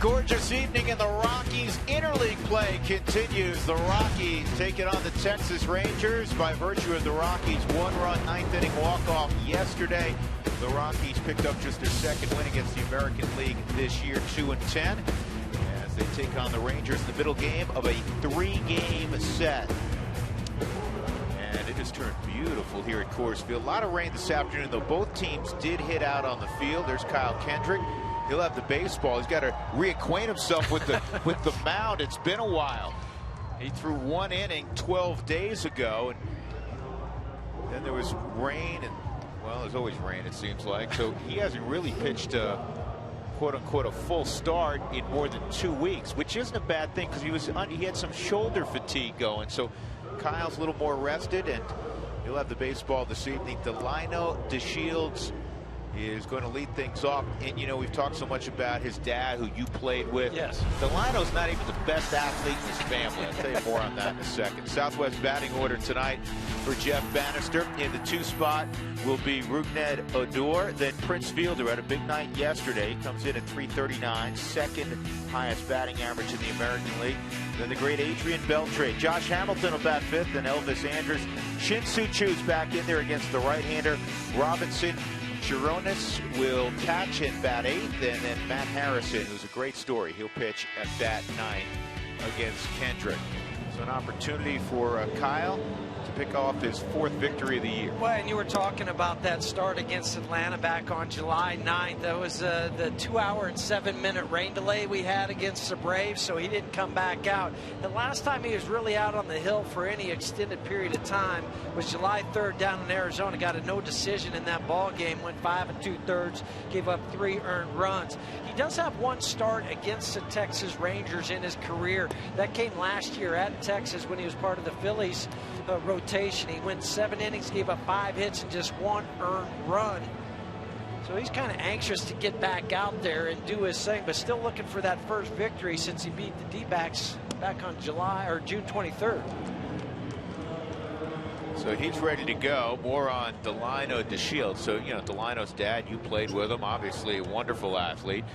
gorgeous evening in the Rockies. Interleague play continues. The Rockies take it on the Texas Rangers by virtue of the Rockies' one-run ninth-inning walk-off yesterday. The Rockies picked up just their second win against the American League this year, 2-10, as they take on the Rangers in the middle game of a three-game set. And it has turned beautiful here at Coors Field. A lot of rain this afternoon, though. Both teams did hit out on the field. There's Kyle Kendrick. He'll have the baseball. He's got to reacquaint himself with the mound. It's been a while. He threw one inning 12 days ago, and then there was rain, and well, there's always rain, it seems like. So he hasn't really pitched quote unquote a full start in more than 2 weeks, which isn't a bad thing because he had some shoulder fatigue going. So Kyle's a little more rested, and he'll have the baseball this evening. Delino DeShields is going to lead things off. And you know, we've talked so much about his dad, who you played with. Yes. Delino's not even the best athlete in his family. I'll tell you more on that in a second. Southwest batting order tonight for Jeff Bannister. In the 2 spot will be Rougned Odor. Then Prince Fielder had a big night yesterday. He comes in at .339, second highest batting average in the American League. Then the great Adrian Beltre. Josh Hamilton will bat 5th, and Elvis Andrus. Shin-Soo Choo's back in there against the right-hander. Robinson Chironis will catch and bat 8th, and then Matt Harrison, who's a great story, he'll pitch at bat 9 against Kendrick. So an opportunity for Kyle to pick off his 4th victory of the year. Well, and you were talking about that start against Atlanta back on July 9th. That was the 2-hour and 7-minute rain delay we had against the Braves, so he didn't come back out. The last time he was really out on the hill for any extended period of time was July 3rd down in Arizona. Got a no decision in that ball game, went 5 2/3, gave up 3 earned runs. He does have 1 start against the Texas Rangers in his career. That came last year at Texas when he was part of the Phillies rotation. He went 7 innings, gave up 5 hits and just 1 earned run. So he's kind of anxious to get back out there and do his thing, but still looking for that first victory since he beat the D-backs back on June 23rd. So he's ready to go. More on Delino DeShields. So, you know, Delino's dad, you played with him, obviously a wonderful athlete.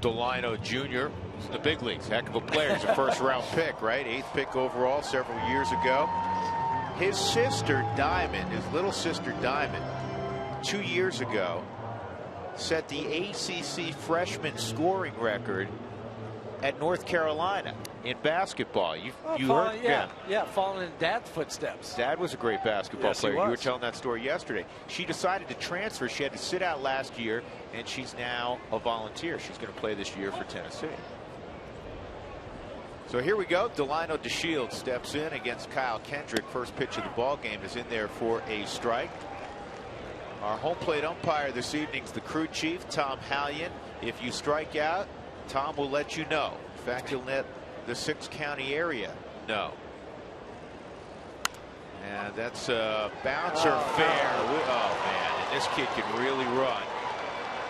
Delino Jr. is in the big leagues. Heck of a player. He's a first-round pick, right? 8th pick overall several years ago. His sister, Diamond, his little sister, Diamond, 2 years ago, set the ACC freshman scoring record at North Carolina in basketball. You heard? Yeah, following in Dad's footsteps. Dad was a great basketball Yes, player. he was. You were telling that story yesterday. She decided to transfer. She had to sit out last year, and she's now a volunteer. She's going to play this year for Tennessee. So here we go. Delino DeShields steps in against Kyle Kendrick. First pitch of the ball game is in there for a strike. Our home plate umpire this evening is the crew chief, Tom Hallion. If you strike out, Tom will let you know. In fact, he'll let the 6-county area know. And that's a bouncer fair. Oh, man. And this kid can really run.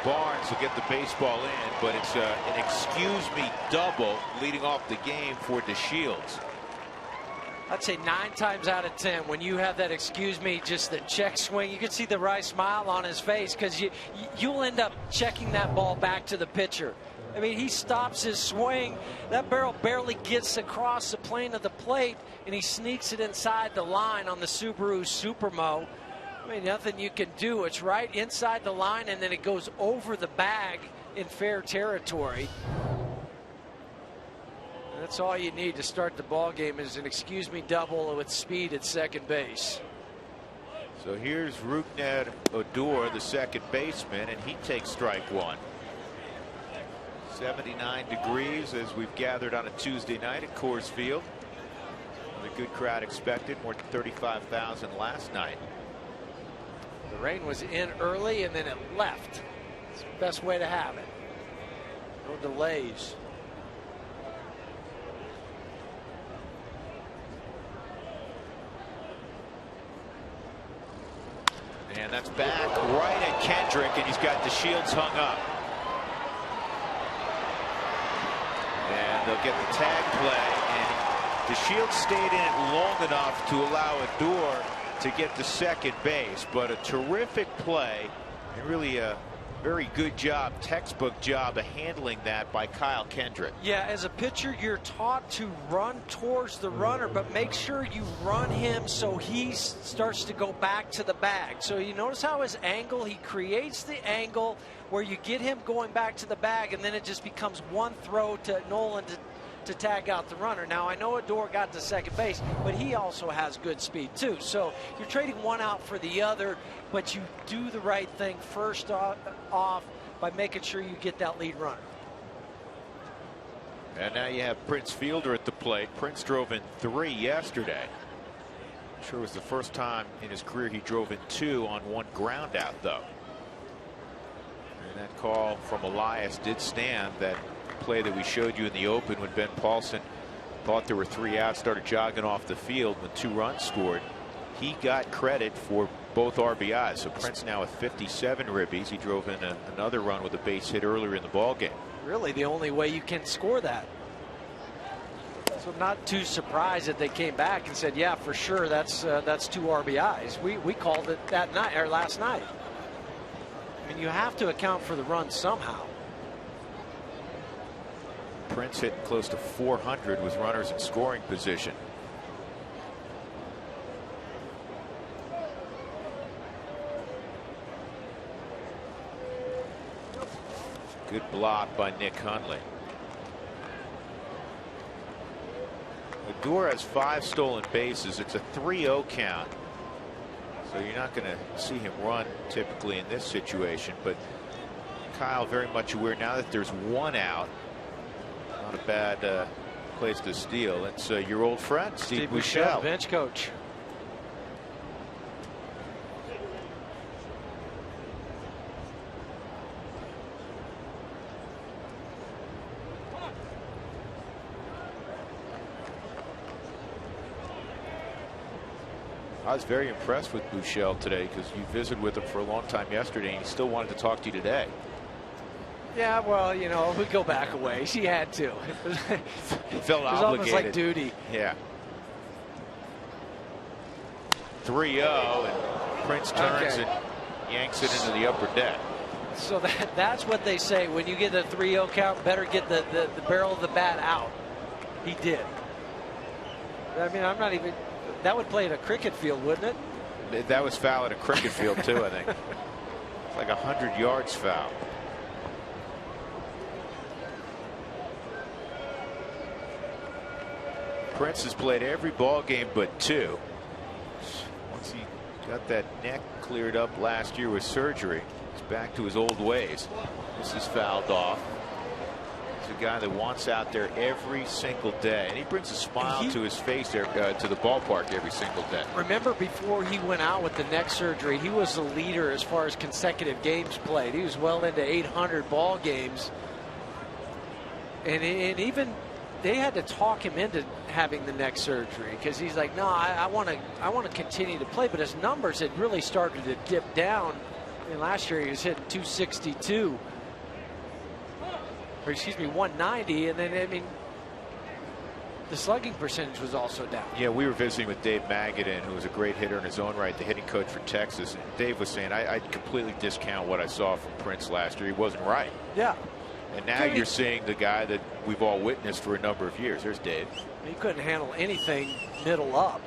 Barnes will get the baseball in, but it's an excuse-me double leading off the game for DeShields. I'd say 9 times out of 10, when you have that excuse-me, just the check swing, you can see the wry smile on his face because you'll end up checking that ball back to the pitcher. I mean, he stops his swing. That barrel barely gets across the plane of the plate, and he sneaks it inside the line on the Subaru Supermo. I mean, nothing you can do. It's right inside the line, and then it goes over the bag in fair territory. That's all you need to start the ball game is an excuse-me double with speed at second base. So here's Rougned Odor, the second baseman, and he takes strike 1. 79 degrees as we've gathered on a Tuesday night at Coors Field. A good crowd expected, more than 35,000 last night. The rain was in early and then it left. It's the best way to have it. No delays. And that's back right at Kendrick, and he's got DeShields hung up. And they'll get the tag play, and DeShields stayed in it long enough to allow Odor to get to second base, but a terrific play and really a Very good job, textbook job of handling that by Kyle Kendrick. Yeah, as a pitcher, you're taught to run towards the runner, but make sure you run him so he starts to go back to the bag. So you notice how his angle, he creates the angle where you get him going back to the bag, and then it just becomes one throw to Nolan to tag out the runner. Now, I know Odor got to second base, but he also has good speed too. So you're trading one out for the other, but you do the right thing first off by making sure you get that lead runner. And now you have Prince Fielder at the plate. Prince drove in 3 yesterday. I'm sure it was the first time in his career he drove in 2 on 1 ground out, though. And that call from Elias did stand. That play that we showed you in the open when Ben Paulson thought there were 3 outs, started jogging off the field when 2 runs scored. He got credit for both RBIs. So Prince now with 57 ribbies. He drove in another run with a base hit earlier in the ball game. Really the only way you can score that. So I'm not too surprised that they came back and said, yeah, for sure, that's 2 RBIs. We called it that night or last night. I mean, you have to account for the run somehow. Prince hitting close to 400 with runners in scoring position. Good block by Nick Hundley. Odor has 5 stolen bases. It's a 3-0 count. So you're not going to see him run typically in this situation. But Kyle very much aware now that there's 1 out. Not a bad place to steal. It's your old friend, Steve Buechele, bench coach. I was very impressed with Buechele today because you visited with him for a long time yesterday and he still wanted to talk to you today. Yeah, well, you know, we go back a ways. He had to. He felt obligated. It was almost like duty. Yeah. 3-0 and Prince turns and yanks it into the upper deck. So that's what they say. When you get a 3-0 count, better get the barrel of the bat out. He did. I mean, I'm not even. That would play at a cricket field, wouldn't it? That was foul at a cricket field, too, I think. It's like 100 yards foul. Prince has played every ball game but 2. Once he got that neck cleared up last year with surgery, he's back to his old ways. This is fouled off. He's a guy that wants out there every single day, and he brings a smile to his face there, to the ballpark every single day. Remember, before he went out with the neck surgery, he was the leader as far as consecutive games played. He was well into 800 ball games, and even they had to talk him into having the neck surgery because he's like, no, I want to continue to play. But his numbers had really started to dip down. And last year he was hitting 262. Or excuse me, 190, and then I mean the slugging percentage was also down. Yeah, we were visiting with Dave Magadan, who was a great hitter in his own right, the hitting coach for Texas. And Dave was saying, I completely discount what I saw from Prince last year. He wasn't right. Yeah. And now you're seeing the guy that we've all witnessed for a number of years. There's Dave. He couldn't handle anything middle up.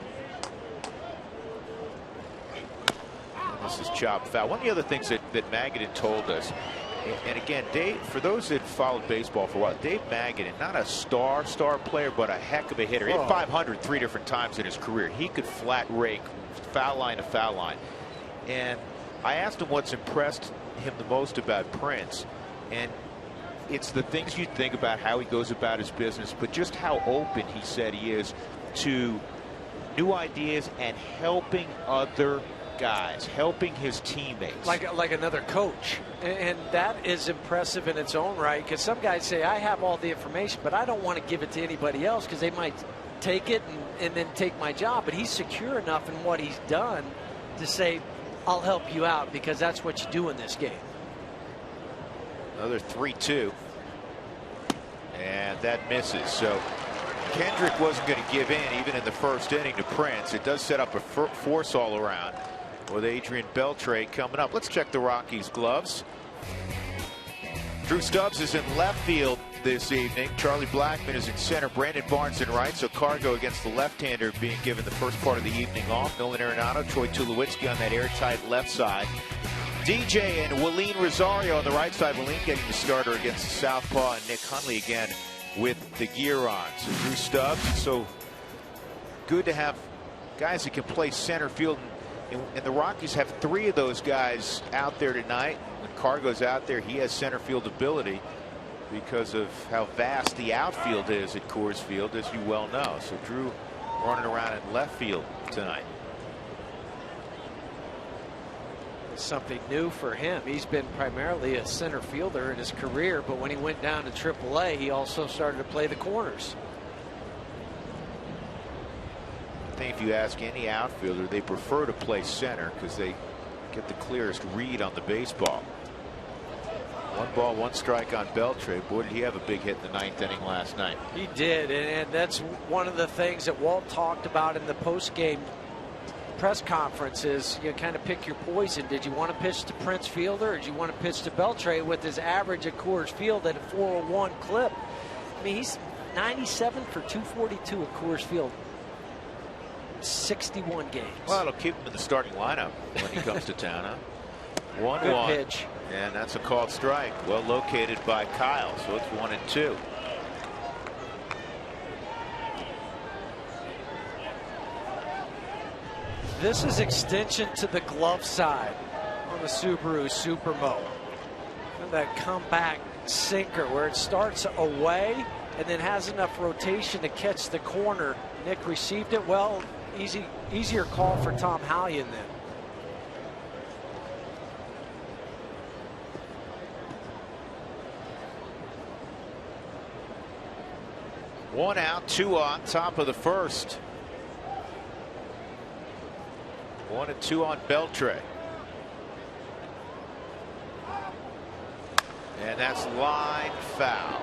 And this is chopped foul. One of the other things that Magadan told us, and again, Dave, for those that followed baseball for a while, Dave Magadan, not a star player, but a heck of a hitter. He hit 500 3 different times in his career. He could flat rake foul line to foul line. And I asked him what's impressed him the most about Prince, and it's the things you think about how he goes about his business, but just how open he said he is to new ideas and helping other guys, helping his teammates. Like another coach. And that is impressive in its own right, because some guys say, I have all the information, but I don't want to give it to anybody else because they might take it and then take my job. But he's secure enough in what he's done to say, I'll help you out because that's what you do in this game. Another 3-2. And that misses. So Kendrick wasn't going to give in even in the first inning to Prince. It does set up a force all around with Adrian Beltre coming up. Let's check the Rockies gloves. Drew Stubbs is in left field this evening. Charlie Blackmon is in center. Brandon Barnes in right. So Cargo against the left-hander being given the first part of the evening off. Nolan Arenado, Troy Tulowitzki on that airtight left side. DJ and Waleed Rosario on the right side. Waleed getting the starter against the southpaw, and Nick Hundley again with the gear on. So Drew Stubbs, so good to have guys that can play center field. And the Rockies have 3 of those guys out there tonight. When Cargo's out there, he has center field ability because of how vast the outfield is at Coors Field, as you well know. So Drew running around in left field tonight. Something new for him. He's been primarily a center fielder in his career, but when he went down to AAA, he also started to play the corners. I think if you ask any outfielder, they prefer to play center because they get the clearest read on the baseball. 1 ball, 1 strike on Beltre. Boy, did he have a big hit in the 9th inning last night. He did, and that's one of the things that Walt talked about in the post-game press conference is you kind of pick your poison. Did you want to pitch to Prince Fielder, or did you want to pitch to Beltre with his average at Coors Field at a 401 clip? I mean, he's 97 for 242 at Coors Field. 61 games. Well, it'll keep him in the starting lineup when he comes to town. Huh? 1-1. Good pitch. And that's a called strike. Well located by Kyle. So it's 1-2. This is extension to the glove side on the Subaru Supermo. And that comeback sinker where it starts away and then has enough rotation to catch the corner. Nick received it well. Easier call for Tom Hallion then. One out, 2 on, top of the first. 1-2 on Beltre. And that's line foul.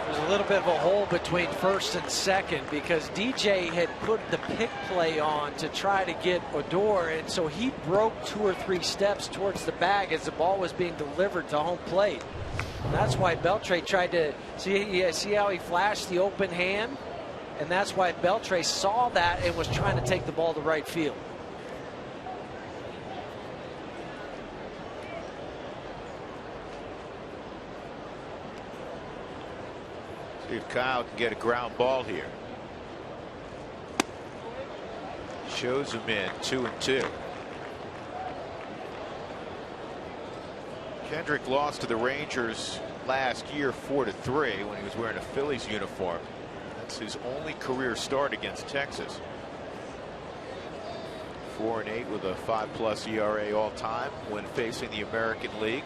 There's a little bit of a hole between first and second because DJ had put the pick play on to try to get Odor, and so he broke 2 or 3 steps towards the bag as the ball was being delivered to home plate. And that's why Beltre tried to see how he flashed the open hand, and that's why Beltre saw that and was trying to take the ball to right field. See if Kyle can get a ground ball here. Shows him in 2-2. Kendrick lost to the Rangers last year 4-3 when he was wearing a Phillies uniform. That's his only career start against Texas. 4-8 with a 5+ ERA all time when facing the American League.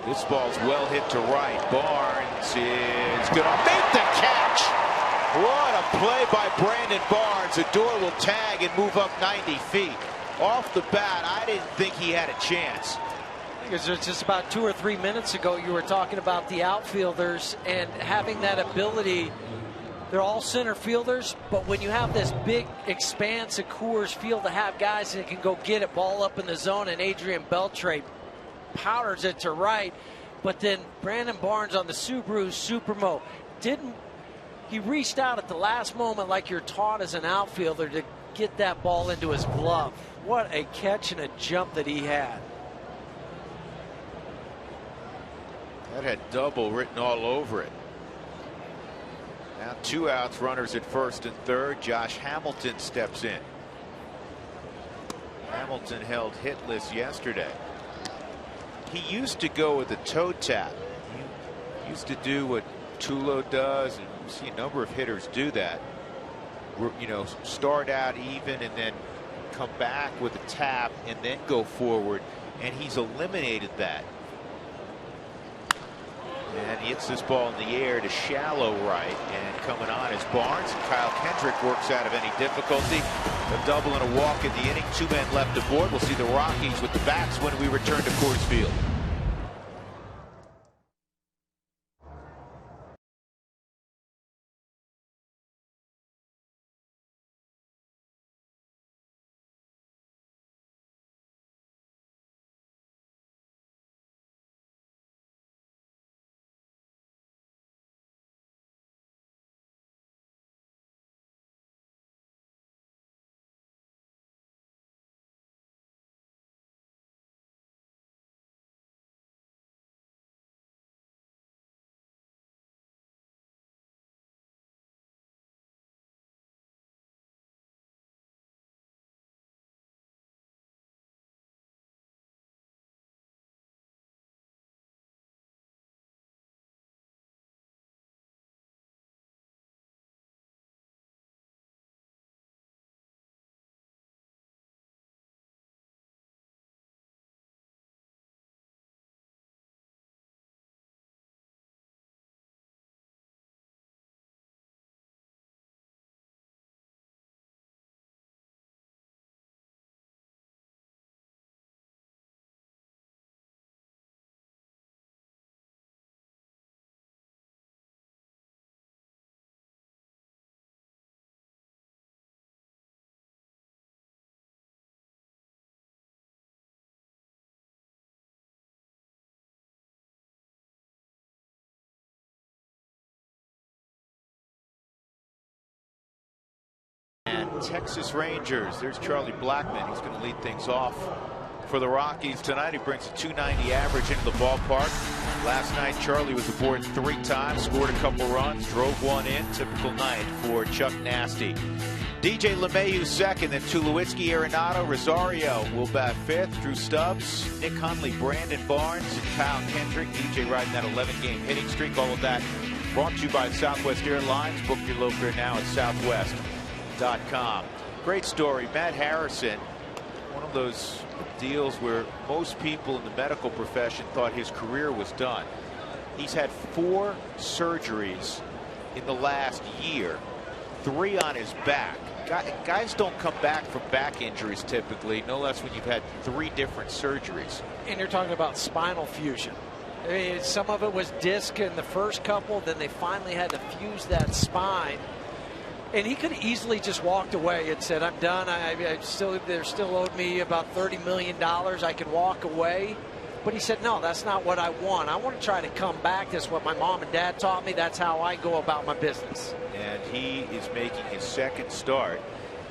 This ball's well hit to right. Barnes is going to make the catch. What a play by Brandon Barnes. Odor will tag and move up 90 feet. Off the bat, I didn't think he had a chance. Because just about 2 or 3 minutes ago, you were talking about the outfielders and having that ability. They're all center fielders, but when you have this big expanse of Coors Field to have guys that can go get it, ball up in the zone, and Adrian Beltre powders it to right, but then Brandon Barnes on the Subaru Supermo he reached out at the last moment like you're taught as an outfielder to get that ball into his glove. What a catch and a jump that he had. That had double written all over it. Now 2 outs, runners at first and third. Josh Hamilton steps in. Hamilton held hitless yesterday. He used to go with a toe tap. He used to do what Tulo does, and you see a number of hitters do that. You know, start out even and then come back with a tap and then go forward, and he's eliminated that. And he hits this ball in the air to shallow right, and coming on is Barnes. And Kyle Kendrick works out of any difficulty. A double and a walk in the inning. 2 men left aboard. We'll see the Rockies with the bats when we return to Coors Field. Texas Rangers. There's Charlie Blackmon. He's going to lead things off for the Rockies tonight. He brings a .290 average into the ballpark. Last night, Charlie was aboard 3 times, scored a couple runs, drove one in. Typical night for Chuck Nasty. DJ LeMahieu second, then Tulowitzki, Arenado, Rosario will bat 5th. Drew Stubbs, Nick Hundley, Brandon Barnes, and Kyle Kendrick. DJ riding that 11-game hitting streak. All of that brought to you by Southwest Airlines. Book your low fare now at southwest.com. Great story. Matt Harrison, one of those deals where most people in the medical profession thought his career was done. He's had 4 surgeries in the last year, 3 on his back. Guys don't come back from back injuries typically, no less when you've had 3 different surgeries. And you're talking about spinal fusion. I mean, some of it was disc in the first couple, then they finally had to fuse that spine. And he could easily just walked away and said, I'm done. They're still owed me about $30 million. I could walk away. But he said, no, that's not what I want. I want to try to come back. That's what my mom and dad taught me. That's how I go about my business. And he is making his 2nd start.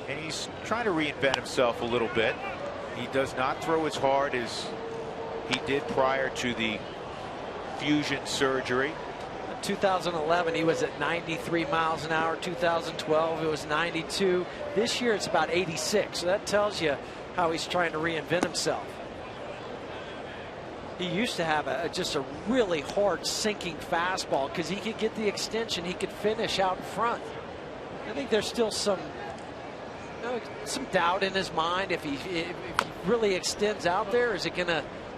And he's trying to reinvent himself a little bit. He does not throw as hard as he did prior to the fusion surgery. 2011 he was at 93 miles an hour. 2012 it was 92. This year it's about 86. So that tells you how he's trying to reinvent himself. He used to have just a really hard sinking fastball because he could get the extension, he could finish out in front. I think there's still some doubt in his mind if he really extends out there. Is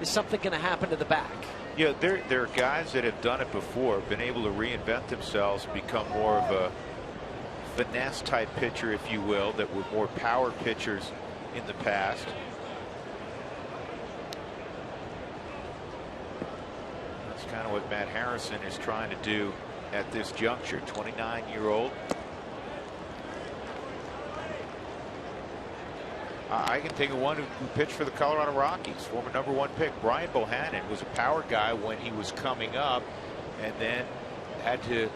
something gonna happen to the back? Yeah, there are guys that have done it before, been able to reinvent themselves, become more of a finesse type pitcher, if you will, that were more power pitchers in the past. That's kind of what Matt Harrison is trying to do at this juncture. 29-year-old. I can think of one who pitched for the Colorado Rockies, former #1 pick. Brian Bohannon was a power guy when he was coming up, and then had to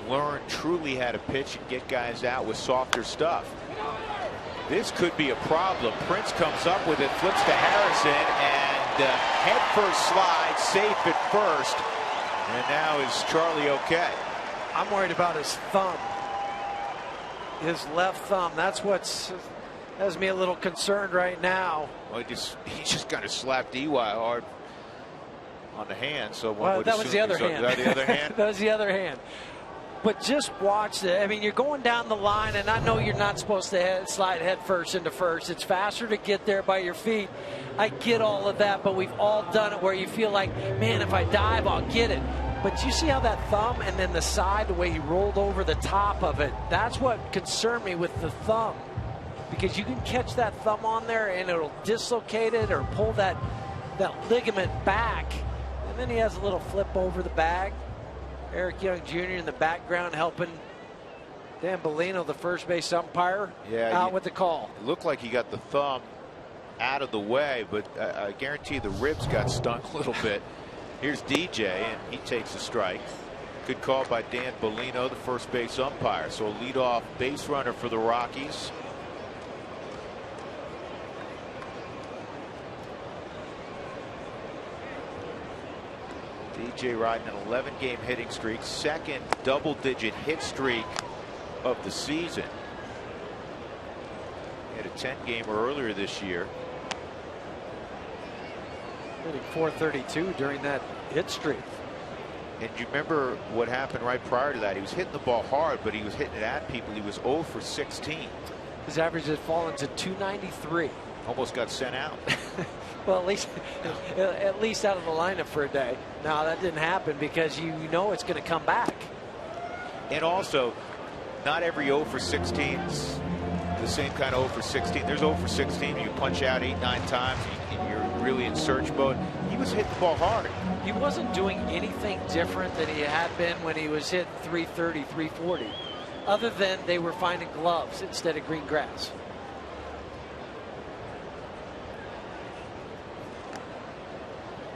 learn truly how to pitch and get guys out with softer stuff. This could be a problem. Prince comes up with it, flips to Harrison, and head first slide, safe at first. And now is Charlie okay? I'm worried about his thumb. His left thumb. That's what's has me a little concerned right now. Well, he just kind of slapped EY hard on the hand. So that was the other hand. That the other hand? That was the other hand. But just watch it. I mean, you're going down the line, and I know you're not supposed to slide head first into first. It's faster to get there by your feet. I get all of that, but we've all done it where you feel like, man, if I dive, I'll get it. But you see how that thumb and then the side, the way he rolled over the top of it, that's what concerned me with the thumb. Because you can catch that thumb on there and it'll dislocate it or pull that ligament back. And then he has a little flip over the bag. Eric Young Jr. in the background helping Dan Bellino, the first base umpire, out with the call. It looked like he got the thumb out of the way, but I guarantee the ribs got stung a little bit. Here's DJ, and he takes a strike. Good call by Dan Bellino, the first base umpire. So a leadoff base runner for the Rockies. DJ riding an 11-game hitting streak, 2nd double-digit hit streak of the season. He had a 10-gamer earlier this year. Hitting .432 during that hit streak. And you remember what happened right prior to that? He was hitting the ball hard, but he was hitting it at people. He was 0 for 16. His average had fallen to .293. Almost got sent out. Well, at least out of the lineup for a day. Now that didn't happen because you know it's going to come back. And also, not every 0 for 16 is the same kind of 0 for 16. There's 0 for 16. You punch out 8-9 times. You're really in search mode. He was hitting the ball hard. He wasn't doing anything different than he had been when he was hitting .330, .340, other than they were finding gloves instead of green grass.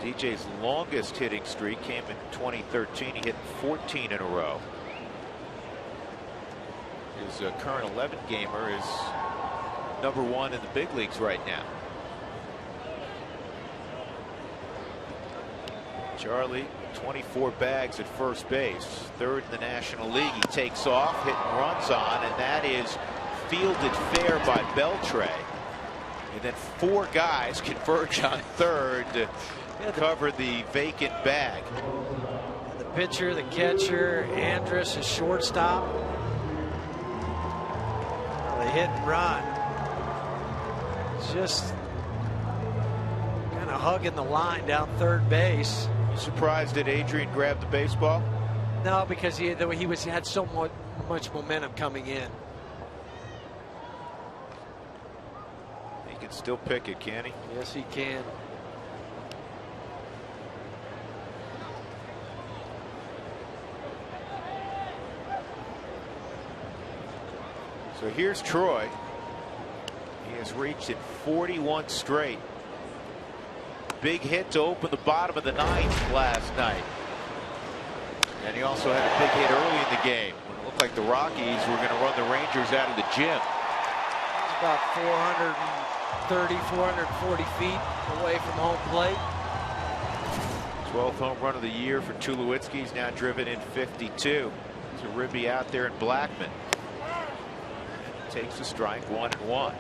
DJ's longest hitting streak came in 2013. He hit 14 in a row. his current 11 gamer, is #1 in the big leagues right now. Charlie, 24 bags at first base, 3rd in the National League. He takes off, hit and runs on, and that is fielded fair by Beltre. And then 4 guys converge on 3rd to cover the vacant bag. The pitcher, the catcher, Andrus, his shortstop. They hit and run. It's just kind of hugging the line down 3rd base. You surprised that Adrian grabbed the baseball? No, because he had so much momentum coming in. He can still pick it, can he? Yes, he can. So here's Troy. He has reached it 41 straight. Big hit to open the bottom of the 9th last night. And he also had a big hit early in the game when it looked like the Rockies were going to run the Rangers out of the gym. It's about 430, 440 feet away from home plate. 12th home run of the year for Tulowitzki. He's now driven in 52. There's a ribby out there in Blackman. Takes a strike, 1-1.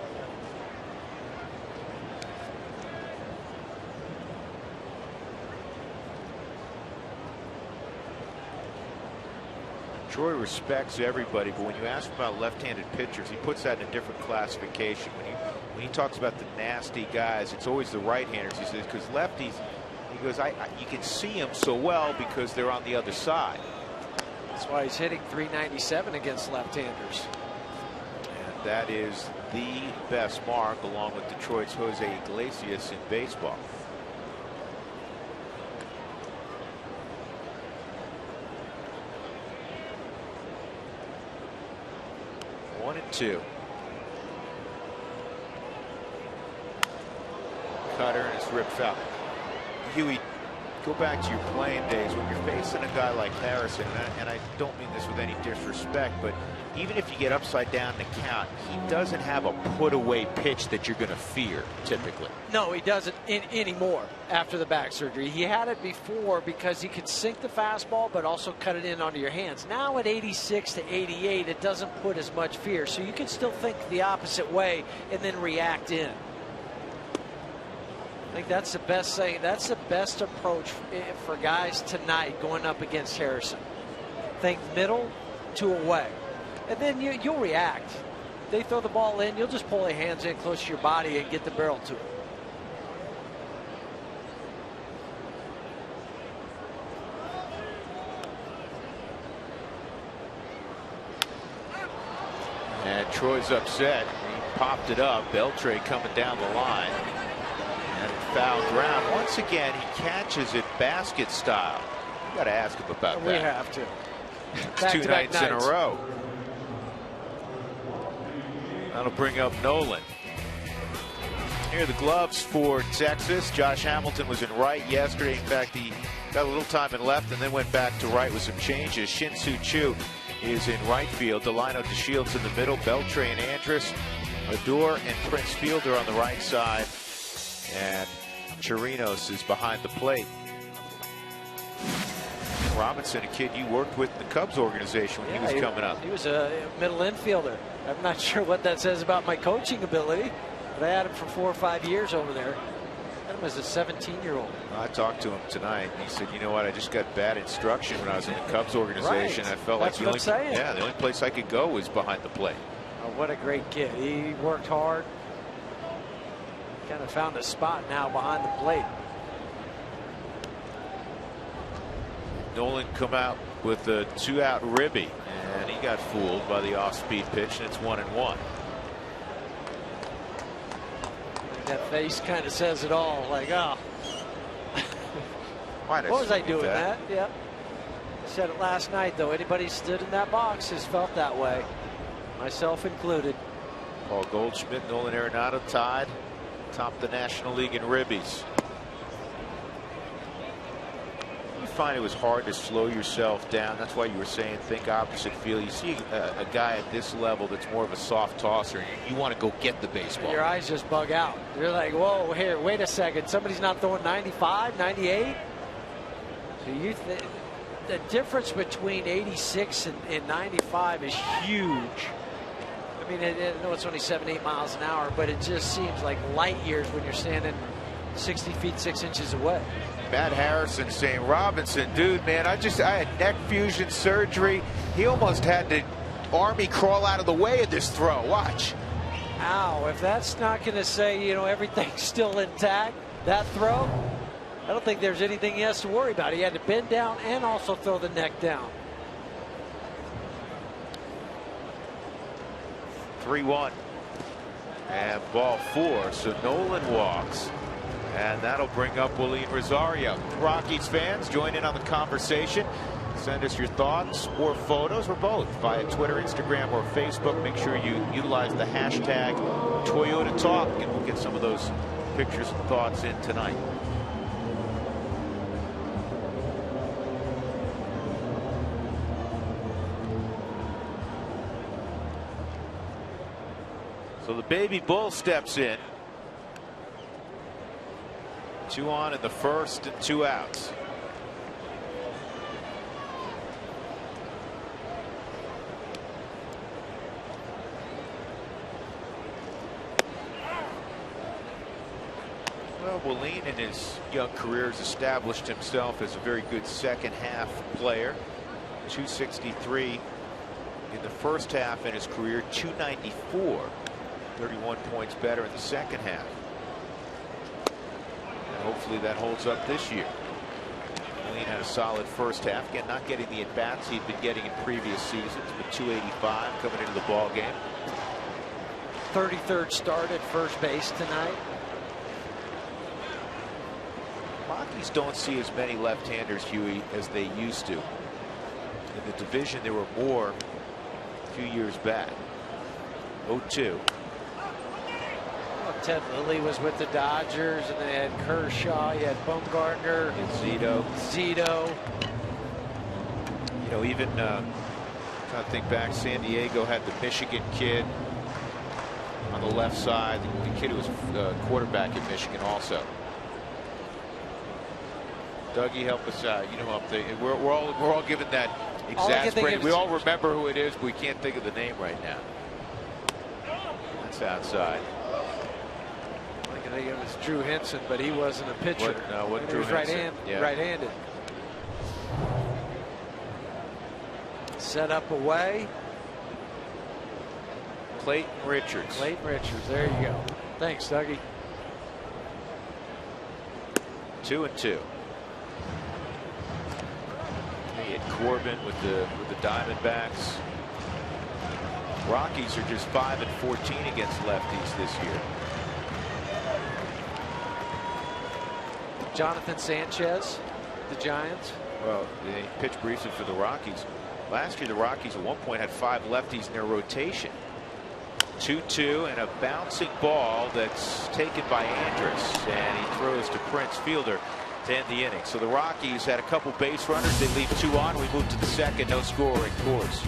Troy respects everybody, but when you ask him about left-handed pitchers, he puts that in a different classification. When he talks about the nasty guys, it's always the right-handers. He says because lefties, he goes, you can see them so well because they're on the other side. That's why he's hitting .397 against left-handers. And that is the best mark, along with Detroit's Jose Iglesias, in baseball. One and two. Cutter and it's ripped foul. Huey, go back to your playing days when you're facing a guy like Harrison, and I don't mean this with any disrespect, but even if you get upside down in the count, he doesn't have a put away pitch that you're going to fear typically. No, he doesn't anymore after the back surgery. He had it before because he could sink the fastball but also cut it in onto your hands. Now at 86 to 88, it doesn't put as much fear, so you can still think the opposite way and then react in. I think that's the best thing. That's the best approach for guys tonight going up against Harrison. Think middle to away, and then you'll react. They throw the ball in, you'll just pull your hands in close to your body and get the barrel to it. And Troy's upset. He popped it up. Beltre coming down the line. And foul ground. Once again, he catches it basket style. You got to ask him about that. We have to. It's 2 nights in a row. That'll bring up Nolan. Here are the gloves for Texas. Josh Hamilton was in right yesterday. In fact, he got a little time in left and then went back to right with some changes. Shin-Soo Choo is in right field. Delino DeShields in the middle. Beltre and Andrus, Adore and Prince Fielder on the right side. And Chirinos is behind the plate. Robinson, a kid you worked with in the Cubs organization when he was coming up. He was a middle infielder. I'm not sure what that says about my coaching ability, but I had him for 4 or 5 years over there. I had him as a 17-year-old. I talked to him tonight, and he said, you know what, I just got bad instruction when I was in the Cubs organization. Right. I felt That's like the only place I could go was behind the plate. Oh, what a great kid. He worked hard. Kind of found a spot now behind the plate. Nolan come out with a 2-out ribby, and he got fooled by the off-speed pitch, and it's 1-1. That face kind of says it all. Like, oh, what was I doing that? Yep. I said it last night, though. Anybody stood in that box has felt that way, myself included. Paul Goldschmidt, Nolan Arenado tied, top the National League in ribbies. find it was hard to slow yourself down? That's why you were saying think opposite field. You see a guy at this level that's more of a soft tosser. You want to go get the baseball. Your eyes just bug out. You're like, whoa, here, wait a second. Somebody's not throwing 95, 98? So you think the difference between 86 and 95 is huge. I mean, I know it's only 7-8 miles an hour, but it just seems like light years when you're standing 60 feet 6 inches away. Matt Harrison saying, Robinson, dude, man, I had neck fusion surgery. He almost had the army crawl out of the way of this throw. Watch. Ow, if that's not going to say, you know, everything's still intact, that throw, I don't think there's anything he has to worry about. He had to bend down and also throw the neck down. 3-1. And ball 4. So Nolan walks. And that'll bring up William Rosario. Rockies fans, join in on the conversation. Send us your thoughts or photos or both via Twitter, Instagram, or Facebook. Make sure you utilize the hashtag ToyotaTalk, and we'll get some of those pictures and thoughts in tonight. So the baby bull steps in. 2 on in the first and 2 outs. Well, Willeen in his young career has established himself as a very good second half player. 263 in the first half in his career, 294. 31 points better in the second half. And hopefully that holds up this year. Willeen had a solid first half. Again, not getting the at-bats he'd been getting in previous seasons, but 285 coming into the ball game. 33rd start at first base tonight. Rockies don't see as many left-handers, Huey, as they used to. In the division, there were more a few years back. 0-2. Ted Lilly was with the Dodgers, and they had Kershaw, you had Bumgarner, and Zito. You know, even trying to think back, San Diego had the Michigan kid on the left side, the kid who was quarterback in Michigan also. Dougie, help us out. You know, up there, we're all given that exasperated. We all remember who it is, but we can't think of the name right now. That's outside. I think it was Drew Henson, but he wasn't a pitcher. What he was right-handed. Set up away. Clayton Richards. There you go. Thanks, Dougie. 2-2. He had Corbin with the Diamondbacks. Rockies are just 5-14 against lefties this year. Jonathan Sanchez, the Giants. Well, they pitched briefly for the Rockies. Last year, the Rockies at one point had 5 lefties in their rotation. 2-2 and a bouncing ball that's taken by Andrus, and he throws to Prince Fielder to end the inning. So the Rockies had a couple base runners. They leave 2 on. We move to the second. No scoring course.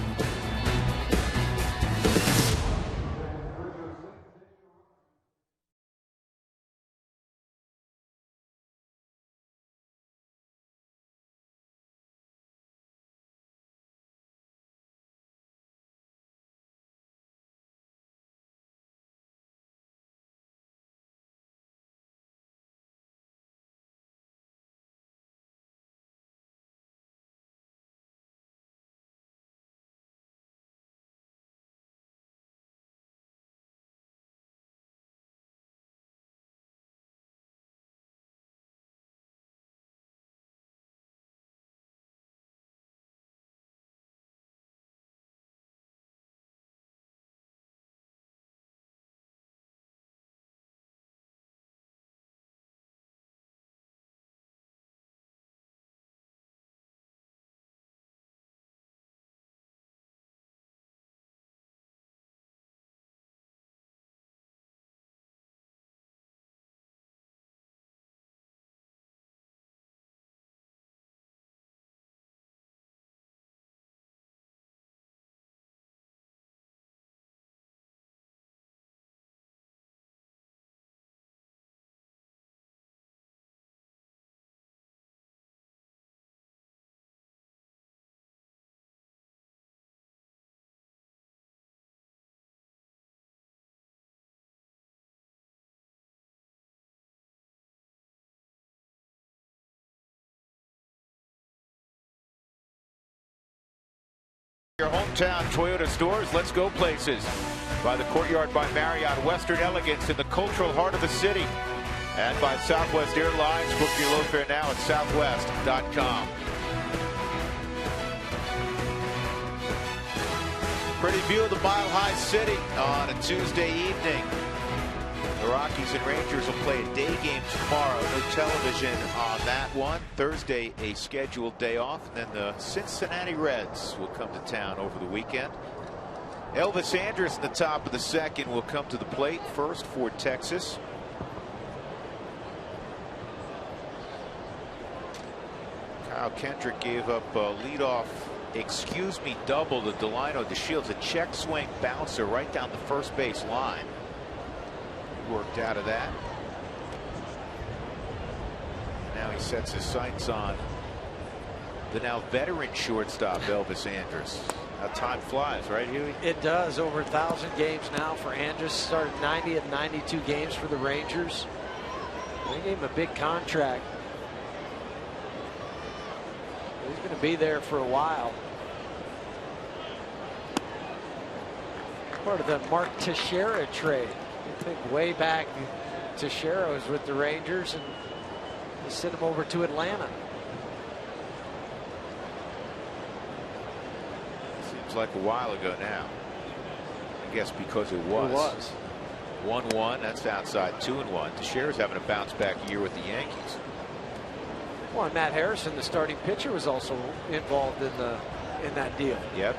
Your hometown Toyota stores. Let's go places. By the Courtyard by Marriott, Western elegance in the cultural heart of the city. And by Southwest Airlines. Book your low fare now at southwest.com. Pretty view of the Mile High City on a Tuesday evening. The Rockies and Rangers will play a day game tomorrow. No television on that one. Thursday, a scheduled day off. And then the Cincinnati Reds will come to town over the weekend. Elvis Andrus in the top of the second will come to the plate first for Texas. Kyle Kendrick gave up a leadoff excuse me double to Delino DeShields. A check swing bouncer right down the first base line. Worked out of that. Now he sets his sights on the now veteran shortstop Elvis Andrus. How time flies, right, Huey? It does. Over 1,000 games now for Andrus. Started 90 of 92 games for the Rangers. They gave him a big contract. He's going to be there for a while. Part of the Mark Teixeira trade. I think way back, Teixeira was with the Rangers, and they sent him over to Atlanta. Seems like a while ago now. I guess because it was. 1-1. That's outside 2-1. Teixeira's having a bounce back year with the Yankees. Well, and Matt Harrison, the starting pitcher, was also involved in that deal. Yep.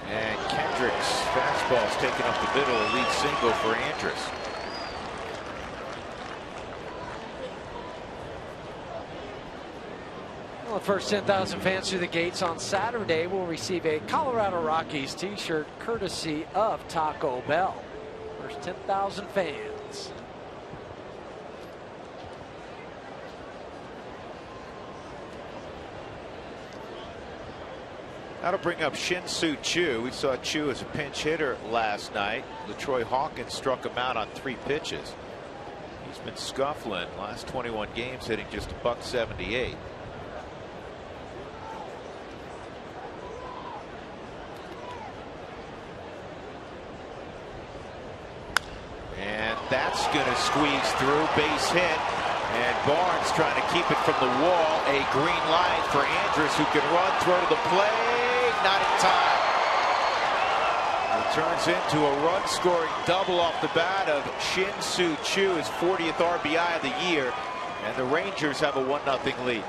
And Kendrick's fastball is taken up the middle, a lead single for Andrus. Well, the first 10,000 fans through the gates on Saturday will receive a Colorado Rockies t-shirt courtesy of Taco Bell. First 10,000 fans. That'll bring up Shin-Soo Choo. We saw Choo as a pinch hitter last night. LaTroy Hawkins struck him out on 3 pitches. He's been scuffling last 21 games, hitting just $178. And that's going to squeeze through, base hit. And Barnes trying to keep it from the wall. A green light for Andrus, who can run, throw to the plate. Not in time. It turns into a run-scoring double off the bat of Shin-Soo Choo, his 40th RBI of the year. And the Rangers have a 1-0 lead.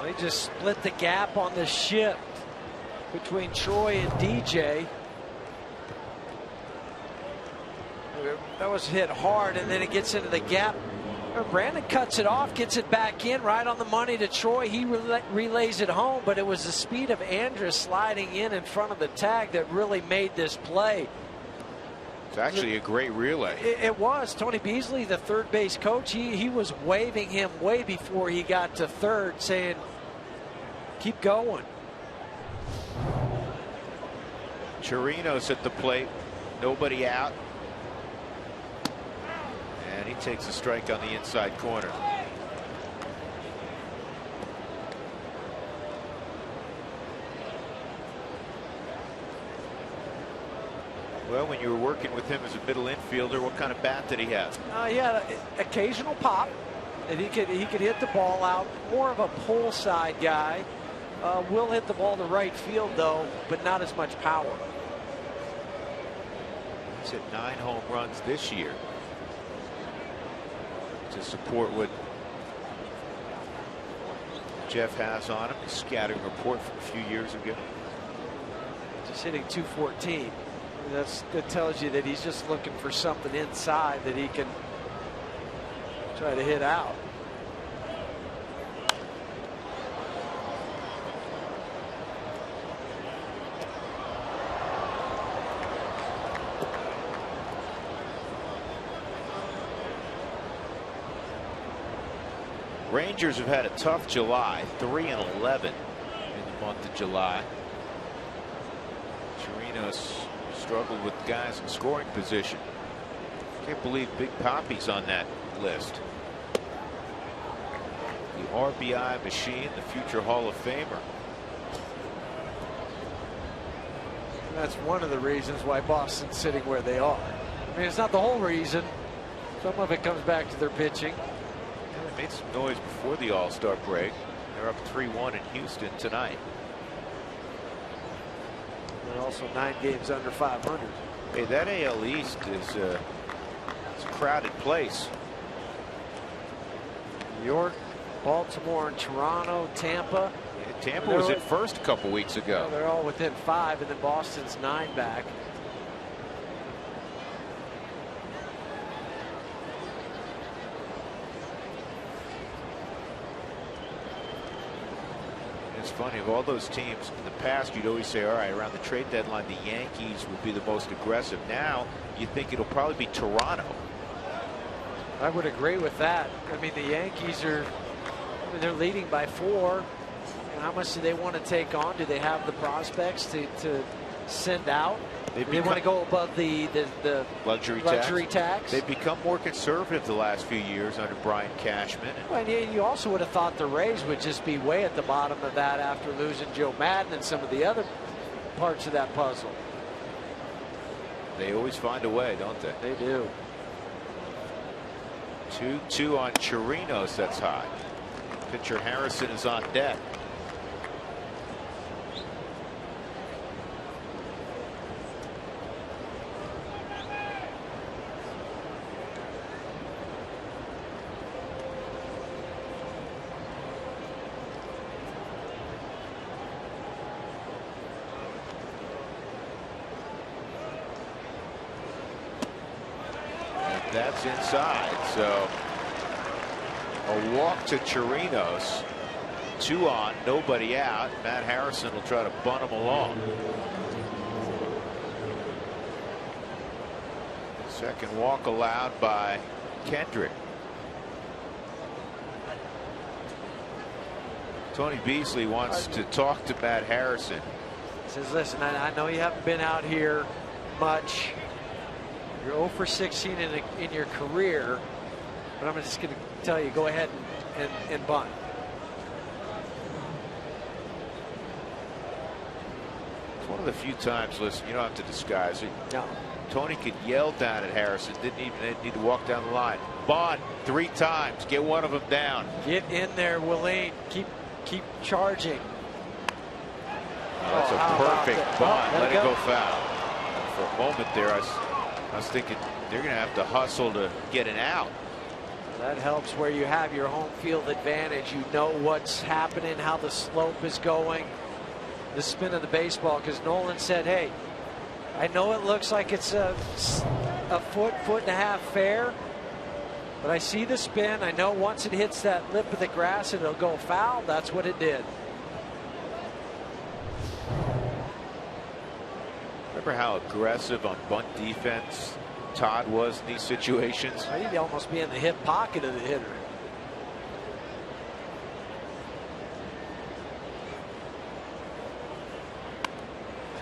They just split the gap on the ship between Troy and DJ. That was hit hard, and then it gets into the gap. Brandon cuts it off, gets it back in right on the money to Troy. He relays it home, but it was the speed of Andrus sliding in front of the tag that really made this play. It's actually a great relay. It was. Tony Beasley, the third base coach, he was waving him way before he got to third, saying, keep going. Chirinos at the plate, nobody out. And he takes a strike on the inside corner. Well, when you were working with him as a middle infielder, what kind of bat did he have? He had an occasional pop, and he could hit the ball out. More of a pull side guy. Will hit the ball to right field though, but not as much power. He's hit 9 home runs this year. To support what Jeff has on him, his scouting report from a few years ago. Just hitting .214. That tells you that he's just looking for something inside that he can try to hit out. Rangers have had a tough July, 3-11 in the month of July. Chirinos Struggled with guys in scoring position. Can't believe Big Papi's on that list. The RBI machine, the future Hall of Famer. That's one of the reasons why Boston's sitting where they are. I mean, it's not the whole reason. Some of it comes back to their pitching. Yeah, they made some noise before the All-Star break. They're up 3-1 in Houston tonight. They're also 9 games under 500. Hey, that AL East is it's a crowded place. New York, Baltimore, and Toronto, Tampa. Yeah, Tampa was at first a couple weeks ago. They're all within 5, and then Boston's 9 back. It's funny, of all those teams in the past, you'd always say, all right, around the trade deadline, the Yankees would be the most aggressive. Now you think it'll probably be Toronto. I would agree with that. I mean, the Yankees are, they're leading by 4. And how much do they want to take on? Do they have the prospects to send out? They want to go above the luxury tax. They've become more conservative the last few years under Brian Cashman. Well, and you also would have thought the Rays would just be way at the bottom of that after losing Joe Madden and some of the other parts of that puzzle. They always find a way, don't they? They do. 2-2 on Chirinos. That's high. Pitcher Harrison is on deck. That's inside, so a walk to Chirinos. 2 on, nobody out. Matt Harrison will try to bunt him along. Second walk allowed by Kendrick. Tony Beasley wants to talk to Matt Harrison. He says, listen, I know you haven't been out here much. You're 0 for 16 in your career, but I'm just going to tell you, go ahead and bunt. It's one of the few times, listen, you don't have to disguise it. No. Tony could yell down at Harrison, didn't even need to walk down the line. Bunt 3 times, get one of them down. Get in there, Willeen. Keep charging. That's a perfect bunt. Let it go foul. And for a moment there, I was thinking they're going to have to hustle to get an out. That helps where you have your home field advantage. You know what's happening, how the slope is going, the spin of the baseball. Because Nolan said, hey, I know it looks like it's a foot and a half fair, but I see the spin. I know once it hits that lip of the grass, it'll go foul. That's what it did. Remember how aggressive on bunt defense Todd was in these situations? He'd almost be in the hip pocket of the hitter.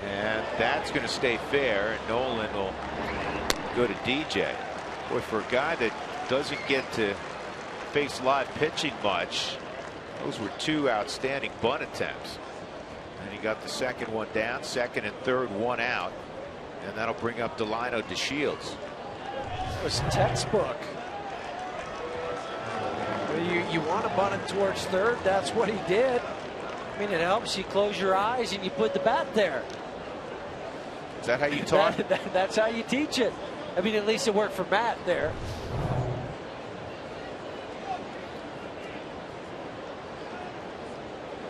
And that's going to stay fair, and Nolan will go to DJ. Boy, for a guy that doesn't get to face live pitching much, those were 2 outstanding bunt attempts. And he got the second one down, second and third, 1 out. And that'll bring up Delino DeShields. It was textbook. You want to bunt it towards third. That's what he did. I mean, it helps you close your eyes and you put the bat there. Is that how you taught? That's how you teach it. I mean, at least it worked for Matt there.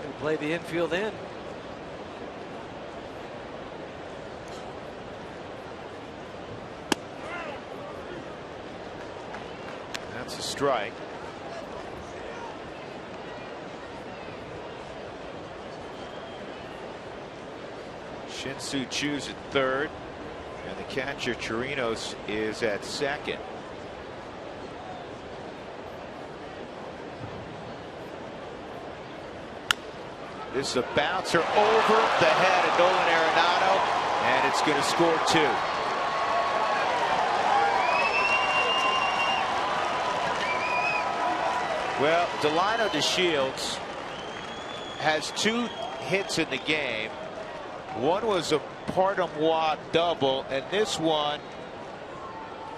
And play the infield in. That's a strike. Shin-Soo Choo's at third, and the catcher Chirinos is at second. This is a bouncer over the head of Nolan Arenado. And it's going to score 2. Well, Delino DeShields has 2 hits in the game. One was a Pardomois double, and this one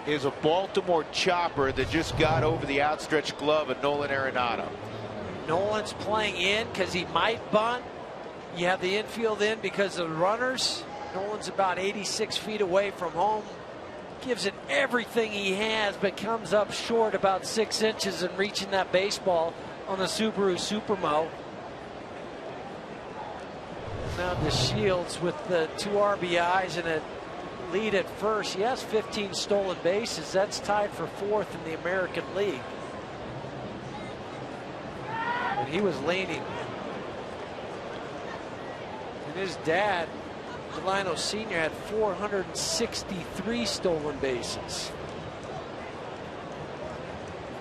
is a Baltimore chopper that just got over the outstretched glove of Nolan Arenado. Nolan's playing in because he might bunt. You have the infield in because of the runners. Nolan's about 86 feet away from home. Gives it everything he has, but comes up short about 6 inches in reaching that baseball on the Subaru Supermo. Now DeShields with the 2 RBIs and a lead at first. He has 15 stolen bases. That's tied for 4th in the American League. And he was leaning. And his dad, Delino Sr., had 463 stolen bases.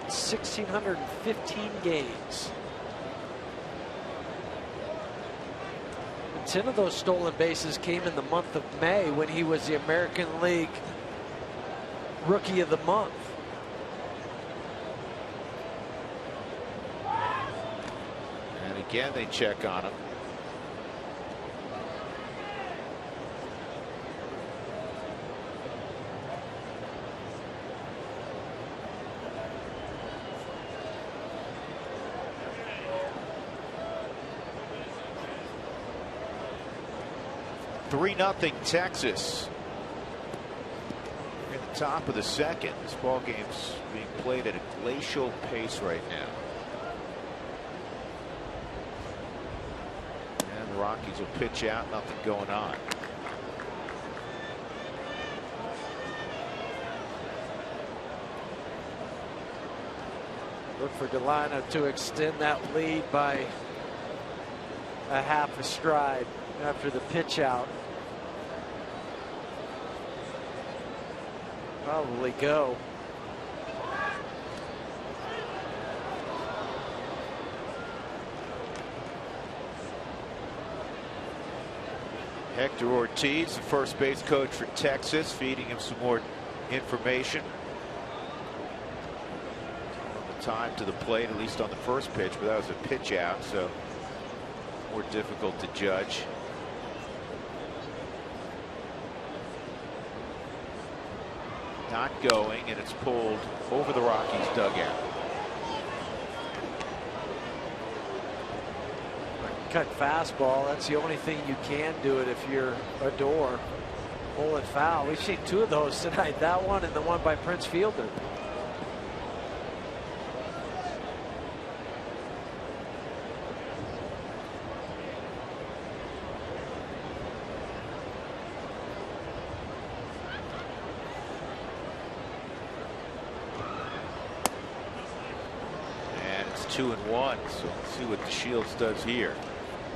1,615 games. 10 of those stolen bases came in the month of May when he was the American League Rookie of the Month. And again, they check on him. Nothing Texas in the top of the second. This ball game's being played at a glacial pace right now. And the Rockies will pitch out, nothing going on. Look for Delino to extend that lead by a half a stride after the pitch out. Probably go. Hector Ortiz, the first base coach for Texas, feeding him some more information on the time to the plate, at least on the first pitch, but that was a pitch out, so more difficult to judge. Not going, and it's pulled over the Rockies dugout. Cut fastball, that's the only thing you can do it if you're a door. Pull it foul. We've seen 2 of those tonight, that one and the one by Prince Fielder. And it's 2-1, so let's see what DeShields does here.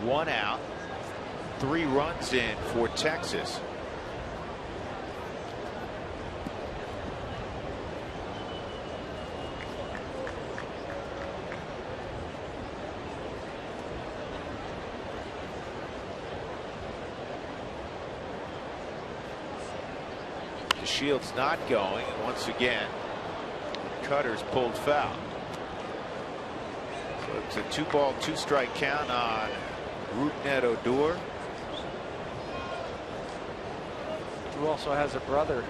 1 out, 3 runs in for Texas. DeShields not going, and once again, Cutter's pulled foul. So it's a 2-ball, 2-strike count on Rougned Odor, who also has a brother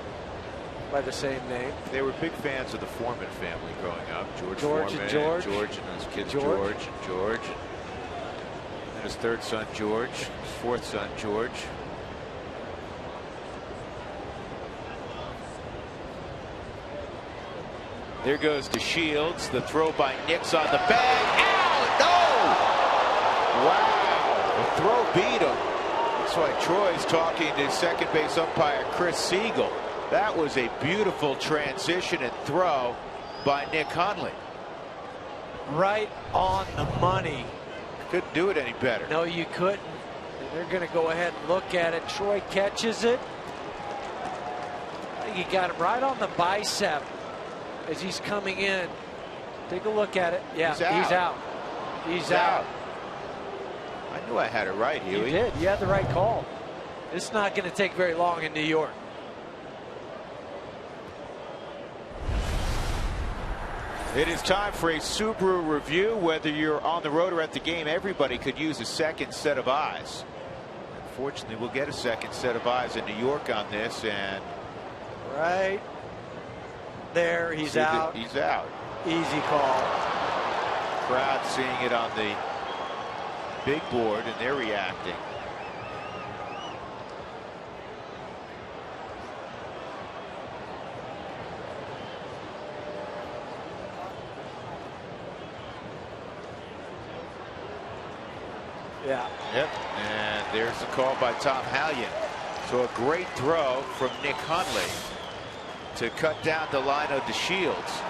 by the same name. They were big fans of the Foreman family growing up. George Foreman, and George. And his kids George and George. And his 3rd son George, his 4th son George. There goes DeShields. The throw by Nix on the bag. Ow! No! Wow! The throw beat him. That's why Troy's talking to second base umpire Chris Siegel. That was a beautiful transition and throw by Nick Hundley. Right on the money. Couldn't do it any better. No, you couldn't. And they're going to go ahead and look at it. Troy catches it. I think he got him right on the bicep as he's coming in. Take a look at it. Yeah, he's out. He's out. I knew I had it right, Huey. You did. You had the right call. It's not going to take very long in New York. It is time for a Subaru review. Whether you're on the road or at the game, everybody could use a second set of eyes. Unfortunately, we'll get a second set of eyes in New York on this, and right there, he's out. He's out. Easy call. Crowd seeing it on the big board, and they're reacting. Yeah. Yep. And there's the call by Tom Hallion. So a great throw from Nick Hundley to cut down Delino DeShields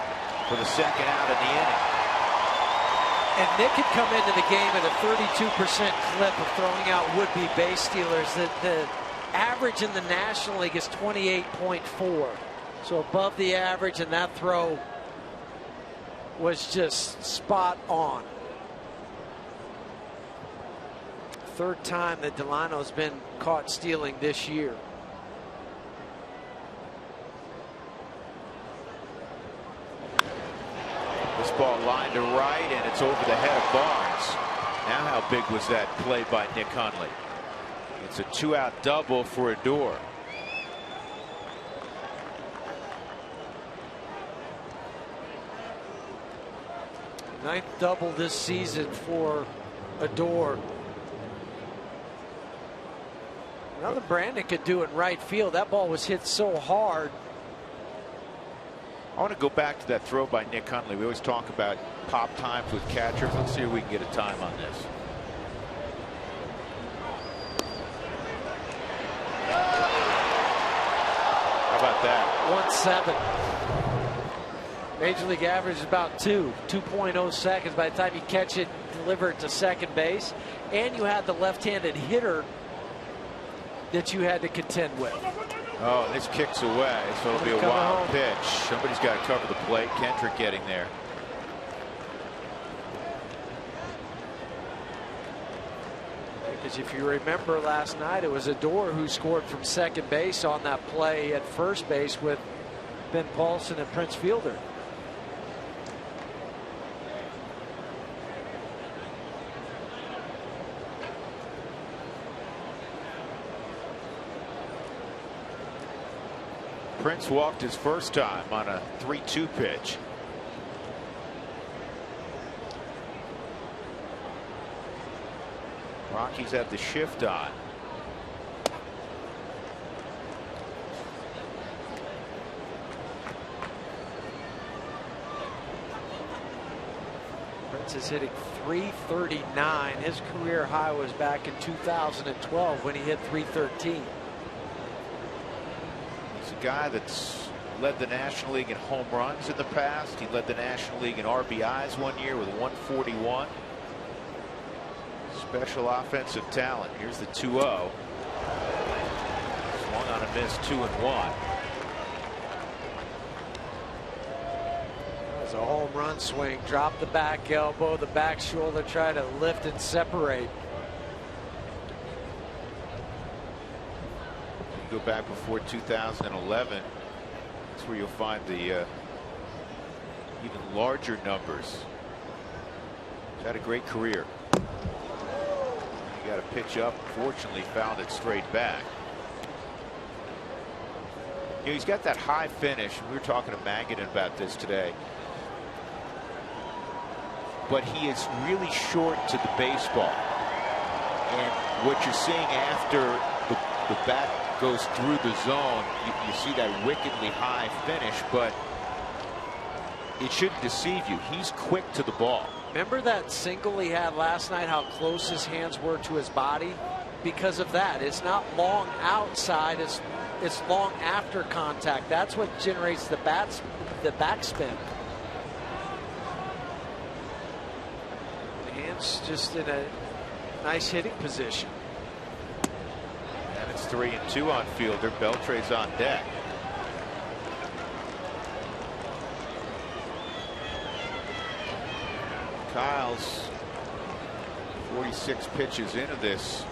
for the second out of the inning. And Nick had come into the game at a 32% clip of throwing out would-be base stealers. The average in the National League is 28.4. So above the average, and that throw was just spot on. Third time that Delino's been caught stealing this year. This ball lined to right, and it's over the head of Barnes. Now how big was that play by Nick Hundley? It's a 2-out double for Odor. Ninth double this season for Odor. Another Brandon could do in right field. That ball was hit so hard. I want to go back to that throw by Nick Hundley. We always talk about pop times with catchers. Let's see if we can get a time on this. How about that? 1.7. Major League average is about 2.0 seconds by the time you catch it, deliver it to second base, and you had the left-handed hitter that you had to contend with. Oh, and this kicks away, so it'll be a wild pitch. Somebody's got to cover the plate. Kendrick getting there. Because if you remember last night, it was Odor who scored from second base on that play at first base with Ben Paulson and Prince Fielder. Prince walked his first time on a 3-2 pitch. Rockies have the shift on. Prince is hitting .339. His career high was back in 2012 when he hit .313. Guy that's led the National League in home runs in the past. He led the National League in RBIs one year with 141. Special offensive talent. Here's the 2-0. Swung on a miss, 2-1. That was a home run swing. Drop the back elbow, the back shoulder, try to lift and separate. Go back before 2011. That's where you'll find the even larger numbers. He's had a great career. He got a pitch up, fortunately found it straight back. You know, he's got that high finish. We were talking to Magadan about this today. But he is really short to the baseball. And what you're seeing after the bat goes through the zone, you see that wickedly high finish, but it shouldn't deceive you. He's quick to the ball. Remember that single he had last night, how close his hands were to his body? Because of that, it's not long outside, it's long after contact. That's what generates the backspin. The hands just in a nice hitting position. And it's 3-2 on Fielder. Beltre's on deck. Kyle's 46 pitches into this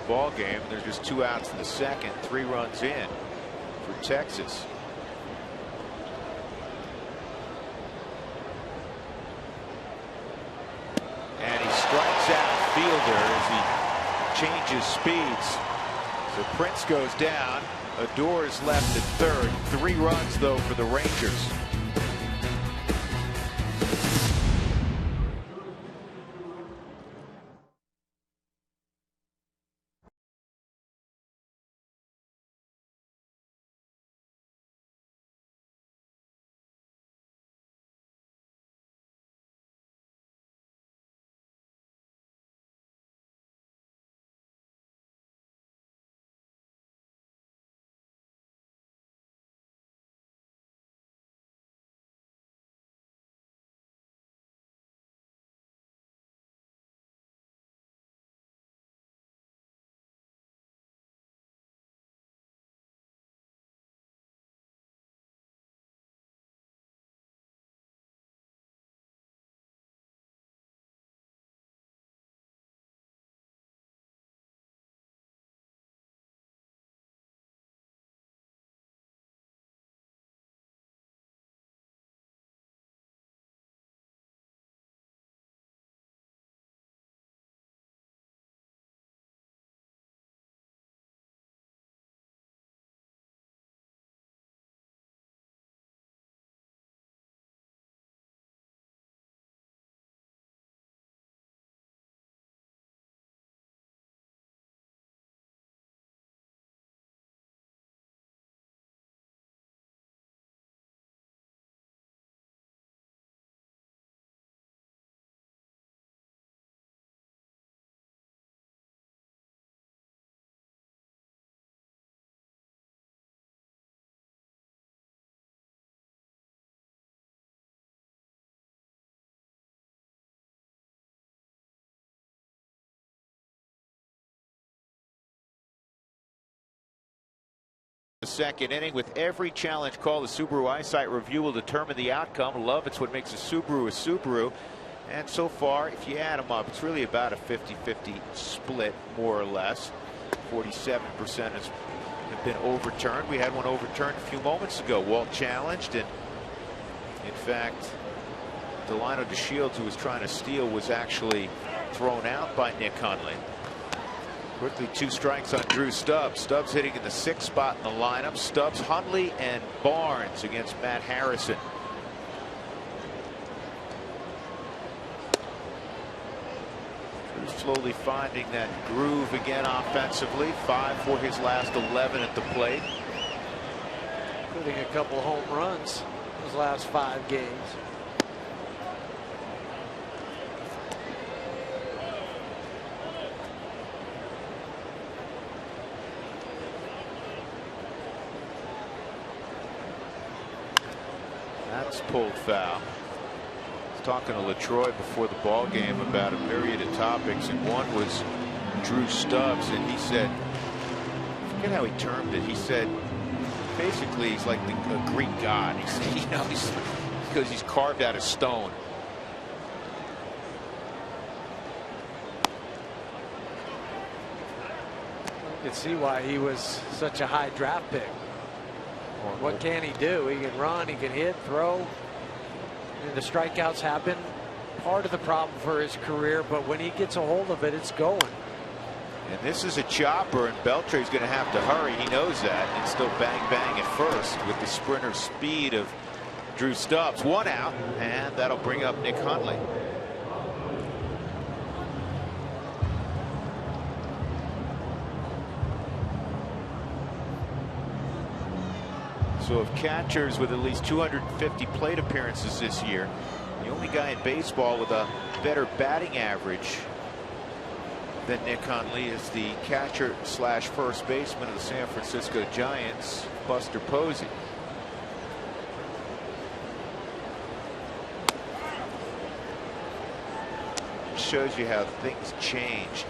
ball game. There's just 2 outs in the second, 3 runs in for Texas. And he strikes out Fielder as he changes speeds. So Prince goes down. Adore is left at third. 3 runs though for the Rangers. The second inning, with every challenge call, the Subaru eyesight review will determine the outcome. Love, it's what makes a Subaru a Subaru. And so far, if you add them up, it's really about a 50-50 split, more or less. 47% have been overturned. We had one overturned a few moments ago. Walt challenged, and in fact, Delino DeShields, who was trying to steal, was actually thrown out by Nick Hundley. Quickly, 2 strikes on Drew Stubbs. Stubbs hitting in the 6th spot in the lineup. Stubbs, Hundley, and Barnes against Matt Harrison. Drew slowly finding that groove again offensively. 5 for his last 11 at the plate. Including a couple home runs his last 5 games. That's pulled foul. I was talking to LaTroy before the ball game about a myriad of topics, and one was Drew Stubbs, and he said, I forget how he termed it. He said basically he's like a Greek god. He said, you know, because he's carved out of stone. You can see why he was such a high draft pick. What can he do? He can run, he can hit, throw. And the strikeouts have been part of the problem for his career, but when he gets a hold of it, it's going. And this is a chopper, and Beltre's going to have to hurry. He knows that, and still bang bang at first with the sprinter speed of Drew Stubbs. 1 out, and that'll bring up Nick Hundley. So of catchers with at least 250 plate appearances this year, the only guy in baseball with a better batting average than Nick Hundley is the catcher slash first baseman of the San Francisco Giants, Buster Posey. Shows you how things change.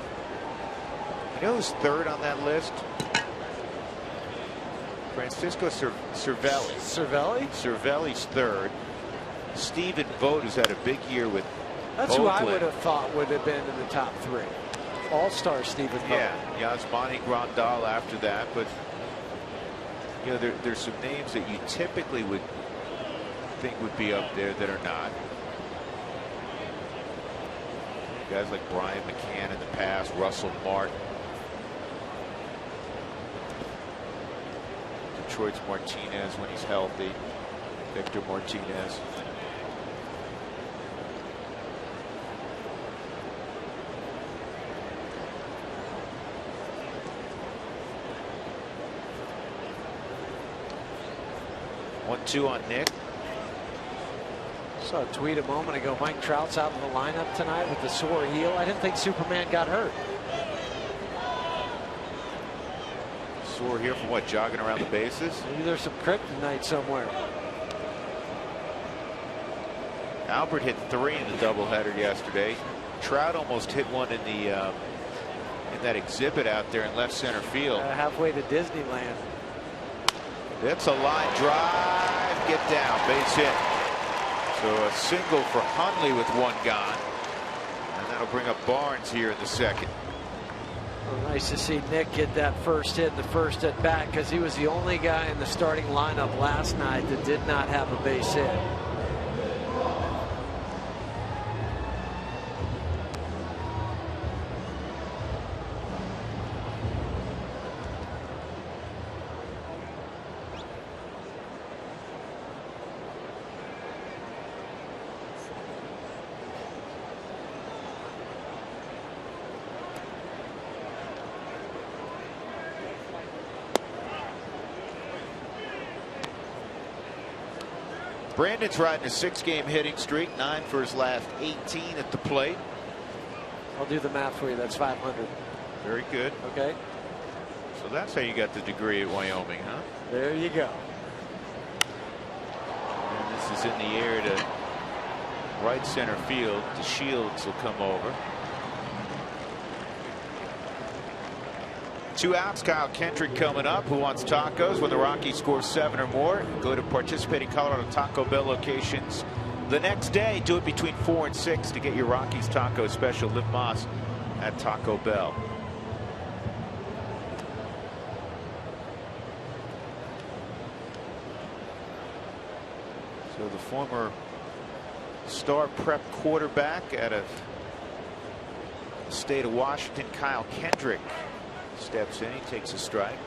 You know who's third on that list? Francisco Cervelli. Cervelli's third. Stephen Vogt, who's had a big year with That's Oakland. who I would have thought would have been in the top 3. All-Star Stephen Vogt. Yeah, Yasmani Grandal after that, but you know there's some names that you typically would think would be up there that are not. Guys like Brian McCann in the past, Russell Martin, Detroit's Martinez when he's healthy, Victor Martinez. One-two on Nick. Saw a tweet a moment ago. Mike Trout's out in the lineup tonight with the sore heel. I didn't think Superman got hurt. Sore heel from what? Jogging around the bases? Maybe there's some kryptonite somewhere. Albert hit 3 in the doubleheader yesterday. Trout almost hit one in the in that exhibit out there in left center field. Halfway to Disneyland. That's a line drive. Get down. Base hit. So a single for Hundley with one gone. And that'll bring up Barnes here in the second. Well, nice to see Nick get that first hit in the first at bat, because he was the only guy in the starting lineup last night that did not have a base hit. Brandon's riding a 6-game hitting streak, 9 for his last 18 at the plate. I'll do the math for you. That's 500. Very good. Okay. So that's how you got the degree at Wyoming, huh? There you go. And this is in the air to right center field. The Shields will come over. 2 outs. Kyle Kendrick coming up. Who wants tacos? When the Rockies score 7 or more, go to participating Colorado Taco Bell locations the next day. Do it between 4 and 6 to get your Rockies taco special. Liv Moss at Taco Bell. So the former star prep quarterback out of the state of Washington, Kyle Kendrick, steps in. He takes a strike.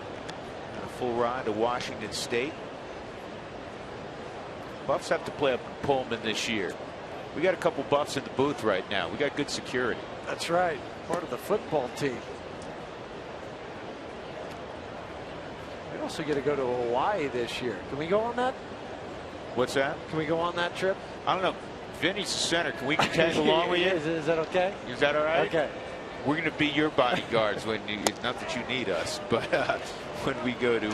And a full ride to Washington State. Buffs have to play up in Pullman this year. We got a couple Buffs in the booth right now. We got good security. That's right. Part of the football team. We also get to go to Hawaii this year. Can we go on that? What's that? Can we go on that trip? I don't know. Vinny's the center. Can we tag along with you? Is that okay? Is that all right? Okay. We're going to be your bodyguards when you, not that you need us, but when we go to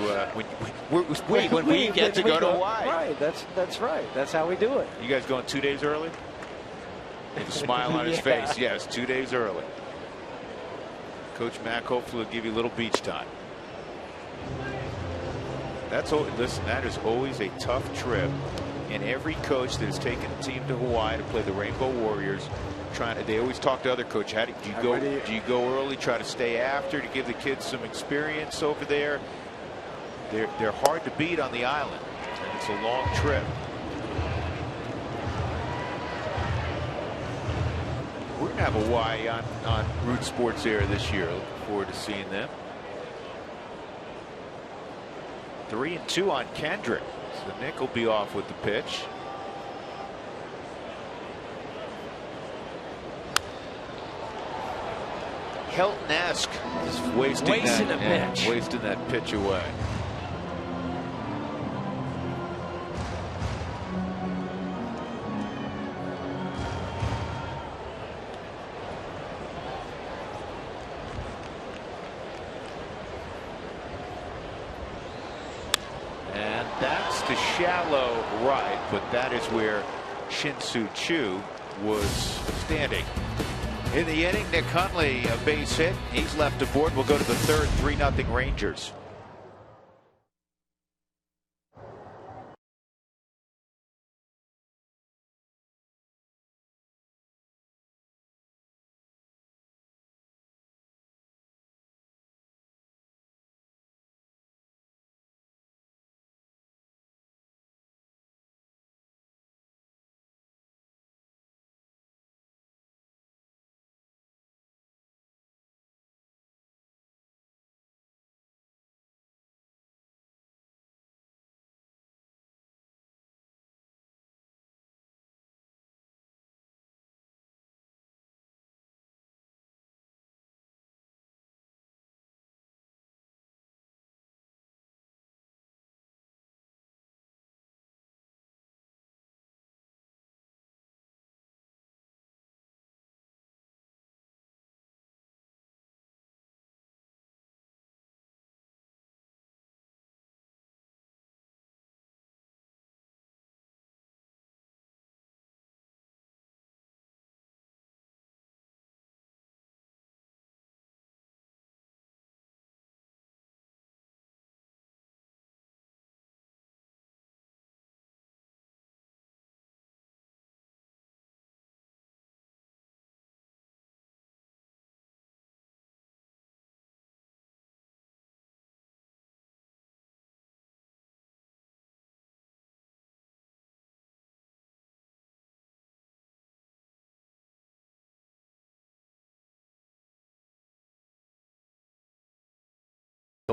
when we get to go to Hawaii. Right. That's right. That's how we do it. You guys going 2 days early? With a smile on his face. Yes, 2 days early. Coach Mack hopefully will give you a little beach time. Listen, that is always a tough trip, and every coach that has taken a team to Hawaii to play the Rainbow Warriors, they always talk to other coach. Do you go early, try to stay after to give the kids some experience over there? They're hard to beat on the island, and it's a long trip. We're gonna have Hawaii on Root Sports Air this year. Looking forward to seeing them. 3-2 on Kendrick. So Nick will be off with the pitch. Helton-esque is wasting that pitch away. And that's the shallow right, but that is where Shin-Soo Choo was standing. In the inning, Nick Hundley, a base hit. He's left aboard. We'll go to the third, 3-0 Rangers.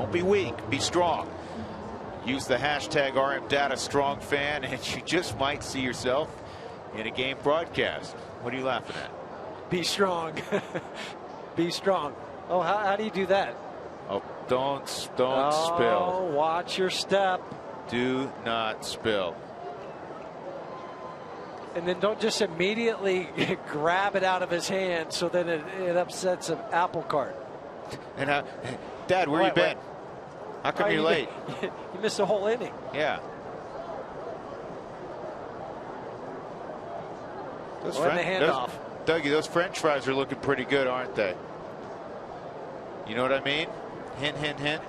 Don't be weak. Be strong. Use the hashtag RMDataStrongFan, and you just might see yourself in a game broadcast. What are you laughing at? Be strong. Be strong. Oh, how do you do that? Oh, don't spill. Watch your step. Do not spill. And then don't just immediately grab it out of his hand so that it upsets an apple cart. And Dad, where you been? How come you're late? You missed a whole inning. Yeah. The handoff. Dougie, those French fries are looking pretty good, aren't they? You know what I mean? Hint, hint, hint.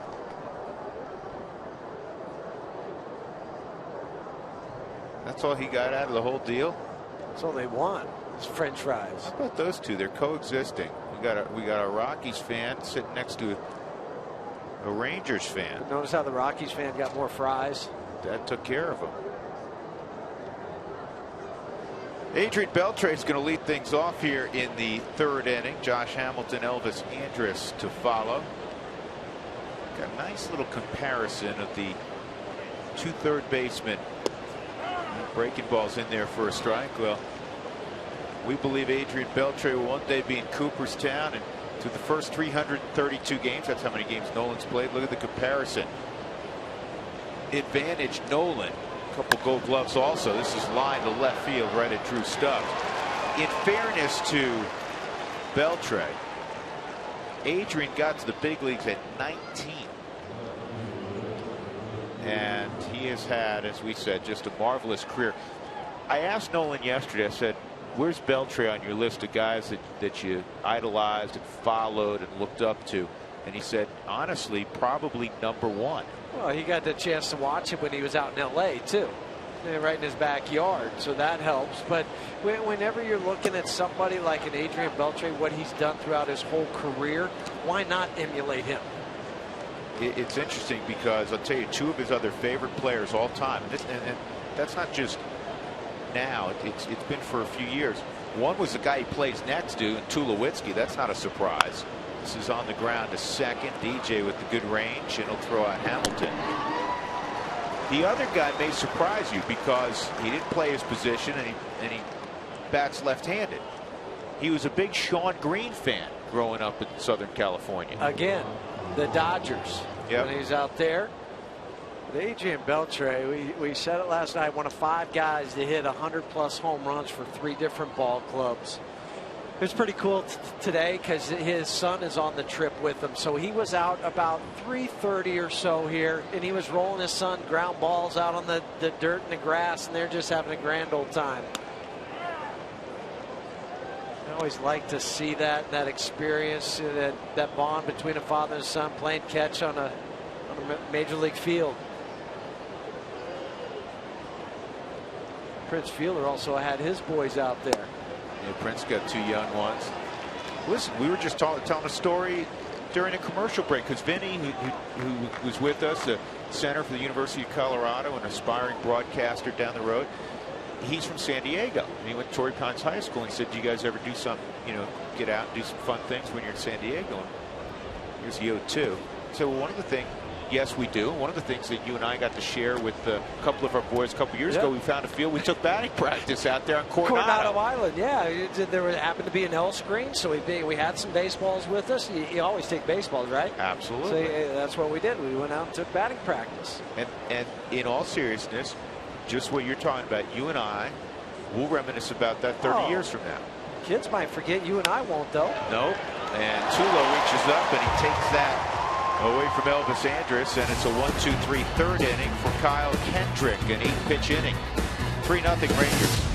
That's all he got out of the whole deal. That's all they want. It's French fries. How about those two? They're coexisting. We got a Rockies fan sitting next to a Rangers fan. But notice how the Rockies fan got more fries. That took care of him. Adrian Beltre is going to lead things off here in the third inning. Josh Hamilton, Elvis Andrus to follow. Got a nice little comparison of the two third basemen. Breaking balls in there for a strike. Well, we believe Adrian Beltre will one day be in Cooperstown, and through the first 332 games, that's how many games Nolan's played. Look at the comparison. Advantage Nolan. A couple Gold Gloves also. This is line to left field right at Drew Stubbs. In fairness to Beltre, Adrian got to the big leagues at 19. And he has had, as we said, just a marvelous career. I asked Nolan yesterday, I said, where's Beltre on your list of guys that you idolized and followed and looked up to? And he said, honestly, probably number one. Well, he got the chance to watch him when he was out in L.A. too, right in his backyard, so that helps. But whenever you're looking at somebody like an Adrian Beltre, what he's done throughout his whole career, why not emulate him? It's interesting because I'll tell you, two of his other favorite players all time, and that's not just now, it's been for a few years. One was the guy he plays next to, and Tulowitzki. That's not a surprise. This is on the ground to second. DJ with the good range, and he'll throw out Hamilton. The other guy may surprise you because he didn't play his position, and he bats left-handed. He was a big Shawn Green fan growing up in Southern California. Again, the Dodgers. Yep. When he's out there. But Adrian Beltre, we said it last night, one of 5 guys to hit 100+ home runs for 3 different ball clubs. It was pretty cool today because his son is on the trip with him. So he was out about 3:30 or so here, and he was rolling his son ground balls out on the dirt and the grass, and they're just having a grand old time. I always like to see that experience, that bond between a father and son playing catch on a major league field. Prince Fielder also had his boys out there. Yeah, Prince got 2 young ones. Listen, we were just telling a story during a commercial break because Vinny, who was with us, the center for the University of Colorado, an aspiring broadcaster down the road, he's from San Diego. And he went to Torrey Pines High School, and he said, do you guys ever do some, get out and do some fun things when you're in San Diego? And here's the 0-2. So one of the things, yes, we do. One of the things that you and I got to share with a couple of our boys a couple years ago, we found a field. We took batting practice out there on Coronado Island. Yeah, there happened to be an L screen, so we had some baseballs with us. You always take baseballs, right? Absolutely. So that's what we did. We went out and took batting practice. And in all seriousness, just what you're talking about, you and I will reminisce about that 30 years from now. Kids might forget. You and I won't, though. Nope. And Tulo reaches up and he takes that away from Elvis Andrus, and it's a 1-2-3 third inning for Kyle Kendrick, an 8-pitch inning. 3-0 Rangers.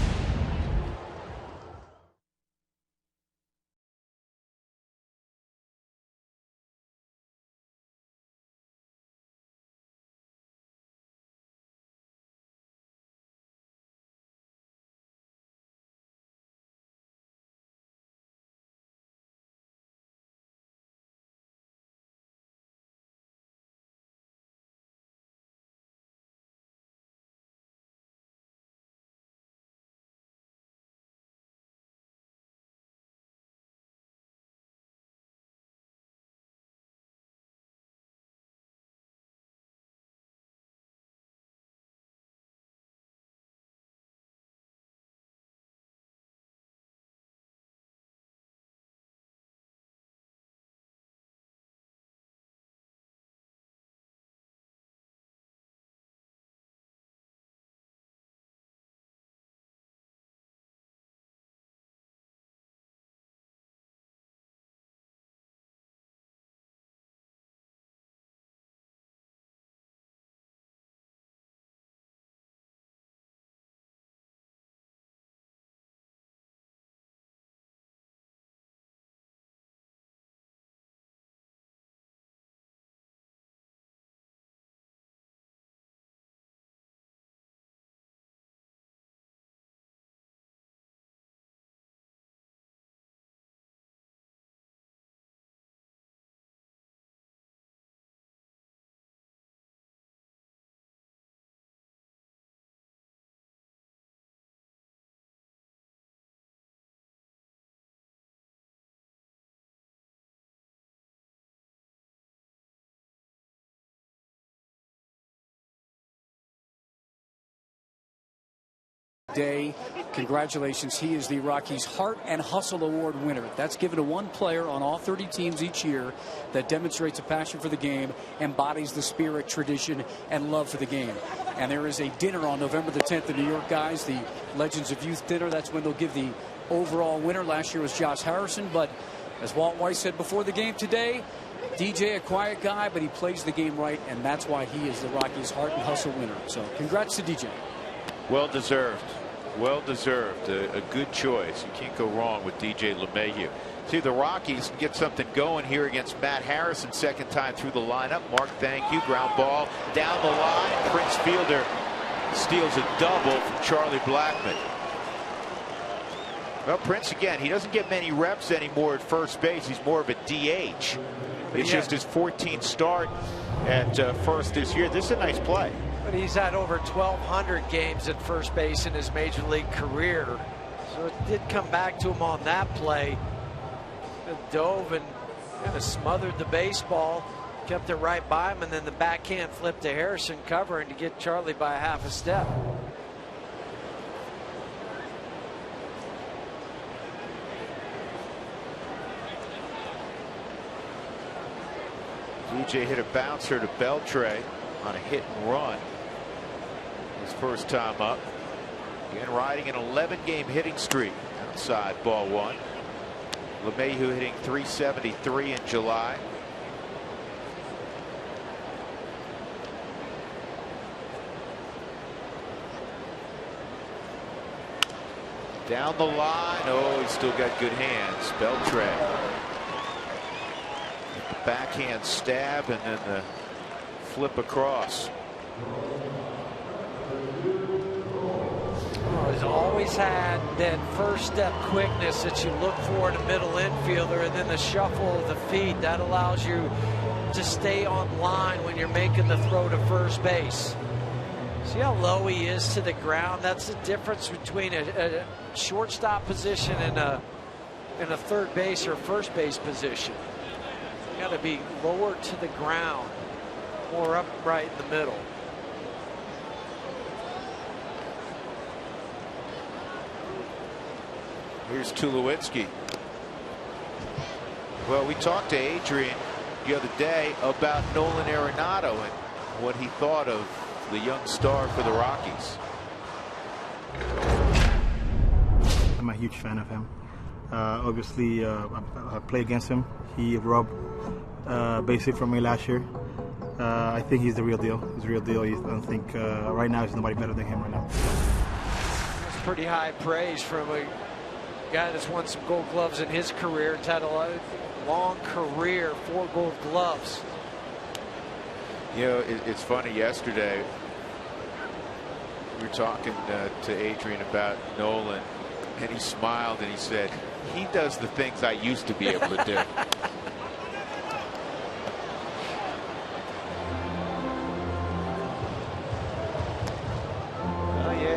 today. Congratulations. He is the Rockies Heart and Hustle Award winner. That's given to one player on all 30 teams each year that demonstrates a passion for the game, embodies the spirit, tradition, and love for the game. And there is a dinner on November the 10th in New York, guys, the Legends of Youth dinner. That's when they'll give the overall winner. Last year was Josh Harrison, but as Walt Weiss said before the game today, DJ, a quiet guy, but he plays the game right, and that's why he is the Rockies' Heart and Hustle winner. So congrats to DJ. Well deserved. Well deserved. A good choice. You can't go wrong with DJ LeMahieu. See, the Rockies get something going here against Matt Harrison, second time through the lineup. Mark, thank you. Ground ball down the line. Prince Fielder steals a double from Charlie Blackmon. Well, Prince, again, he doesn't get many reps anymore at first base. He's more of a DH. It's just his 14th start at first this year. This is a nice play. But he's had over 1,200 games at first base in his major league career. So it did come back to him on that play. It dove and kind of smothered the baseball, kept it right by him, and then the backhand flip to Harrison covering to get Charlie by a half a step. DJ hit a bouncer to Beltre on a hit and run. His first time up. Again, riding an 11-game hitting streak. Outside ball one. LeMahieu hitting .373 in July. Down the line. Oh, he's still got good hands. Beltre. Backhand stab and then the flip across. Well, he's always had that first step quickness that you look for in a middle infielder, and then the shuffle of the feet that allows you to stay on line when you're making the throw to first base. See how low he is to the ground? That's the difference between a shortstop position and a third base or first base position. Got to be lower to the ground, more upright in the middle. Here's Tulowitzki. Well, we talked to Adrian the other day about Nolan Arenado and what he thought of the young star for the Rockies. I'm a huge fan of him. Obviously, I play against him. He robbed basic from me last year. I think he's the real deal. He's the real deal. I don't think right now there's nobody better than him right now. That's pretty high praise from a guy that's won some Gold Gloves in his career. It's had a long career, 4 Gold Gloves. You know, it's funny. Yesterday, we were talking to Adrian about Nolan, and he smiled and he said, "He does the things I used to be able to do."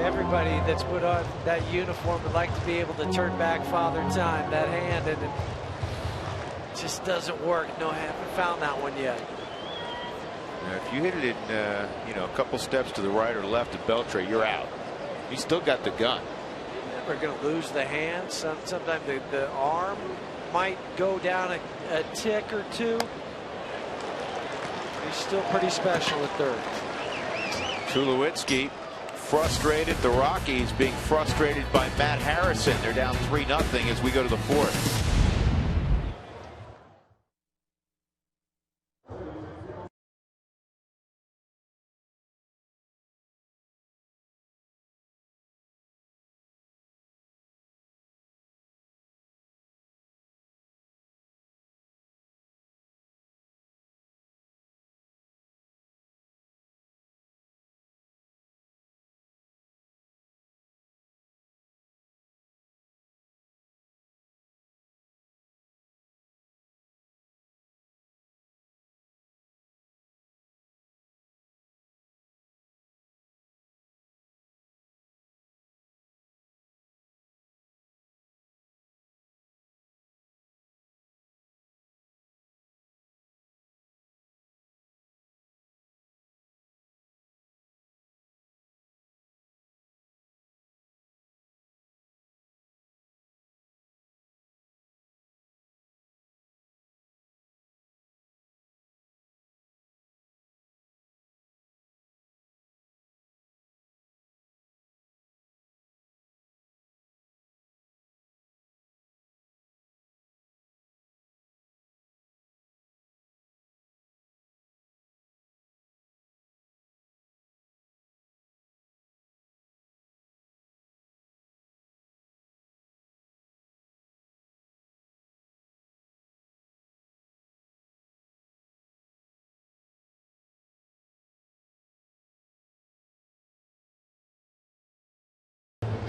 Everybody that's put on that uniform would like to be able to turn back Father Time, that hand, and it just doesn't work. No, I haven't found that one yet. Now, if you hit it in, you know, a couple steps to the right or left of Beltre, you're out. You still got the gun. You're never going to lose the hand. Sometimes the arm might go down a tick or two. He's still pretty special at third. Tulowitzki frustrated. The Rockies being frustrated by Matt Harrison. They're down 3-0 as we go to the fourth.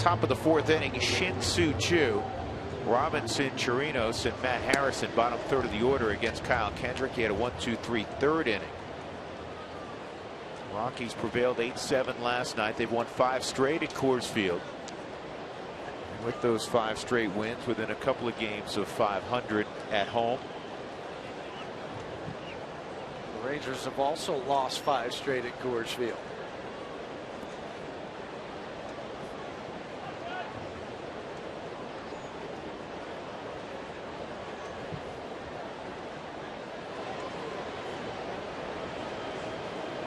Top of the fourth inning, Shin-Soo Choo, Robinson Chirinos, and Matt Harrison, bottom third of the order against Kyle Kendrick. He had a 1-2-3 third inning. Rockies prevailed 8-7 last night. They've won 5 straight at Coors Field. And with those 5 straight wins, within a couple of games of 500 at home. The Rangers have also lost 5 straight at Coors Field.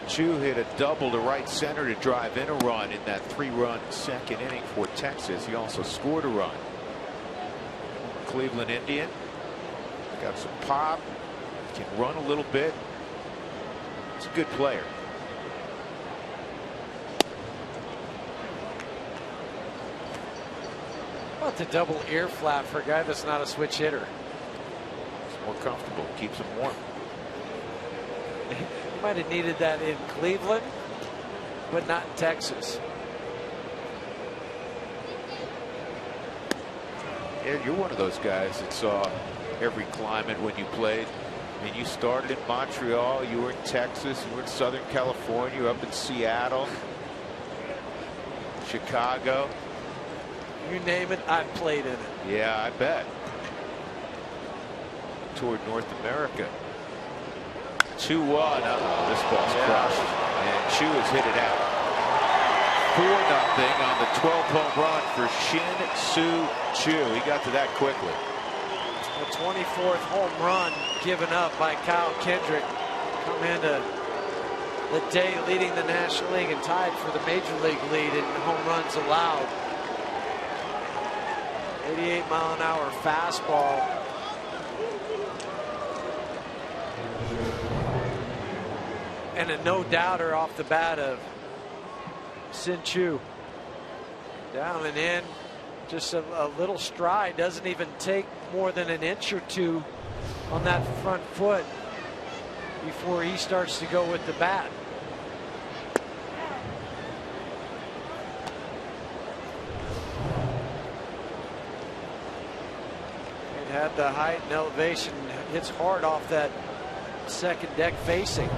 Choo hit a double to right center to drive in a run in that 3-run second inning for Texas. He also scored a run. Cleveland Indian, got some pop, can run a little bit. He's a good player. How about the double ear flap for a guy that's not a switch hitter? It's more comfortable, keeps him warm. Might have needed that in Cleveland, but not in Texas. Yeah, you're one of those guys that saw every climate when you played. I mean, you started in Montreal, you were in Texas, you were in Southern California, you were up in Seattle, Chicago. You name it, I played in it. Yeah, I bet. Toured North America. 2-1. This ball's crushed. And Choo has hit it out. 4-0 on the 12th home run for Shin-Soo Choo. He got to that quickly. The 24th home run given up by Kyle Kendrick. Come into the day leading the National League and tied for the Major League lead in home runs allowed. 88-mile-an-hour fastball. And a no-doubter off the bat of Shin-Soo. Down and in. Just a little stride. Doesn't even take more than an inch or two on that front foot before he starts to go with the bat. It had the height and elevation. Hits hard off that second deck facing.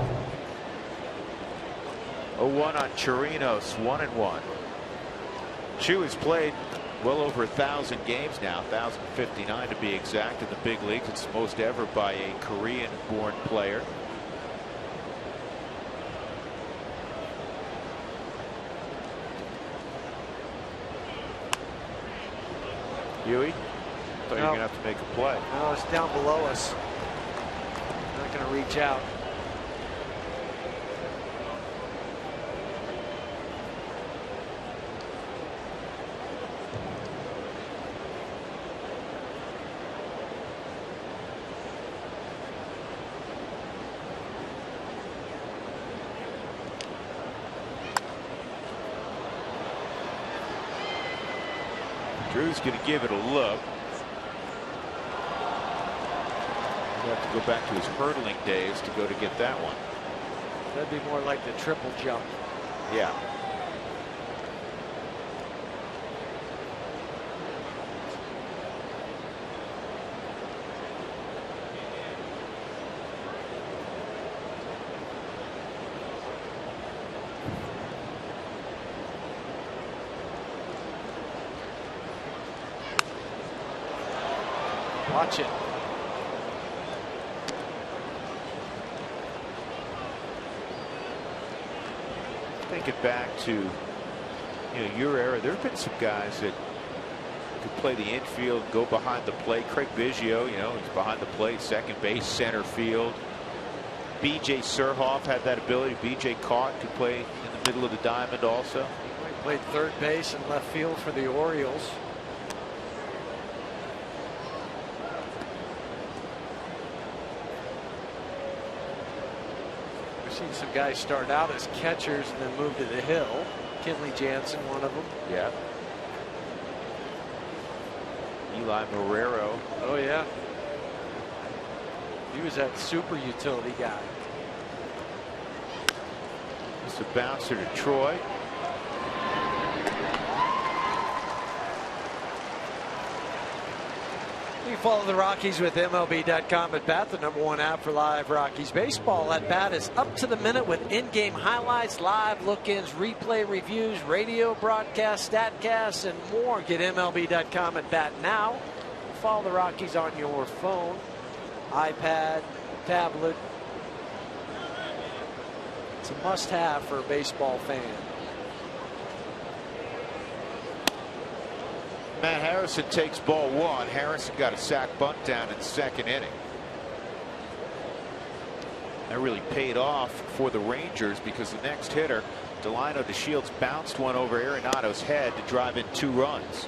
0-1 on Chirinos, 1-1. Choo has played well over 1,000 games now, 1,059 to be exact, in the big leagues. It's the most ever by a Korean-born player. Huey, thought you were going to have to make a play. No, it's down below us. Not going to reach out. Drew's going to give it a look. He'll have to go back to his hurdling days to go to get that one. That'd be more like the triple jump. Yeah. Watch it. Thinking back to your era, there have been some guys that could play the infield, go behind the plate. Craig Biggio, he's behind the plate, second base, center field. B.J. Surhoff had that ability. B.J. Caught could play in the middle of the diamond also. He played third base and left field for the Orioles. Seen some guys start out as catchers and then move to the hill. Kenley Jansen, one of them. Yeah. Eli Marrero. Oh yeah. He was that super utility guy. It's a bouncer to Troy. Follow the Rockies with MLB.com at bat, the #1 app for live Rockies baseball. At bat is up to the minute with in-game highlights, live look-ins, replay reviews, radio broadcasts, statcasts, and more. Get MLB.com at bat now. Follow the Rockies on your phone, iPad, tablet. It's a must-have for a baseball fan. Matt Harrison takes ball one. Harrison got a sac bunt down in the second inning. That really paid off for the Rangers because the next hitter, Delino DeShields, bounced one over Arenado's head to drive in 2 runs.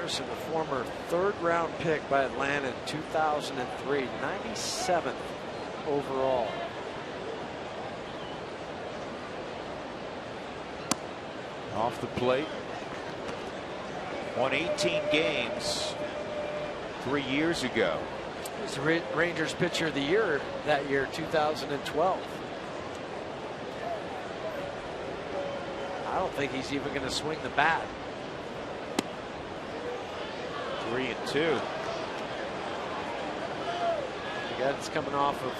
A former 3rd-round pick by Atlanta in 2003, 97th overall. Off the plate. Won 18 games 3 years ago. He was the Rangers pitcher of the year that year, 2012. I don't think he's even going to swing the bat. 3-2. The guy's coming off of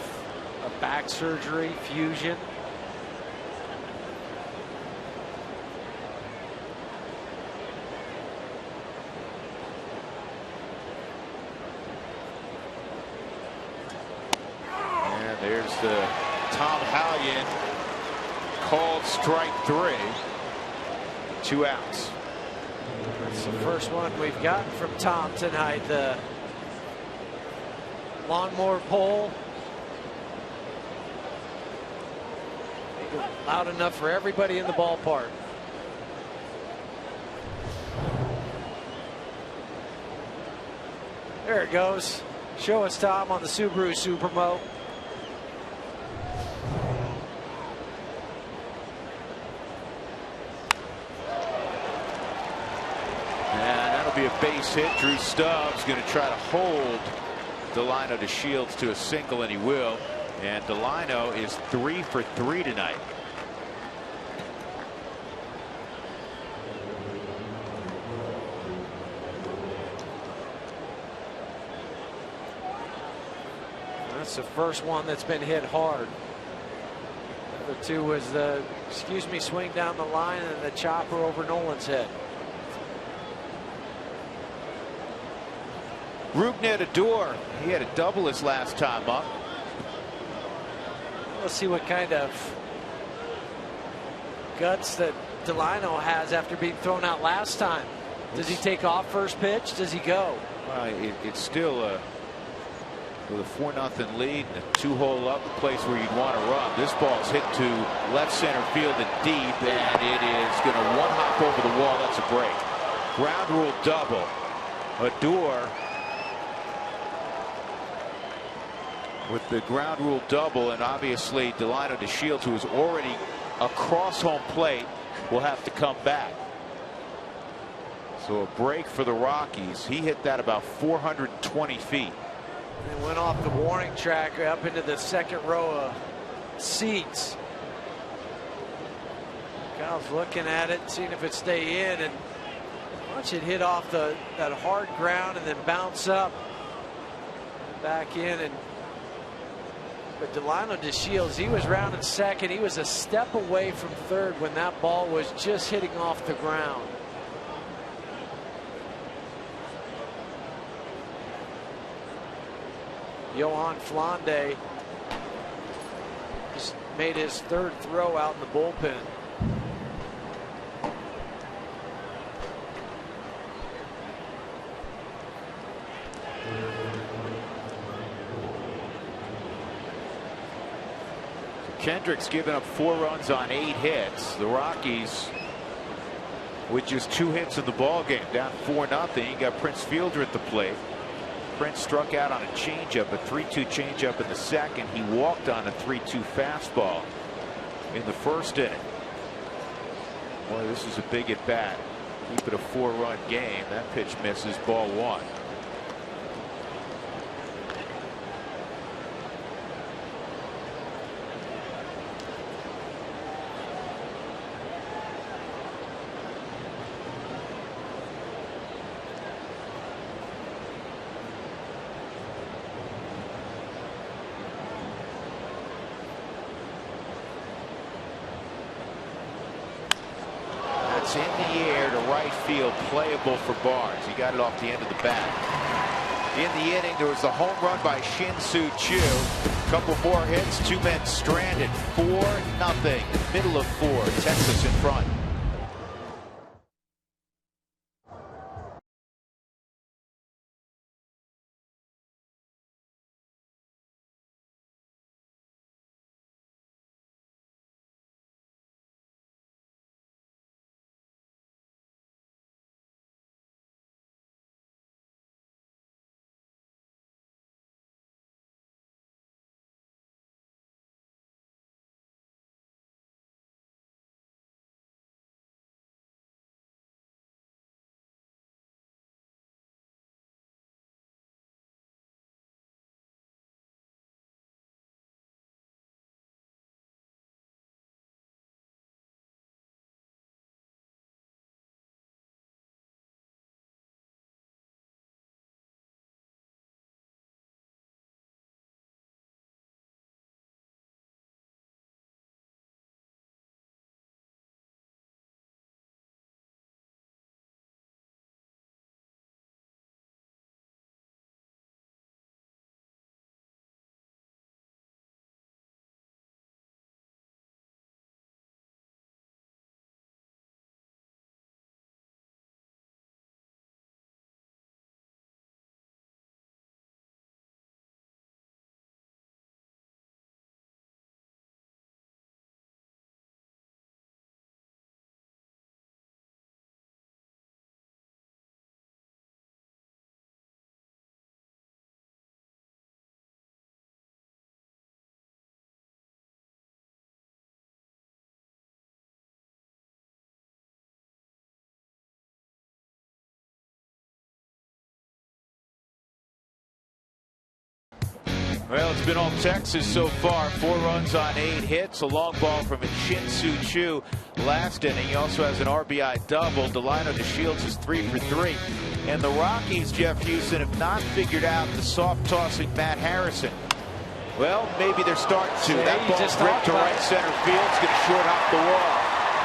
a back surgery, fusion. And there's the Tom Hallion called strike 3. 2 outs. That's the first one we've gotten from Tom tonight. The lawnmower pole. Make it loud enough for everybody in the ballpark. There it goes. Show us Tom on the Subaru Supermo. Be a base hit. Drew Stubbs going to try to hold Delino DeShields to a single, and he will. And Delino is 3 for 3 tonight. That's the first one that's been hit hard. The other 2 was the swing down the line and the chopper over Nolan's head. Rougned Odor, he had a double his last time up. Let's see what kind of guts that Delino has after being thrown out last time. Does he take off first pitch? Does he go? Well, it's still with a 4-0 lead and a 2-hole up, a place where you'd want to run. This ball's hit to left center field and deep, and it is going to one hop over the wall. That's a break. Ground rule double. Odor with the ground rule double, and obviously Delino DeShields, who is already across home plate, will have to come back. So a break for the Rockies. He hit that about 420 feet. And went off the warning track up into the second row of seats. Kyle's looking at it, seeing if it stay in, and watch it hit off that hard ground and then bounce up back in. And but Delino DeShields, he was rounding second. He was a step away from third when that ball was just hitting off the ground. Johan Flande just made his 3rd throw out in the bullpen. Kendrick's given up 4 runs on 8 hits. The Rockies, with just 2 hits in the ball game, down 4-0. You got Prince Fielder at the plate. Prince struck out on a changeup, a 3-2 changeup in the second. He walked on a 3-2 fastball in the first inning. Boy, this is a big at bat. Keep it a 4-run game. That pitch misses, ball 1. In the air to right field, playable for Barnes. He got it off the end of the bat. In the inning, there was the home run by Shin-Soo Choo. Couple more hits, 2 men stranded. 4-0. Middle of 4. Texas in front. Well, it's been all Texas so far. 4 runs on 8 hits. A long ball from Shin-Soo Choo last inning. He also has an RBI double. Delino DeShields is 3 for 3. And the Rockies, Jeff Houston, have not figured out the soft-tossing Matt Harrison. Well, maybe they're starting to. That ball ripped to right center field. It's going to short hop the wall.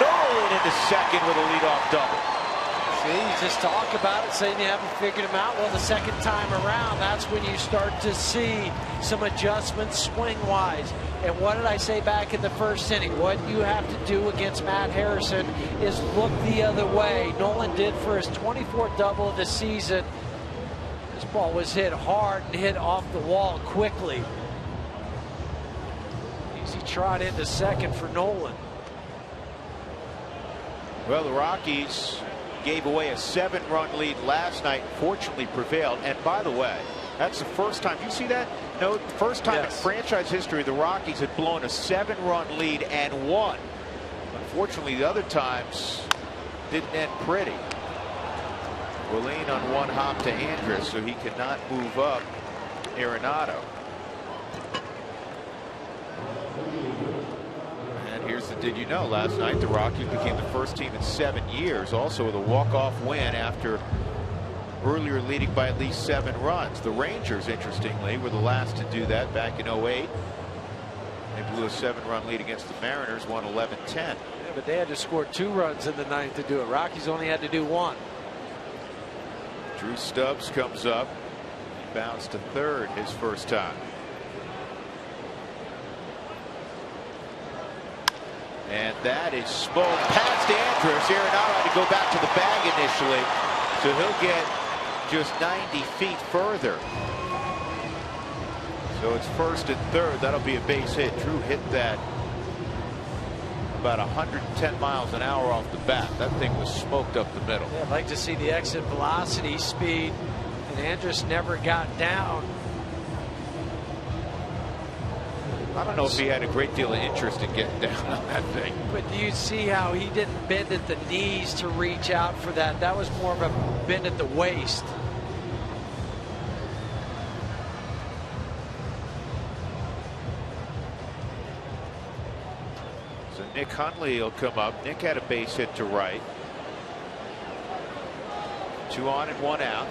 Nolan into second with a leadoff double. See, you just talk about it, saying you haven't figured him out. Well, the second time around, that's when you start to see some adjustments swing-wise. And what did I say back in the first inning? What you have to do against Matt Harrison is look the other way. Nolan did for his 24th double of the season. This ball was hit hard and hit off the wall quickly. Easy trot into second for Nolan. Well, the Rockies gave away a 7-run lead last night, fortunately prevailed. And by the way, that's the first time. You see that? No, first time in franchise history the Rockies had blown a 7-run lead and won. Unfortunately, the other times didn't end pretty. Willeen on 1 hop to Andrus, so he cannot move up Arenado. Here's the did you know last night the Rockies became the first team in 7 years also with a walk-off win after earlier leading by at least 7 runs. The Rangers, interestingly, were the last to do that back in 08. They blew a 7-run lead against the Mariners, won 11-10. Yeah, but they had to score 2 runs in the 9th to do it. Rockies only had to do 1. Drew Stubbs comes up. He bounced to third his first time. And that is smoked past Andrus. Arenado had to go back to the bag initially, so he'll get just 90 feet further. So it's first and third. That'll be a base hit. Drew hit that about 110 miles an hour off the bat. That thing was smoked up the middle. Yeah, I'd like to see the exit velocity, speed, and Andrus never got down. I don't know if he had a great deal of interest in getting down on that thing. But do you see how he didn't bend at the knees to reach out for that? That was more of a bend at the waist. So Nick Hundley will come up. Nick had a base hit to right. 2 on and 1 out.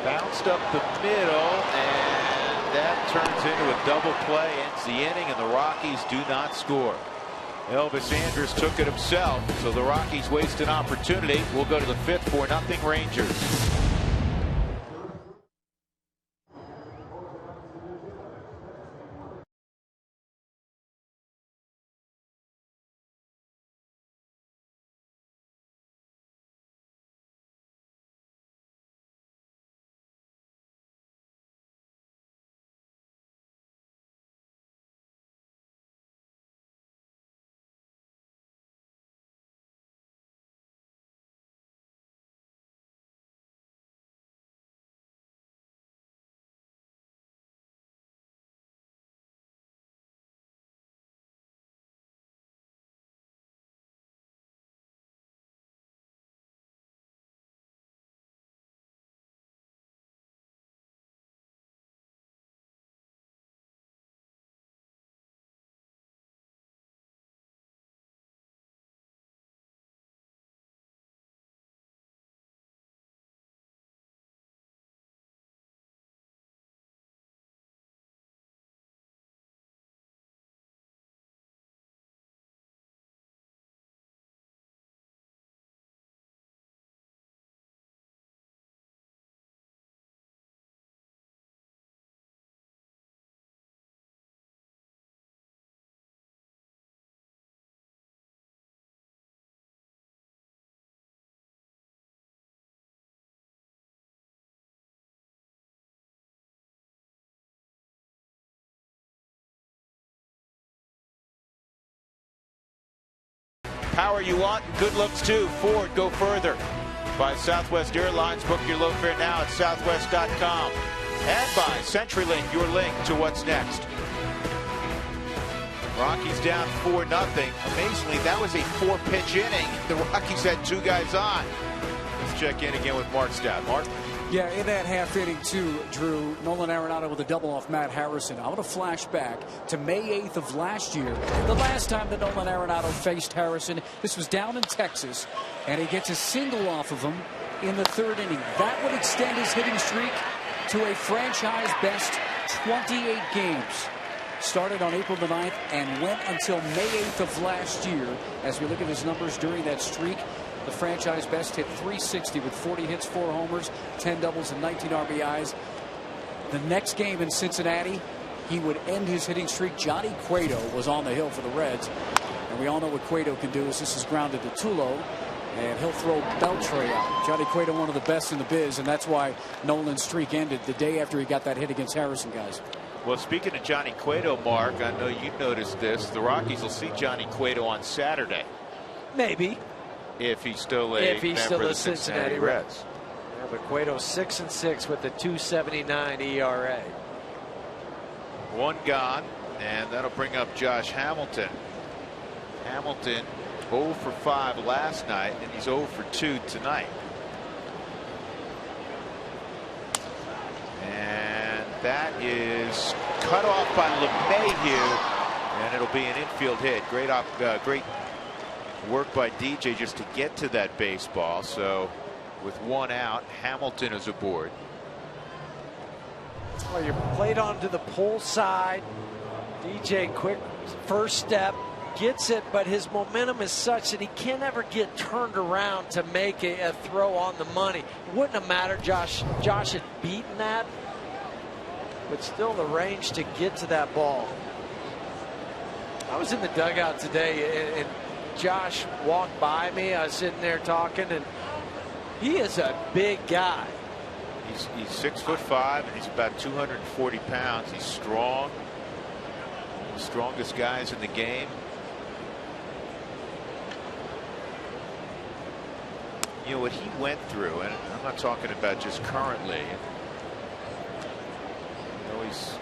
Bounced up the middle, and that turns into a double play, ends the inning, and the Rockies do not score. Elvis Andrus took it himself, so the Rockies waste an opportunity. We'll go to the 5th, 4-0 Rangers. Power you want, good looks too. Ford, go further. By Southwest Airlines, book your low fare now at southwest.com. And by CenturyLink, your link to what's next. Rockies down 4-0. Amazingly, that was a 4-pitch inning. The Rockies had 2 guys on. Let's check in again with Mark Stout. Mark? Yeah, in that half inning, too, Drew, Nolan Arenado with a double off Matt Harrison. I want to flash back to May 8th of last year. The last time that Nolan Arenado faced Harrison, this was down in Texas, and he gets a single off of him in the 3rd inning. That would extend his hitting streak to a franchise best 28 games. Started on April the 9th and went until May 8th of last year. As we look at his numbers during that streak, the franchise best hit .360 with 40 hits, 4 homers, 10 doubles, and 19 RBIs. The next game in Cincinnati, he would end his hitting streak. Johnny Cueto was on the hill for the Reds. And we all know what Cueto can do as this is grounded to Tulo. And he'll throw Beltre out. Johnny Cueto, one of the best in the biz, and that's why Nolan's streak ended the day after he got that hit against Harrison, guys. Well, speaking of Johnny Cueto, Mark, I know you noticed this. The Rockies will see Johnny Cueto on Saturday. Maybe. If he's still a member of the Cincinnati Reds. Yeah, but Cueto 6-6 with a 2.79 ERA. 1 gone, and that'll bring up Josh Hamilton. Hamilton 0 for 5 last night, and he's 0 for 2 tonight. And that is cut off by LeMahieu, and it'll be an infield hit. Great work by DJ just to get to that baseball. So with 1 out, Hamilton is aboard. Well, you're played onto the pull side. DJ, quick first step, gets it, but his momentum is such that he can't ever get turned around to make a throw on the money. It wouldn't have mattered. Josh had beaten that, but still the range to get to that ball. I was in the dugout today, and Josh walked by me. I was sitting there talking, and He is a big guy. He's 6'5" and he's about 240 pounds. He's strong. The strongest guys in the game. You know what he went through, and I'm not talking about just currently. You know, he's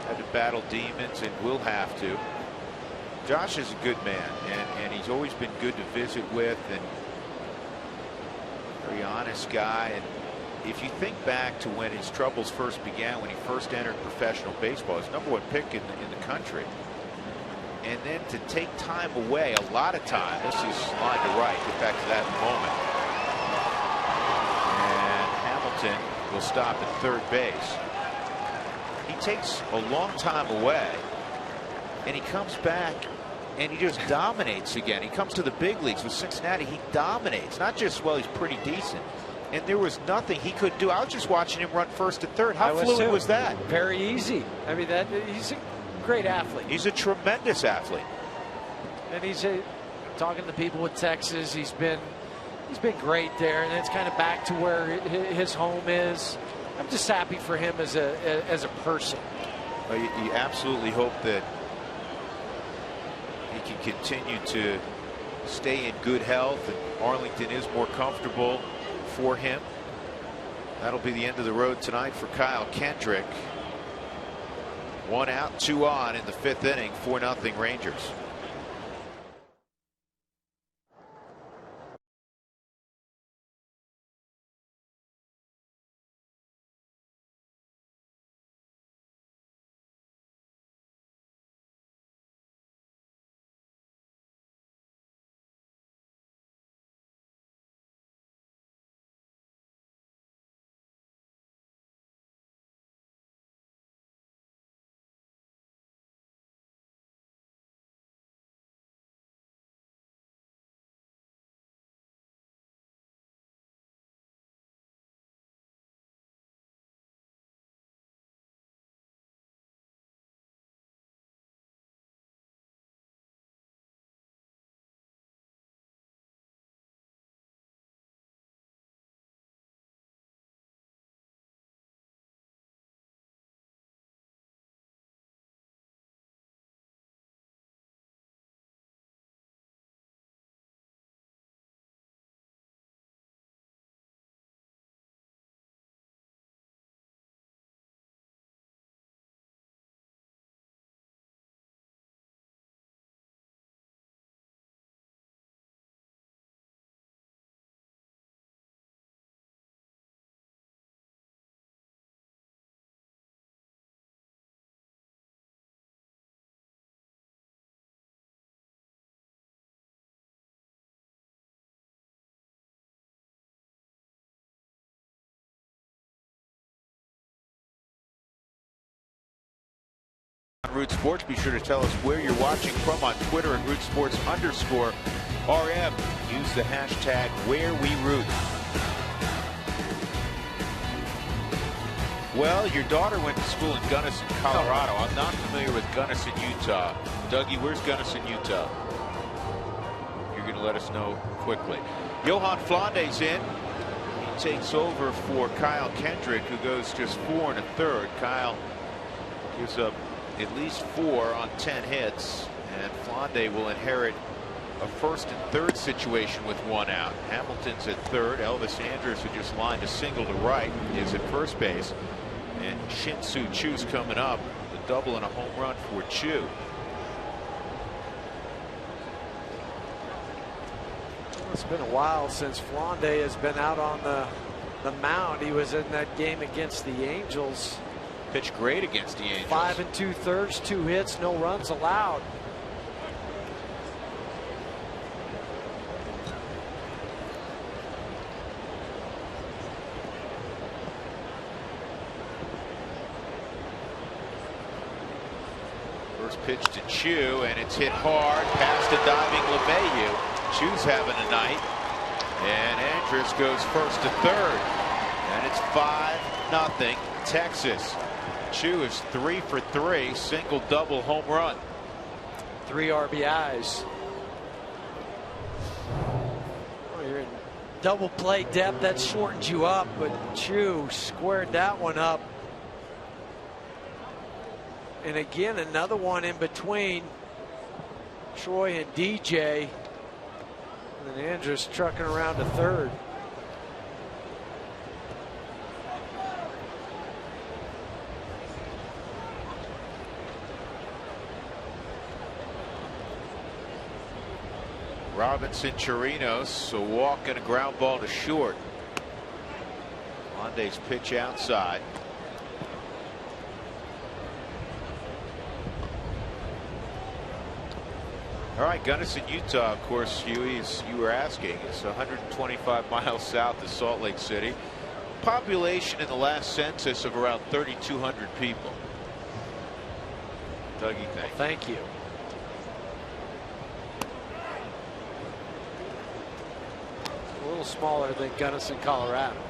had to battle demons and will have to. Josh is a good man, and he's always been good to visit with, and very honest guy. And if you think back to when his troubles first began, when he first entered professional baseball, his #1 pick in the country, and then to take time away, a lot of time. This is line to right. Get back to that in a moment. And Hamilton will stop at third base. He takes a long time away, and he comes back, and he just dominates again. He comes to the big leagues with Cincinnati. He dominates. Not just, well, he's pretty decent. And there was nothing he could do. I was just watching him run first to third. How fluid was that? Very easy. I mean, he's a great athlete. He's a tremendous athlete. And he's talking to people with Texas. He's been great there, and it's kind of back to where his home is. I'm just happy for him as a person. You absolutely hope that he can continue to stay in good health, and Arlington is more comfortable for him. That'll be the end of the road tonight for Kyle Kendrick. 1 out, 2 on in the 5th inning, 4-0 Rangers. Root Sports. Be sure to tell us where you're watching from on Twitter at @RootSports_RM. Use the hashtag #WhereWeRoot. Well, your daughter went to school in Gunnison, Colorado. I'm not familiar with Gunnison, Utah. Dougie, where's Gunnison, Utah? You're going to let us know quickly. Johan Flande's in. He takes over for Kyle Kendrick, who goes just 4 1/3. Kyle gives up at least 4 on 10 hits, and Flande will inherit a 1st and 3rd situation with 1 out. Hamilton's at 3rd. Elvis Andrus, who just lined a single to right, is at 1st base, and Shin-Soo Choo's coming up. A double and a home run for Choo. It's been a while since Flande has been out on the mound. He was in that game against the Angels. Pitched great against the Angels. 5 2/3, 2 hits, no runs allowed. First pitch to Choo, and it's hit hard past a diving LeMahieu. Choo's having a night, and Andrus goes 1st to 3rd, and it's 5-0 Texas. Choo is 3 for 3, single, double, home run. 3 RBIs. Oh, you're in double play depth, that shortened you up, but Chu squared that one up. And again, another one in between Troy and DJ. And then Andrus trucking around to third. Robinson, Chirinos, a walk and a ground ball to short. Monday's pitch outside. All right, Gunnison, Utah, of course, Huey, as you were asking, is 125 miles south of Salt Lake City. Population in the last census of around 3,200 people. Dougie, thank you. A little smaller than Gunnison, Colorado.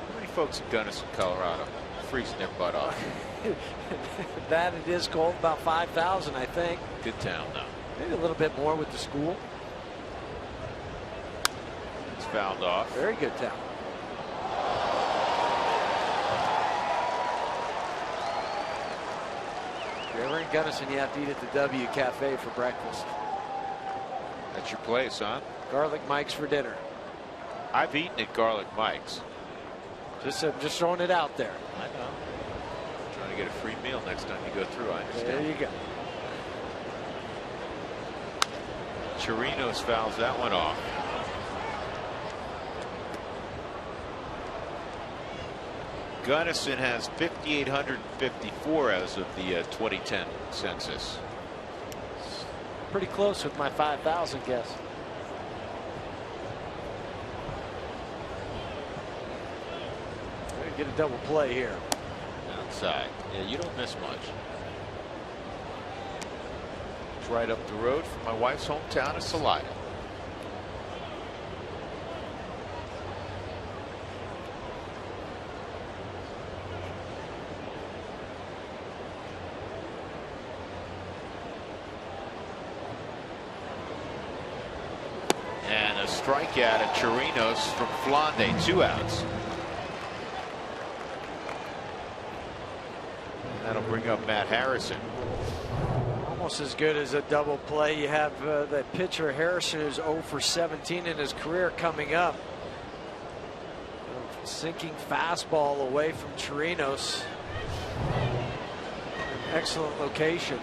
How many folks in Gunnison, Colorado? Freezing their butt off. That it is cold, about 5,000, I think. Good town, though. Maybe a little bit more with the school. It's fouled off. Very good town. If you're ever in Gunnison, you have to eat at the W Cafe for breakfast. That's your place, huh? Garlic Mike's for dinner. I've eaten at Garlic Mike's. Just throwing it out there. I know. Trying to get a free meal next time you go through, I understand. There you go. Chirinos fouls that one off. Gunnison has 5,854 as of the 2010 census. Pretty close with my 5,000 guess. Get a double play here. Outside. Yeah, you don't miss much. It's right up the road from my wife's hometown of Salida. And a strikeout at Chirinos from Flande, 2 outs. That'll bring up Matt Harrison. Almost as good as a double play. You have that pitcher Harrison, who's 0 for 17 in his career, coming up. Sinking fastball away from Chirinos. Excellent location.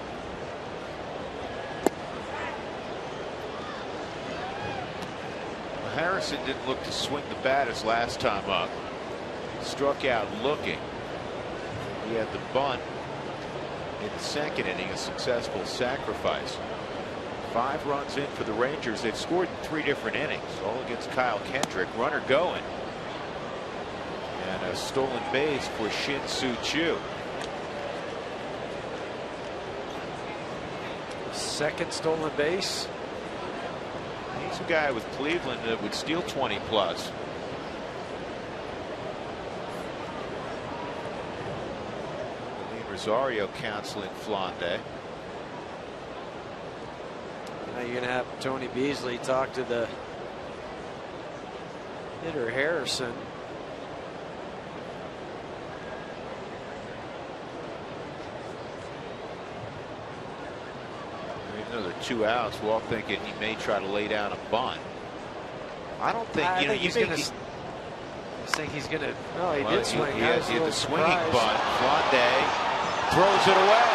Harrison didn't look to swing the bat his last time up. Struck out looking. He had the bunt in the second inning, a successful sacrifice. 5 runs in for the Rangers. They've scored in 3 different innings, all against Kyle Kendrick. Runner going. And a stolen base for Shin-Soo Choo. Second stolen base. He's a guy with Cleveland that would steal 20 plus. Rosario counseling Flande. Now you're going to have Tony Beasley talk to the hitter Harrison. Even though they're 2 outs, we're all thinking he may try to lay down a bunt. I don't think, I you know, think you he's going think to. I think he's going to. No, he well, did swing. He had the swinging bunt. Flande throws it away.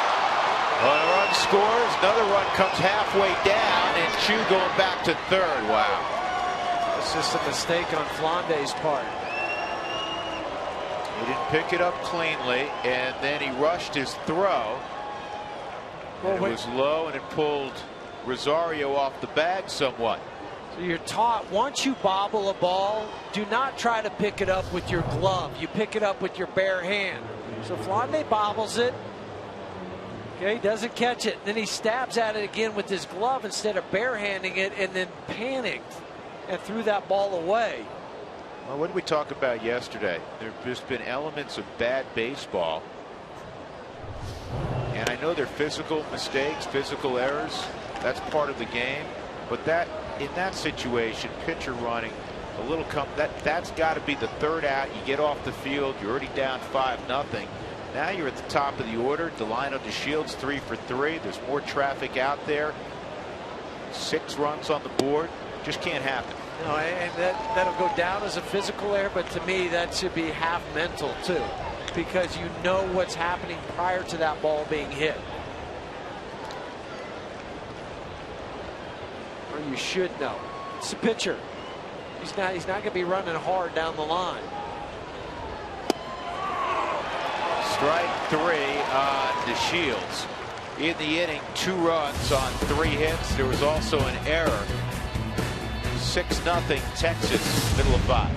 A run scores. Another run comes halfway down, and Chu going back to third. Wow. It's just a mistake on Flande's part. He didn't pick it up cleanly, and then he rushed his throw. Well, it was low, and it pulled Rosario off the bag somewhat. So you're taught, once you bobble a ball, do not try to pick it up with your glove. You pick it up with your bare hand. So Flande bobbles it. Okay, doesn't catch it. Then he stabs at it again with his glove instead of barehanding it, and then panicked and threw that ball away. Well, what did we talk about yesterday? There have just been elements of bad baseball. And I know they're physical mistakes, physical errors. That's part of the game. But that, in that situation, pitcher running a little that's got to be the third out. You get off the field, you're already down 5-0. Now you're at the top of the order. Delino to Shields 3 for 3. There's more traffic out there. 6 runs on the board. Just can't happen. No, and that'll go down as a physical error, but to me that should be half mental too, because you know what's happening prior to that ball being hit. Or you should know. It's the pitcher. He's not going to be running hard down the line. Strike 3 on DeShields. In the inning, 2 runs on 3 hits. There was also an error. 6-0 Texas, middle of 5.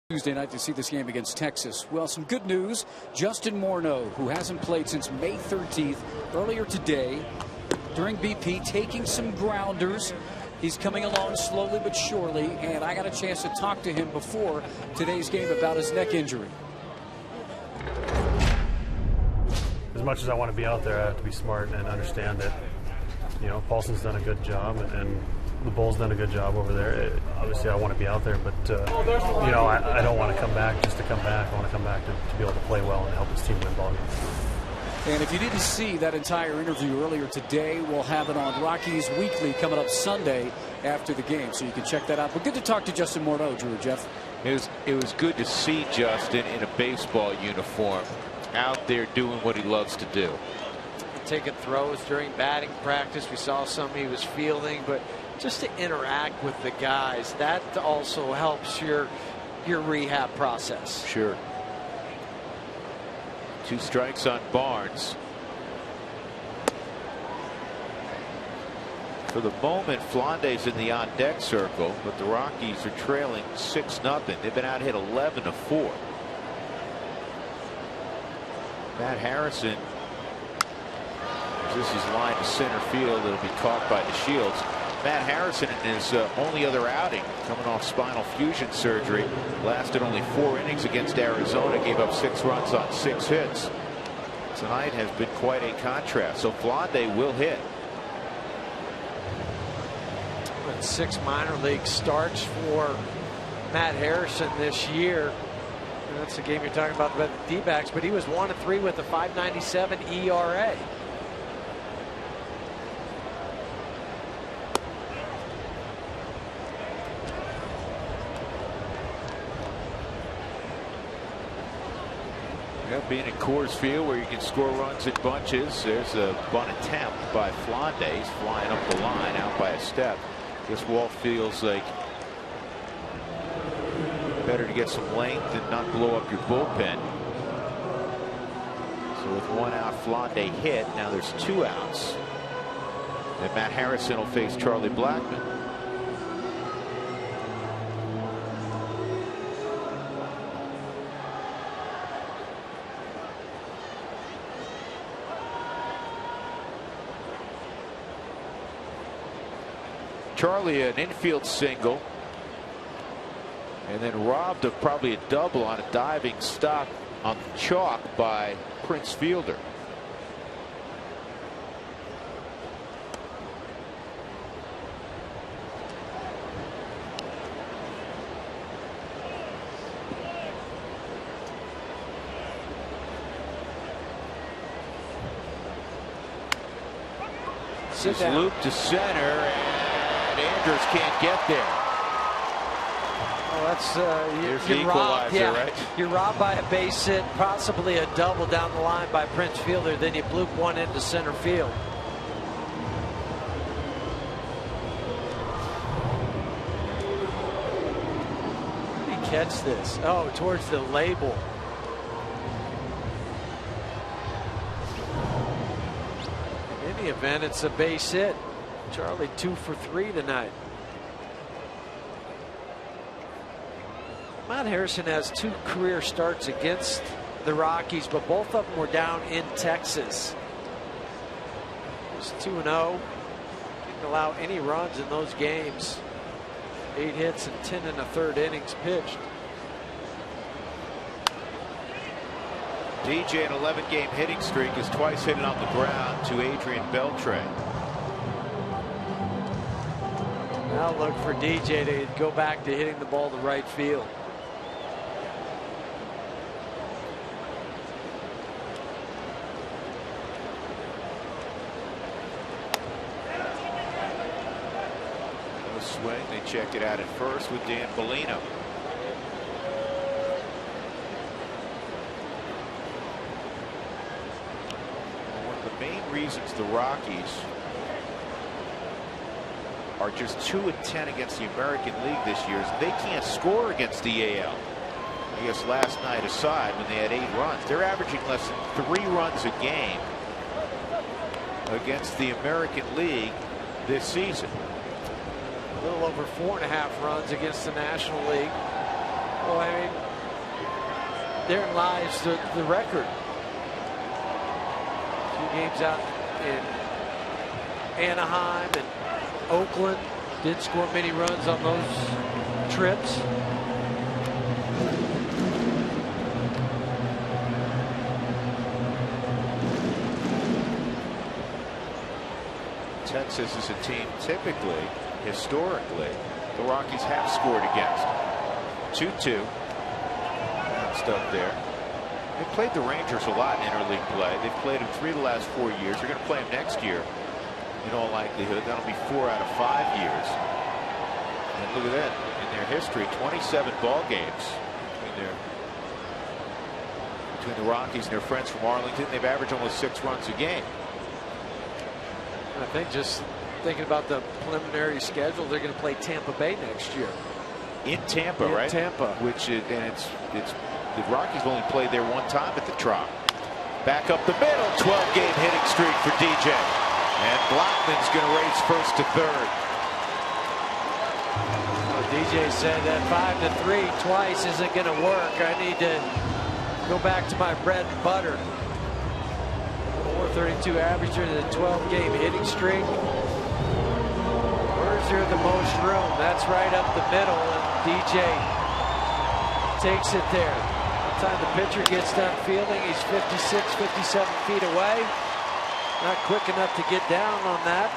Tuesday night to see this game against Texas. Well, some good news. Justin Morneau, who hasn't played since May 13th, earlier today during BP, taking some grounders. He's coming along slowly but surely, and I got a chance to talk to him before today's game about his neck injury. As much as I want to be out there, I have to be smart and understand that, you know, Paulson's done a good job and the Bulls done a good job over there. Obviously, I want to be out there, but, you know, I don't want to come back just to come back. I want to come back to be able to play well and help his team win ball games. And if you didn't see that entire interview earlier today, we'll have it on Rockies Weekly coming up Sunday after the game, so you can check that out. But good to talk to Justin Morneau, Drew, Jeff. It was good to see Justin in a baseball uniform out there doing what he loves to do. Taking throws during batting practice. We saw some he was fielding, but just to interact with the guys, that also helps your rehab process. Sure. 2 strikes on Barnes. For the moment, Flande's in the on-deck circle, but the Rockies are trailing 6-0. They've been out-hit 11-4. Matt Harrison, this is line to center field. It'll be caught by DeShields. Matt Harrison in his only other outing, coming off spinal fusion surgery, lasted only 4 innings against Arizona, gave up 6 runs on 6 hits. Tonight has been quite a contrast. So Flande will hit. 6 minor league starts for Matt Harrison this year. And that's the game you're talking about the D-backs, but he was 1-3 with a .597 ERA. Being in Coors Field where you can score runs in bunches. There's a bunt attempt by Flande. He's flying up the line out by a step. Guess Walt feels like Better to get some length and not blow up your bullpen. So with 1 out, Flande hit. Now there's 2 outs. And Matt Harrison will face Charlie Blackmon. Charlie, an infield single, and then robbed of probably a double on a diving stop on the chalk by Prince Fielder. This is loop to center, and Andrews can't get there. Oh, that's you're robbed, yeah, right? You're robbed by a base hit, possibly a double down the line by Prince Fielder. Then you bloop one into center field. How did he catch this? Oh, towards the label. In any event, it's a base hit. Charlie 2 for 3 tonight. Matt Harrison has 2 career starts against the Rockies, but both of them were down in Texas. It was 2-0. Didn't allow any runs in those games. 8 hits and 10 1/3 innings pitched. DJ, an 11-game hitting streak, is twice hit it on the ground to Adrian Beltre. Now look for DJ to go back to hitting the ball to right field. No swing. They checked it out at first with Dan Bellino. One of the main reasons the Rockies are just 2-10 against the American League this year is they can't score against the AL. I guess last night aside, when they had 8 runs, they're averaging less than 3 runs a game against the American League this season. A little over 4.5 runs against the National League. Well, I mean, therein lies the record. 2 games out in Anaheim and Oakland. Didn't score many runs on those trips. Texas is a team typically, historically, the Rockies have scored against. 2-2. Bounced up there. They played the Rangers a lot in interleague play. They've played them 3 of the last 4 years. They're going to play them next year. In all likelihood, that'll be 4 out of 5 years. And look at that. In their history, 27 ball games between the Rockies and their friends from Arlington. They've averaged almost 6 runs a game. I think just thinking about the preliminary schedule, they're going to play Tampa Bay next year. In Tampa, right? Tampa. Which is, and it's the Rockies only played there 1 time at the Trop. Back up the middle, 12-game hitting streak for DJ. And Blackman's going to race first to third. Well, DJ said that 5-3 twice isn't going to work. I need to go back to my bread and butter. 432 average during the 12-game hitting streak. Where's there the most room? That's right up the middle, and DJ takes it there. By the time the pitcher gets done fielding, he's 56, 57 feet away. Not quick enough to get down on that.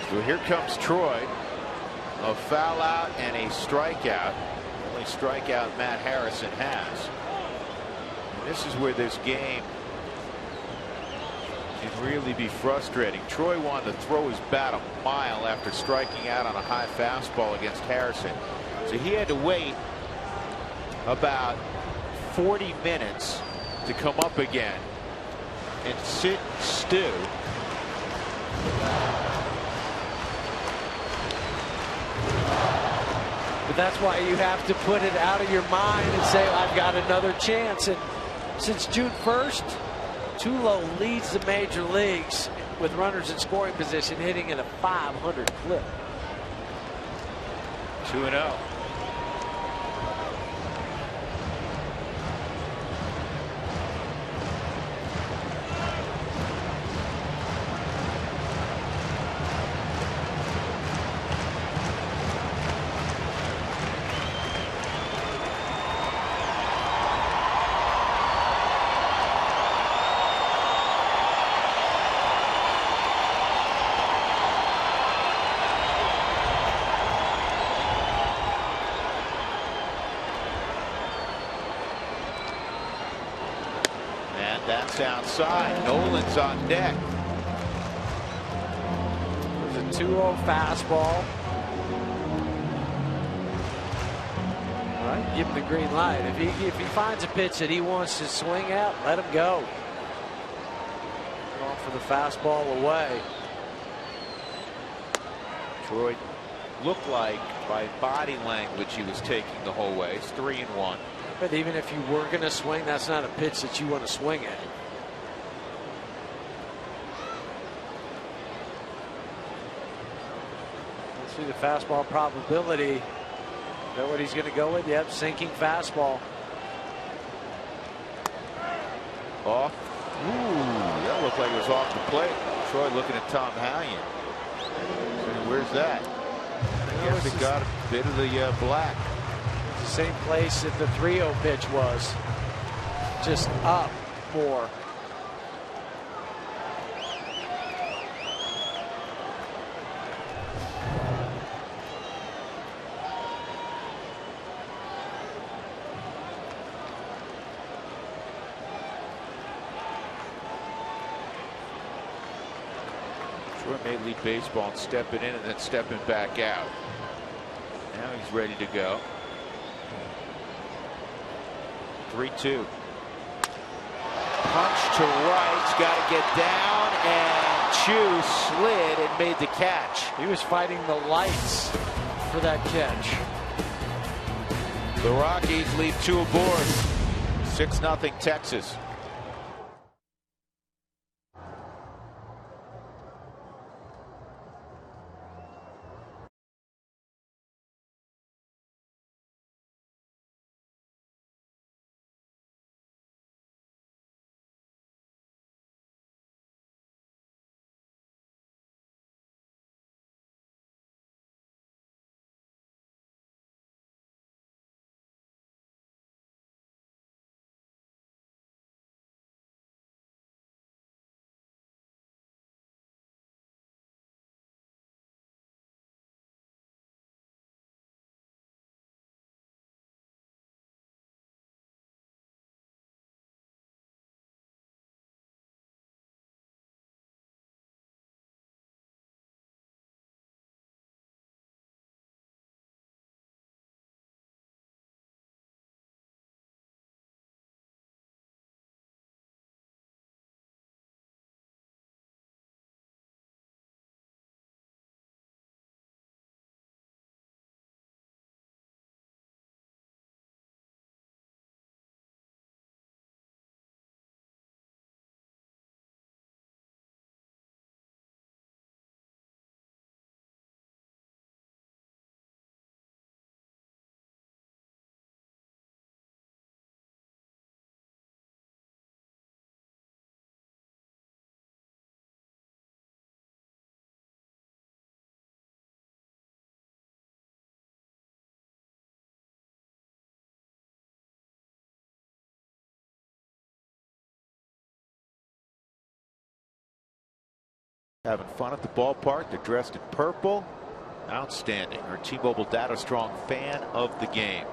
So here comes Troy. A foul out and a strikeout. Only strikeout Matt Harrison has. And this is where this game can really be frustrating. Troy wanted to throw his bat a mile after striking out on a high fastball against Harrison. So he had to wait about 40 minutes to come up again and sit stew. But that's why you have to put it out of your mind and say, I've got another chance. And since June 1st, Tulo leads the major leagues with runners in scoring position, hitting at a .500 clip. 2-0. That's outside. Nolan's on deck. There's a 2-0 fastball. All right, give him the green light. If he finds a pitch that he wants to swing at, let him go. Going for the fastball away. Troy looked like by body language he was taking the whole way. It's 3-1. But even if you were going to swing, that's not a pitch that you want to swing at. Let's see the fastball probability. Is that what he's going to go with? Yep, sinking fastball. Off. Ooh, that looked like it was off the plate. Troy looking at Tom Hallion. Where's that? I guess it got a bit of the black. The same place that the 3-0 pitch was, just up more. Troy may lead baseball and stepping in and then stepping back out. Now he's ready to go. 3-2. Punch to right. He's got to get down, and Chu slid and made the catch. He was fighting the lights for that catch. The Rockies leave 2 aboard. 6-0 Texas. Having fun at the ballpark. They're dressed in purple. Outstanding. Our T-Mobile Data Strong fan of the game.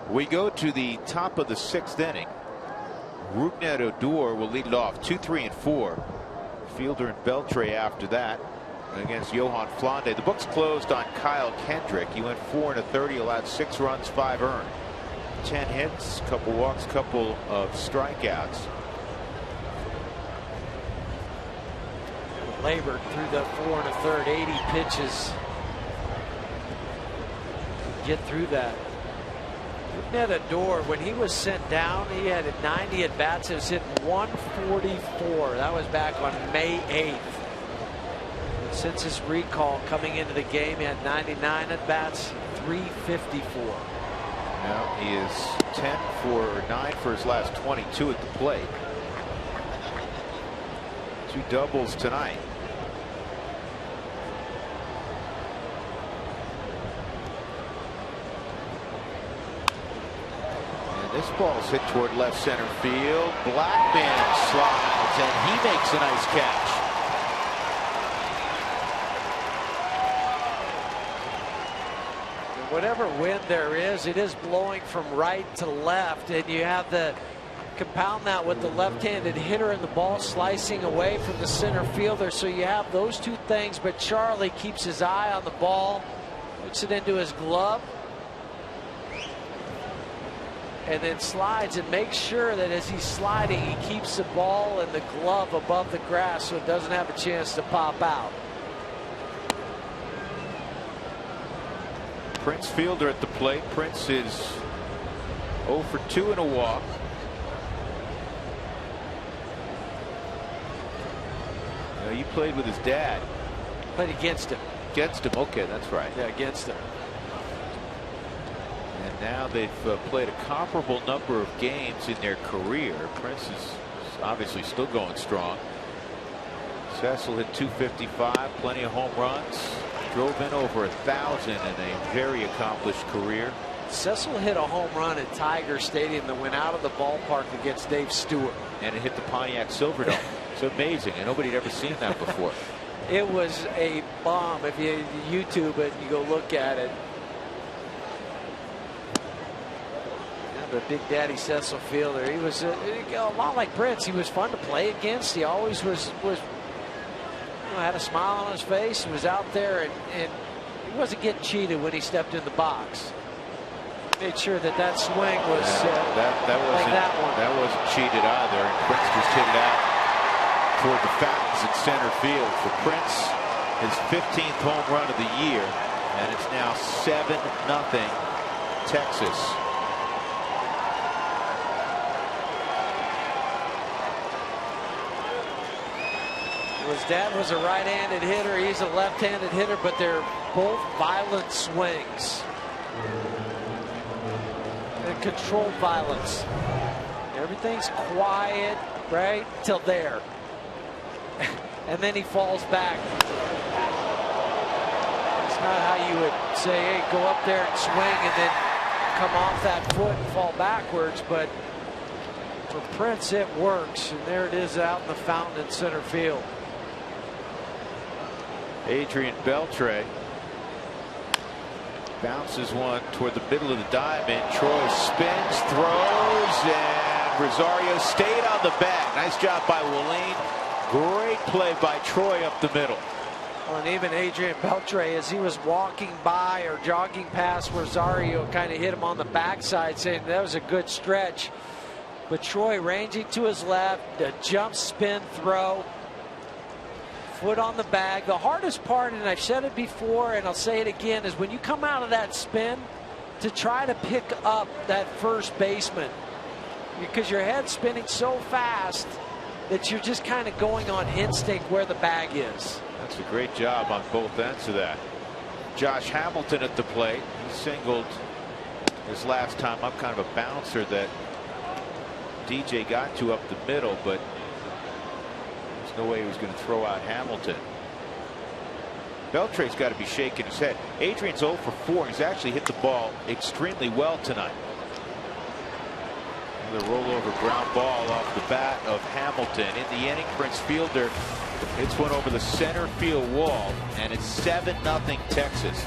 We go to the top of the 6th inning. Rougned Odor will lead it off. 2, 3, and 4. Fielder and Beltre after that against Johan Flande. The book's closed on Kyle Kendrick. He went 4 1/3. He allowed 6 runs, 5 earned. 10 hits, couple walks, couple of strikeouts. labored through the 4 1/3, 80 pitches. Get through that. Door, when he was sent down, he had 90 at bats. He was hitting 144. That was back on May 8th. Since his recall coming into the game, he had 99 at bats, 354. Now he is 10 for 9 for his last 22 at the plate. 2 doubles tonight. This ball's hit toward left center field. Blackman slides, and he makes a nice catch. Whatever wind there is, it is blowing from right to left, and you have the compound that with the left-handed hitter and the ball slicing away from the center fielder. So you have those two things, but Charlie keeps his eye on the ball, puts it into his glove, and then slides and makes sure that as he's sliding, he keeps the ball and the glove above the grass so it doesn't have a chance to pop out. Prince fielder at the plate. Prince is 0 for 2 and a walk. You played with his dad. Played against him. Against him. Okay, that's right. Yeah, against him. And now they've played a comparable number of games in their career. Prince is obviously still going strong. Cecil hit 255, plenty of home runs, drove in over 1,000 in a very accomplished career. Cecil hit a home run at Tiger Stadium that went out of the ballpark against Dave Stewart. And it hit the Pontiac Silverdome. It's amazing, and nobody had ever seen that before. It was a bomb. If you YouTube it, you go look at it. The Big Daddy Cecil fielder. He was a lot like Prince. He was fun to play against. He always was had a smile on his face. He was out there, and he wasn't getting cheated when he stepped in the box. Made sure that swing was that wasn't cheated either. And Prince just hit it out toward the fountains at center field for Prince. His 15th home run of the year, and it's now 7-0 Texas. His dad was a right-handed hitter. He's a left-handed hitter, but they're both violent swings. And controlled violence. Everything's quiet, right? Till there. And then he falls back. It's not how you would say, hey, go up there and swing and then come off that foot and fall backwards. But for Prince, it works. And there it is out in the fountain in center field. Adrian Beltre bounces one toward the middle of the diamond. Troy spins, throws, and Rosario stayed on the bag. Nice job by Wallane. Great play by Troy up the middle. Well, and even Adrian Beltre, as he was walking by or jogging past Rosario, kind of hit him on the backside, saying that was a good stretch. But Troy ranging to his left, a jump spin throw. Foot on the bag. The hardest part, and I've said it before and I'll say it again, is when you come out of that spin to try to pick up that first baseman, because your head's spinning so fast that you're just kind of going on instinct where the bag is. That's a great job on both ends of that. Josh Hamilton at the plate. He singled his last time up, kind of a bouncer that DJ got to up the middle, but no way he was going to throw out Hamilton. Beltre's got to be shaking his head. Adrian's 0 for 4. He's actually hit the ball extremely well tonight. The rollover ground ball off the bat of Hamilton. In the inning, Prince fielder hits one over the center field wall, and it's 7-0 Texas.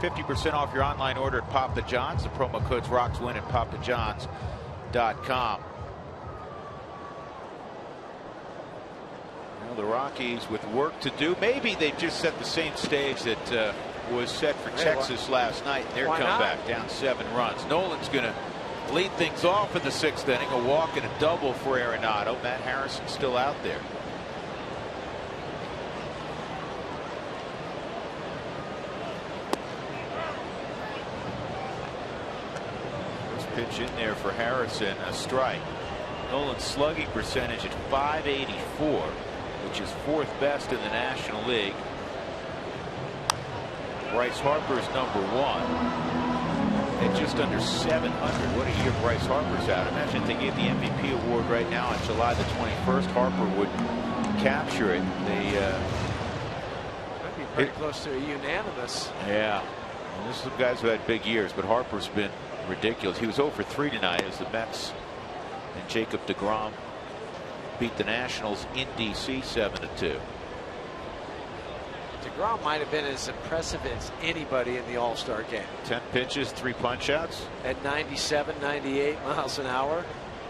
50% off your online order at Papa John's. The promo code's ROCKSWIN at papajohns.com. Well, the Rockies with work to do. Maybe they've just set the same stage that was set for Texas last night in their comeback, down 7 runs. Nolan's going to lead things off in the 6th inning. A walk and a double for Arenado. Matt Harrison still out there. First pitch in there for Harrison, a strike. Nolan's slugging percentage at .584, which is 4th best in the National League. Bryce Harper's number 1 at just under 700. What a year Bryce Harper's out. Imagine if they gave the MVP award right now on July the 21st. Harper would capture it. They might be pretty close to a unanimous. Yeah. Well, this is some guys who had big years, but Harper's been ridiculous. He was 0 for 3 tonight as the Mets and Jacob deGrom beat the Nationals in D.C. 7-2. DeGrom might have been as impressive as anybody in the All-Star game. 10 pitches, 3 punch-outs. At 97, 98 miles an hour.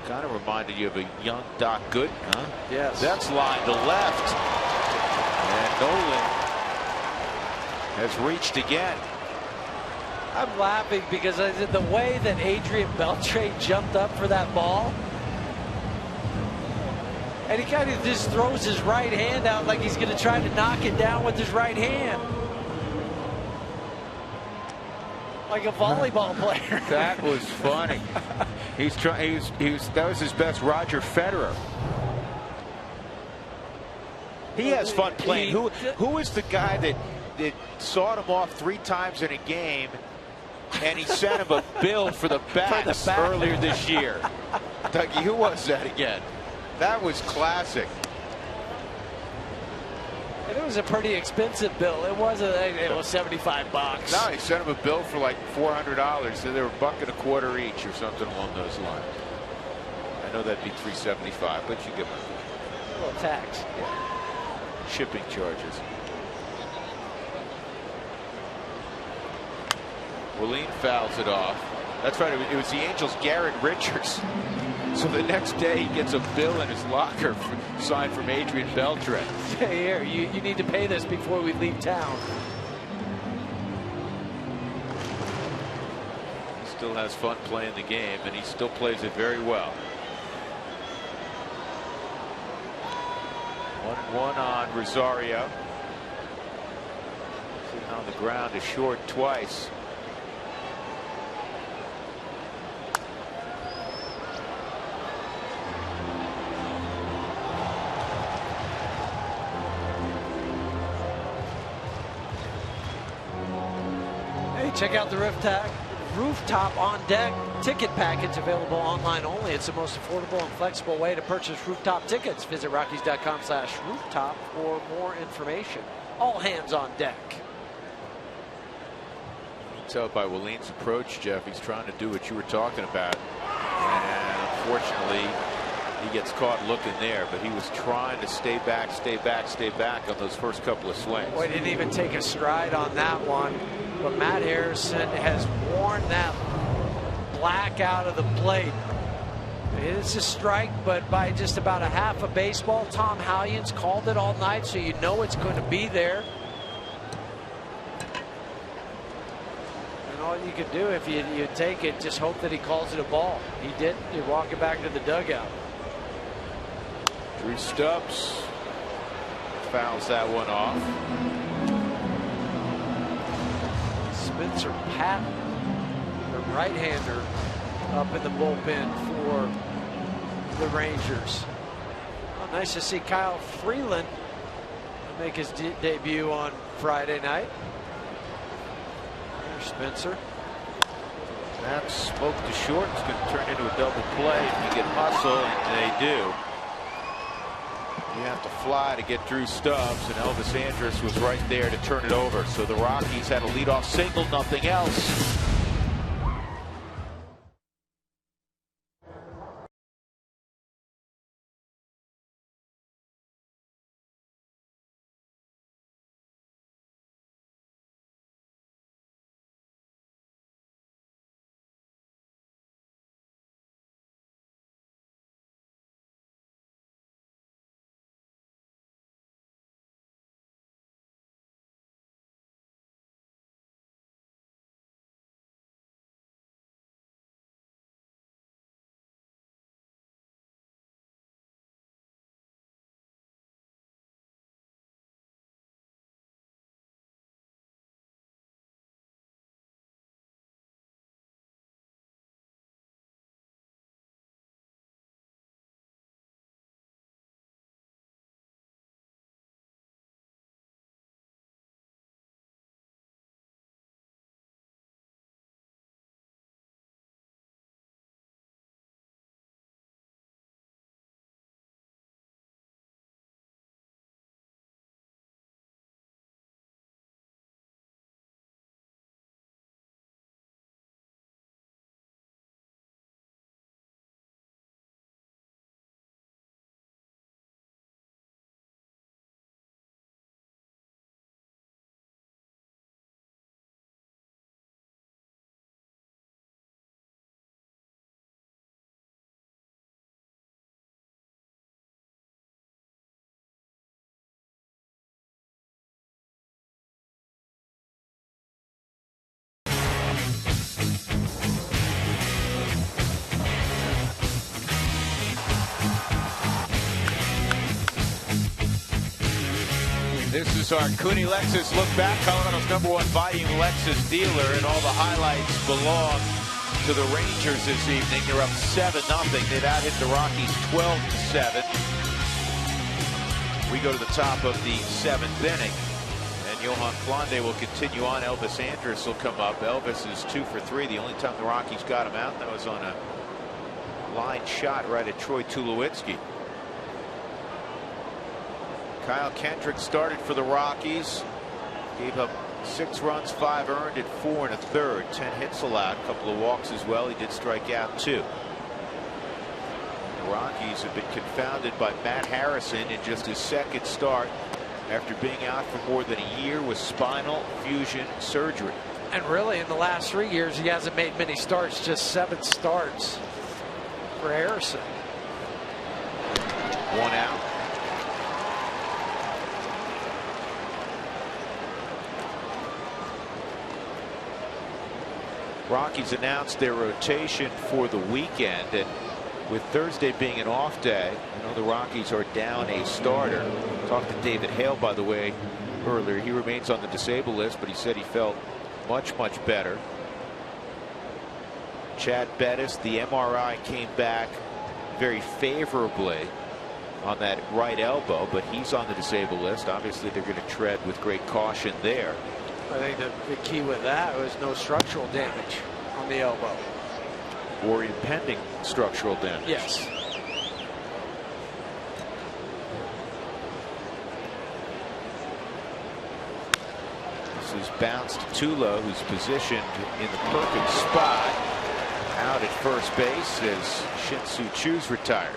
Kind of reminded you of a young Doc Gooden, huh? Yes. That's line to left. And Nolan has reached again. I'm laughing because the way that Adrian Beltre jumped up for that ball. And he kind of just throws his right hand out like he's going to try to knock it down with his right hand. Like a volleyball player. That was funny. That was his best Roger Federer. He has fun playing. Who is the guy that sawed him off 3 times in a game and he sent him a bill for the bats earlier this year? Dougie, who was that again? That was classic. And it was a pretty expensive bill. It was $75. No, he sent him a bill for like $400. So they were $1.25 each or something along those lines. I know that'd be $375, but you get my point. A little tax. Yeah. Shipping charges. Willeen fouls it off. That's right. It was the Angels' Garrett Richards. So the next day he gets a bill in his locker signed from Adrian Beltre. Here, you need to pay this before we leave town. He still has fun playing the game, and he still plays it very well. 1-1 on Rosario. Sitting on the ground is short twice. Check out the rooftop on deck ticket package available online only. It's the most affordable and flexible way to purchase rooftop tickets. Visit Rockies.com/rooftop for more information. All hands on deck. You can tell by Willeen's approach, Jeff, he's trying to do what you were talking about. And unfortunately, he gets caught looking there, but he was trying to stay back on those first couple of swings. Boy, didn't even take a stride on that one. But Matt Harrison has worn that black out of the plate. It's a strike, but by just about a half a baseball. Tom Hallions called it all night, so you know it's going to be there. And all you can do if you take it, just hope that he calls it a ball. He didn't. You walk it back to the dugout. Drew Stubbs fouls that one off. Spencer Patton, the right-hander, up in the bullpen for the Rangers. Well, nice to see Kyle Freeland make his debut on Friday night. There's Spencer. That smoke to short. It's going to turn into a double play if you get hustle, and they do. You have to fly to get Drew Stubbs, and Elvis Andrus was right there to turn it over. So the Rockies had a leadoff single, nothing else. This is our Cooney Lexus look back. Colorado's #1 volume Lexus dealer, and all the highlights belong to the Rangers this evening. They're up 7-0. They've out-hit the Rockies 12-7. We go to the top of the 7th inning, and Johan Flande will continue on. Elvis Andrus will come up. Elvis is 2 for 3. The only time the Rockies got him out, that was on a line shot right at Troy Tulowitzki. Kyle Kendrick started for the Rockies. Gave up 6 runs, 5 earned at 4 1/3. 10 hits allowed, a couple of walks as well. He did strike out 2. The Rockies have been confounded by Matt Harrison in just his 2nd start after being out for more than a year with spinal fusion surgery. And really, in the last 3 years, he hasn't made many starts, just 7 starts for Harrison. 1 out. Rockies announced their rotation for the weekend, and with Thursday being an off day, I know the Rockies are down a starter. Talked to David Hale, by the way, earlier. He remains on the disabled list, but he said he felt much better. Chad Bettis, the MRI came back very favorably on that right elbow, but he's on the disabled list. Obviously, they're going to tread with great caution there. I think the key with that was no structural damage on the elbow. Or impending structural damage. Yes. This is bounced to Tulo, who's positioned in the perfect spot. Out at first base as Shin-Soo Choo's retired.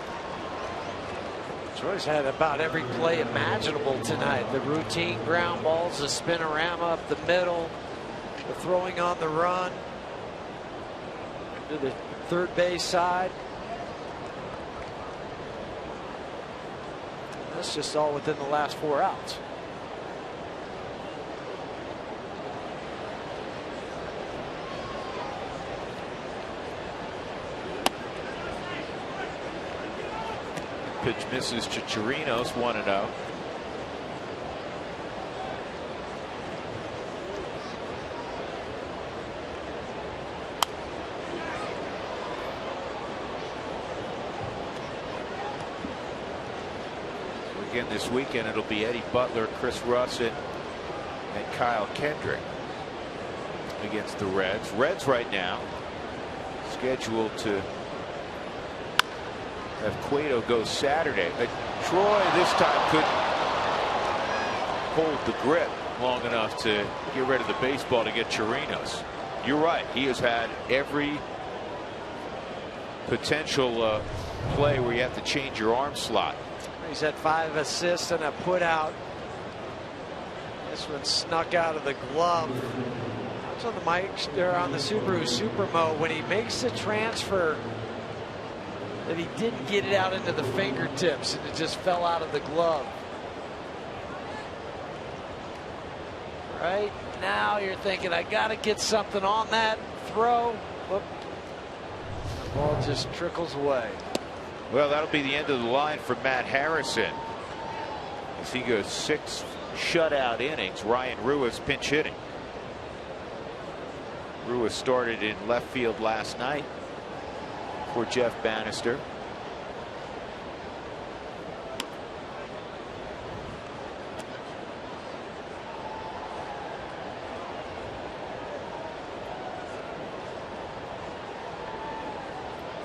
Troy's had about every play imaginable tonight. The routine ground balls, the spinorama up the middle, the throwing on the run to the third base side. That's just all within the last 4 outs. Pitch misses to Chirinos, 1-0. Again this weekend it'll be Eddie Butler, Chris Russin, and Kyle Kendrick against the Reds. Reds right now scheduled to have Cueto go Saturday. But Troy this time couldn't hold the grip long enough to get rid of the baseball to get Chirinos. You're right. He has had every potential play where you have to change your arm slot. He's had 5 assists and a put out. This one snuck out of the glove. I was on the mic there on the Subaru Supermo when he makes the transfer that he didn't get it out into the fingertips and it just fell out of the glove. Right now you're thinking, I got to get something on that throw. Whoop. The ball just trickles away. Well, that'll be the end of the line for Matt Harrison as he goes 6 shutout innings. Ryan Ruiz pinch hitting. Ruiz started in left field last night for Jeff Bannister.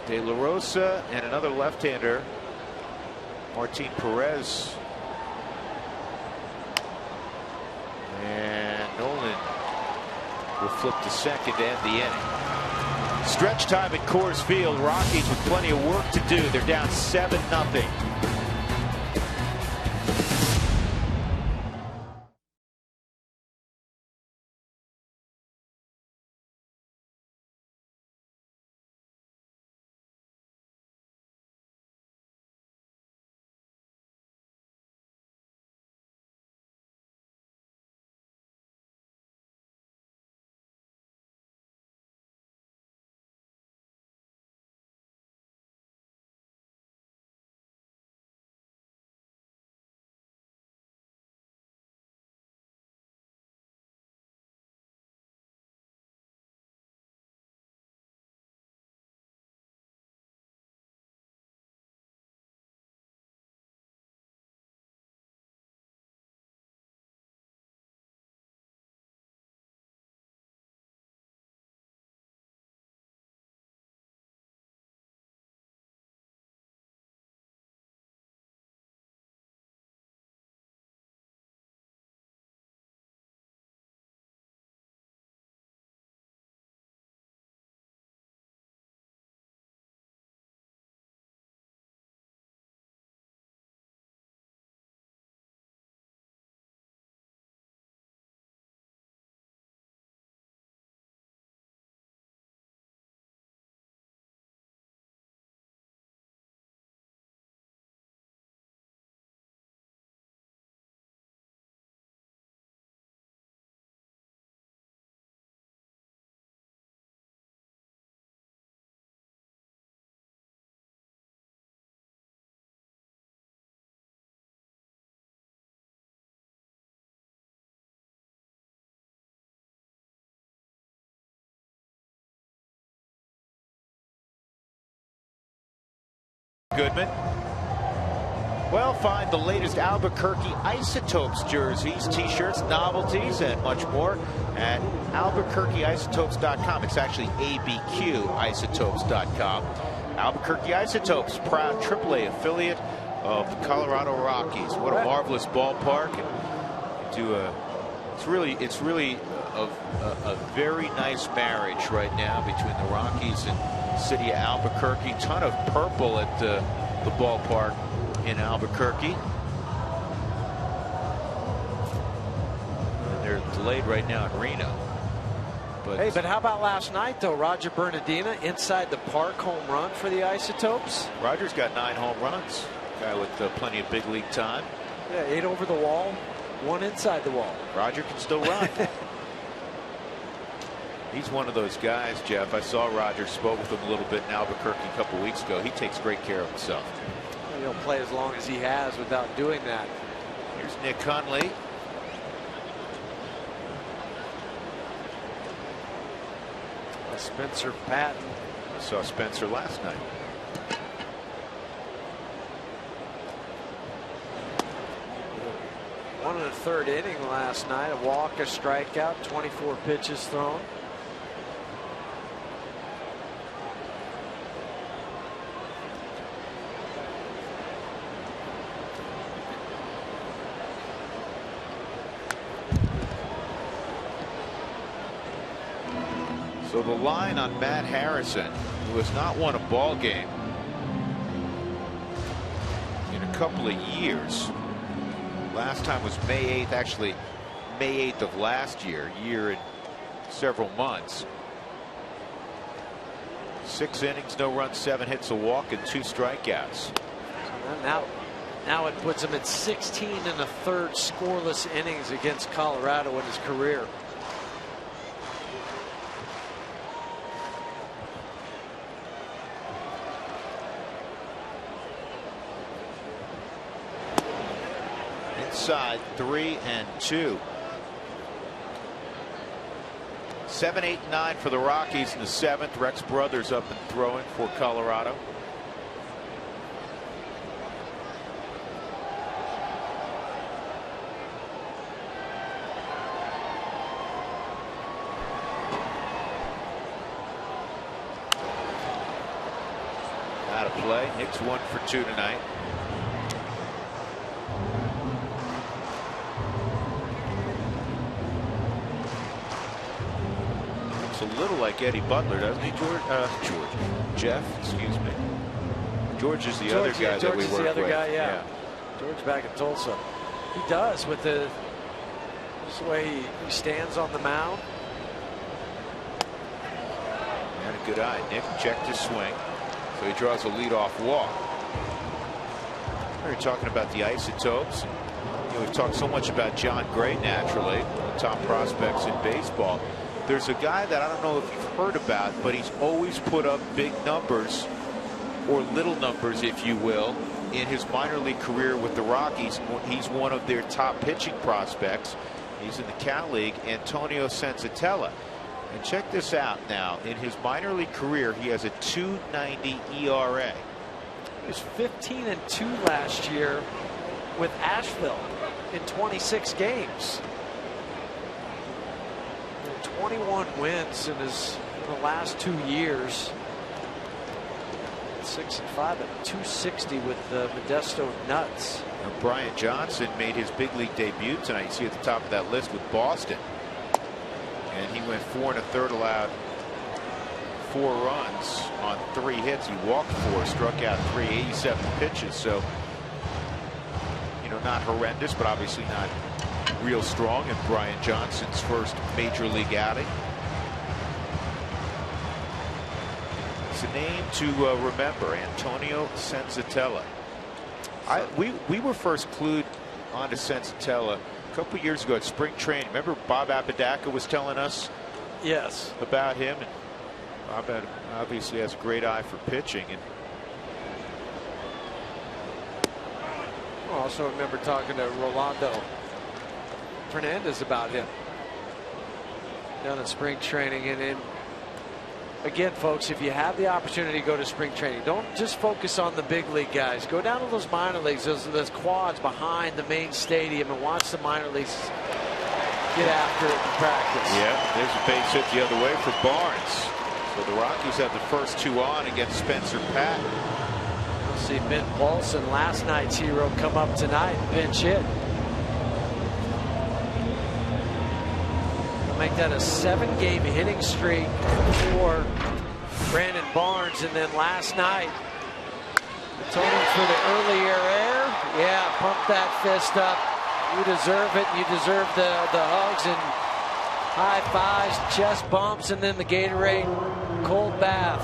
De La Rosa and another left-hander, Martin Perez. And Nolan will flip to second to end the inning. Stretch time at Coors Field. Rockies with plenty of work to do. They're down 7-0. Goodman. Well, find the latest Albuquerque Isotopes jerseys, t-shirts, novelties, and much more at albuquerqueisotopes.com. It's actually abqisotopes.com. Albuquerque Isotopes, proud AAA affiliate of the Colorado Rockies. What a marvelous ballpark. It's really a very nice marriage right now between the Rockies and the city of Albuquerque. Ton of purple at the ballpark in Albuquerque. And they're delayed right now in Reno. But how about last night, though? Roger Bernardina inside the park, home run for the Isotopes. Roger's got 9 home runs. Guy with plenty of big league time. Yeah, 8 over the wall, 1 inside the wall. Roger can still run. He's one of those guys, Jeff. I saw Roger, spoke with him a little bit in Albuquerque a couple weeks ago. He takes great care of himself. He'll play as long as he has without doing that. Here's Nick Hundley. Spencer Patton. I saw Spencer last night. One in the 3rd inning last night. A walk, a strikeout, 24 pitches thrown. So the line on Matt Harrison, who has not won a ball game in a couple of years. Last time was May 8th, actually May 8th of last year, and several months. 6 innings, no runs, 7 hits, a walk, and 2 strikeouts. So now it puts him at 16 1/3 scoreless innings against Colorado in his career. Inside 3-2. 7, 8, 9 for the Rockies in the 7th. Rex Brothers up and throwing for Colorado. Out of play. Hicks 1 for 2 tonight. A little like Eddie Butler, doesn't he, Jeff, excuse me. George is the other guy that we work with. George is the other guy, yeah. George back in Tulsa. He does with the way he stands on the mound. And a good eye. Nick checked his swing, so he draws a leadoff walk. We were talking about the Isotopes. We've talked so much about John Gray, naturally, one of the top prospects in baseball. There's a guy that I don't know if you've heard about, but he's always put up big numbers, or little numbers, if you will, in his minor league career with the Rockies. He's one of their top pitching prospects. He's in the Cal League, Antonio Senzatella. And check this out now. In his minor league career, he has a .290 ERA. He was 15-2 last year with Asheville in 26 games. 21 wins in the last 2 years. 6-5 at .260 with the Modesto Nuts. Now, Brian Johnson made his big league debut tonight. You see at the top of that list with Boston. And he went 4 1/3, allowed 4 runs on 3 hits. He walked 4, struck out 3, 87 pitches. So, not horrendous, but obviously not real strong in Brian Johnson's first major league outing. It's a name to remember, Antonio Senzatella. We were first clued onto Senzatella a couple years ago at spring training. Remember Bob Apodaca was telling us about him, and Bob obviously has a great eye for pitching. And I also remember talking to Rolando Fernandez about him down in spring training, and Again, folks, if you have the opportunity to go to spring training, don't just focus on the big league guys. Go down to those minor leagues, those quads behind the main stadium, and watch the minor leagues get after it in practice. Yeah, there's a base hit the other way for Barnes. So the Rockies have the first 2 on against Spencer Patton. We'll see Ben Paulson, last night's hero, come up tonight and pinch hit. Make that a 7-game hitting streak for Brandon Barnes. And then last night, the total for the earlier air. Yeah, pump that fist up. You deserve it. You deserve the hugs and high fives, chest bumps, and then the Gatorade cold bath.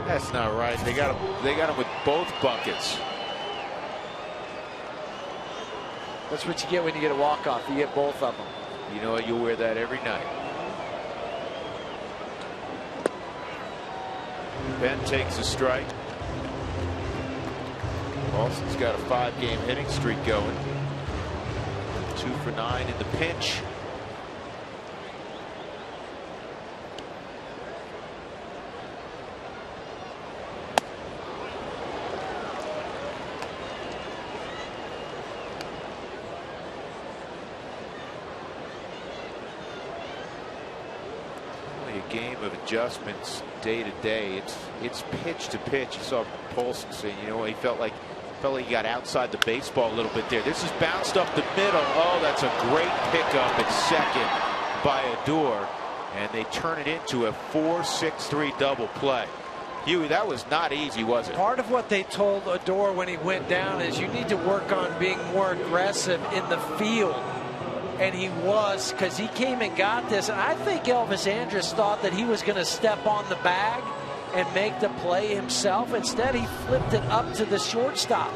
That's not right. They got him with both buckets. That's what you get when you get a walk-off. You get both of them. You know what? You'll wear that every night. Ben takes a strike. Paulson's got a 5-game hitting streak going. 2 for 9 in the pinch. Game of adjustments day to day. It's pitch to pitch. You saw Paulson saying, you know, he felt like he got outside the baseball a little bit there. This is bounced up the middle. Oh, that's a great pickup at second by Adore, and they turn it into a 4-6-3 double play. Huey, that was not easy, was it? Part of what they told Adore when he went down is you need to work on being more aggressive in the field. And he was, because he came and got this. And I think Elvis Andrus thought that he was going to step on the bag and make the play himself. Instead, he flipped it up to the shortstop.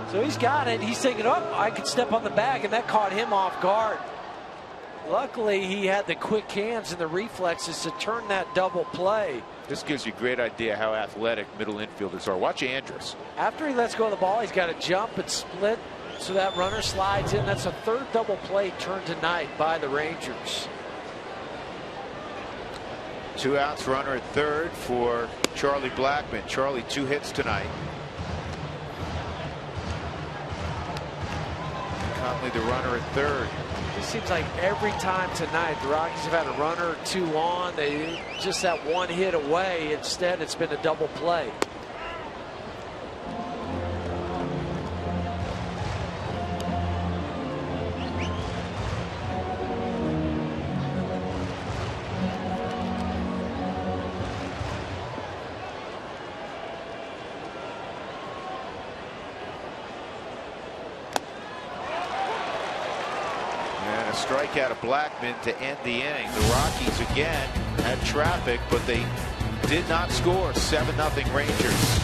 So he's got it. He's thinking, oh, I could step on the bag, and that caught him off guard. Luckily, he had the quick hands and the reflexes to turn that double play. This gives you a great idea how athletic middle infielders are. Watch Andrus. After he lets go of the ball, he's got to jump and split. So that runner slides in. That's a 3rd double play turned tonight by the Rangers. 2 outs, runner at 3rd for Charlie Blackmon. Charlie 2 hits tonight. Conley the runner at 3rd. It seems like every time tonight the Rockies have had a runner or 2 on. They just that 1 hit away. Instead, it's been a double play. Strikeout of Blackmon to end the inning. The Rockies again had traffic, but they did not score. 7-0 Rangers.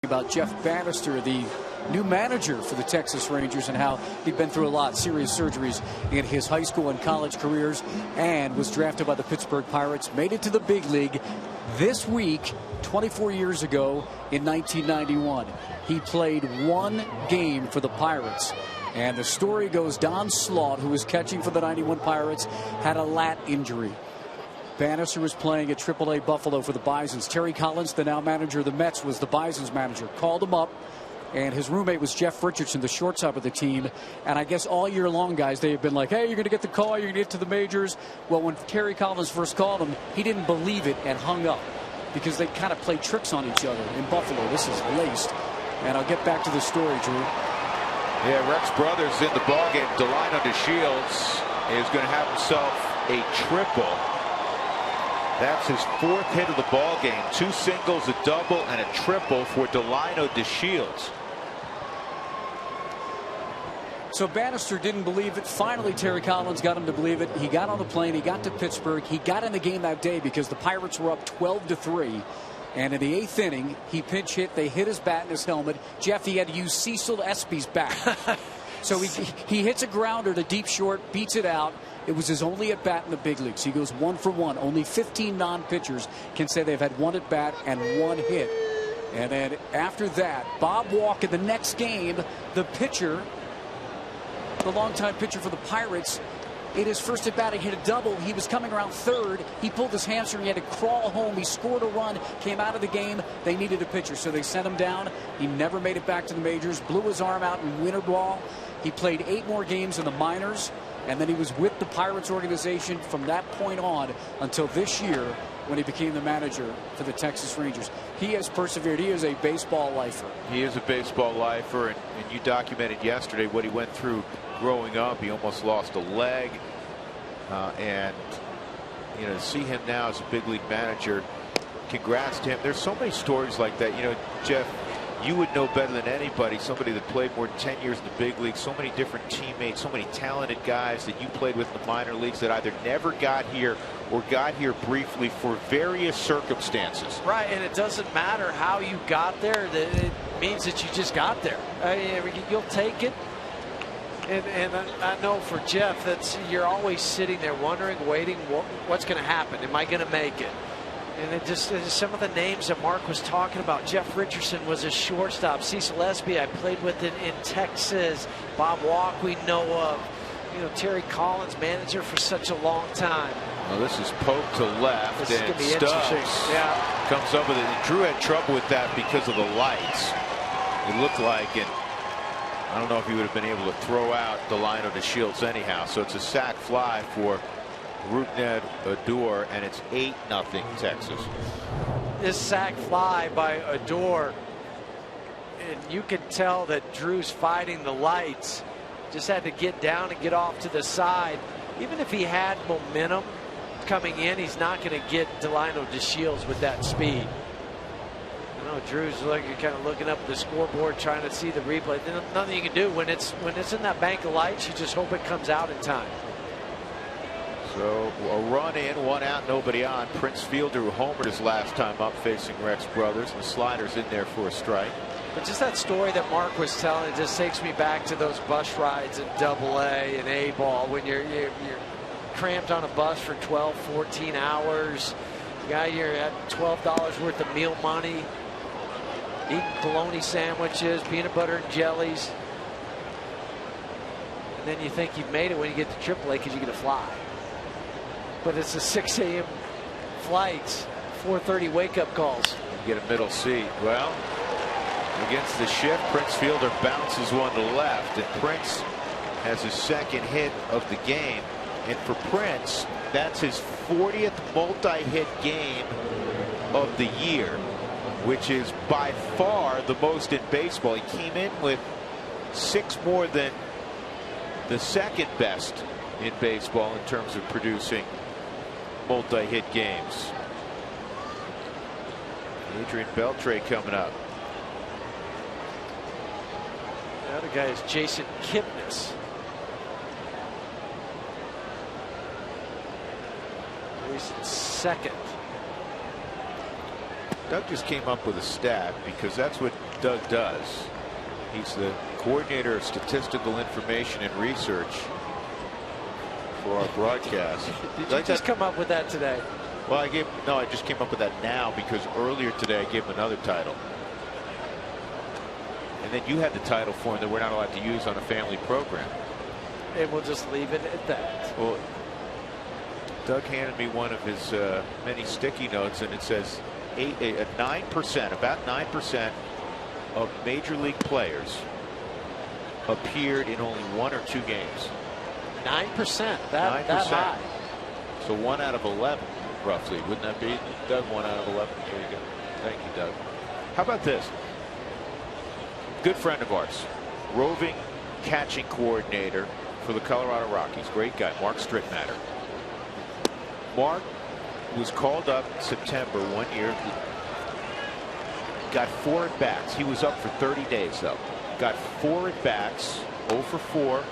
about Jeff Bannister, the new manager for the Texas Rangers, and how he'd been through a lot, serious surgeries in his high school and college careers, and was drafted by the Pittsburgh Pirates, made it to the big league this week 24 years ago in 1991. He played one game for the Pirates. And the story goes, Don Slaught, who was catching for the 91 Pirates, had a lat injury. Bannister was playing at AAA Buffalo for the Bisons. Terry Collins, the now manager of the Mets, was the Bisons manager. Called him up, and his roommate was Jeff Richardson, the shortstop of the team. And I guess all year long, guys, they have been like, hey, you're going to get the call, you're going to get to the majors. Well, when Terry Collins first called him, he didn't believe it and hung up, because they kind of play tricks on each other in Buffalo. This is laced. And I'll get back to the story, Drew. Yeah, Rex Brothers in the ballgame. Delino DeShields is going to have himself a triple. That's his 4th hit of the ballgame. 2 singles, a double, and a triple for Delino DeShields. So Bannister didn't believe it. Finally, Terry Collins got him to believe it. He got on the plane. He got to Pittsburgh. He got in the game that day because the Pirates were up 12-3. And in the 8th inning, he pinch hit. They hit his bat in his helmet. Jeff, he had to use Cecil Espy's bat. So he hits a grounder to deep short, beats it out. It was his only at bat in the big leagues. He goes 1 for 1. Only 15 non-pitchers can say they've had 1 at bat and 1 hit. And then after that, Bob Walker, the next game, the pitcher, the longtime pitcher for the Pirates, in his first at bat, he hit a double. He was coming around 3rd. He pulled his hamstring. He had to crawl home. He scored a run, came out of the game. They needed a pitcher, so they sent him down. He never made it back to the majors. Blew his arm out in winter ball. He played 8 more games in the minors, and then he was with the Pirates organization from that point on until this year when he became the manager for the Texas Rangers. He has persevered. He is a baseball lifer. He is a baseball lifer, and you documented yesterday what he went through growing up. He almost lost a leg, and you know, to see him now as a big league manager, congrats to him. There's so many stories like that. You know, Jeff, you would know better than anybody, somebody that played more than 10 years in the big league, so many different teammates, so many talented guys that you played with in the minor leagues that either never got here or got here briefly for various circumstances. Right, and it doesn't matter how you got there. It means that you just got there. You'll take it. And I know for Jeff, you're always sitting there wondering, waiting, what's going to happen? Am I going to make it? And it just some of the names that Mark was talking about. Jeff Richardson was a shortstop. Cecil Espy I played with in Texas. Bob Walk we know of. You know, Terry Collins, manager for such a long time. Well, this is poked to left, this and is Stubbs comes up with it. And Drew had trouble with that because of the lights. It looked like, and I don't know if he would have been able to throw out Delino DeShields anyhow. So it's a sac fly for Rougned Odor, and it's 8-0 Texas. This sac fly by Odor, and you can tell that Drew's fighting the lights. Just had to get down and get off to the side. Even if he had momentum coming in, he's not going to get Delino DeShields with that speed. I know Drew's kind of looking up at the scoreboard, trying to see the replay. There's nothing you can do when it's in that bank of lights. You just hope it comes out in time. So a run in, 1 out, nobody on. Prince Fielder, who homered his last time up, facing Rex Brothers. And the slider's in there for a strike. But just that story that Mark was telling, it just takes me back to those bus rides in AA and A ball when you're cramped on a bus for 12, 14 hours. You're at $12 worth of meal money, eating bologna sandwiches, peanut butter and jellies. And then you think you've made it when you get to AAA because you get to fly. But it's a 6 a.m. flights, 4:30 wake-up calls. You get a middle seat. Well, against the shift, Prince Fielder bounces one to left, and Prince has his 2nd hit of the game. And for Prince, that's his 40th multi-hit game of the year, which is by far the most in baseball. He came in with 6 more than the 2nd best in baseball in terms of producing multi-hit games. Adrian Beltre coming up. The other guy is Jason Kipnis. He's 2nd. Doug just came up with a stat because that's what Doug does. He's the coordinator of statistical information and research for our broadcast. Did you just come up with that today? Well, I just came up with that now because earlier today I gave him another title. And then you had the title for him that we're not allowed to use on a family program. And we'll just leave it at that. Well, Doug handed me one of his many sticky notes, and it says 9%, about 9% of major league players appeared in only 1 or 2 games. 9%. That high. So 1 out of 11, roughly. Wouldn't that be, Doug? 1 out of 11. There you go. Thank you, Doug. How about this? Good friend of ours, roving catching coordinator for the Colorado Rockies. Great guy, Mark Strittmatter. Mark was called up in September 1 year. Got 4 at-bats. He was up for 30 days, though. Got 4 at-bats, 0 for 4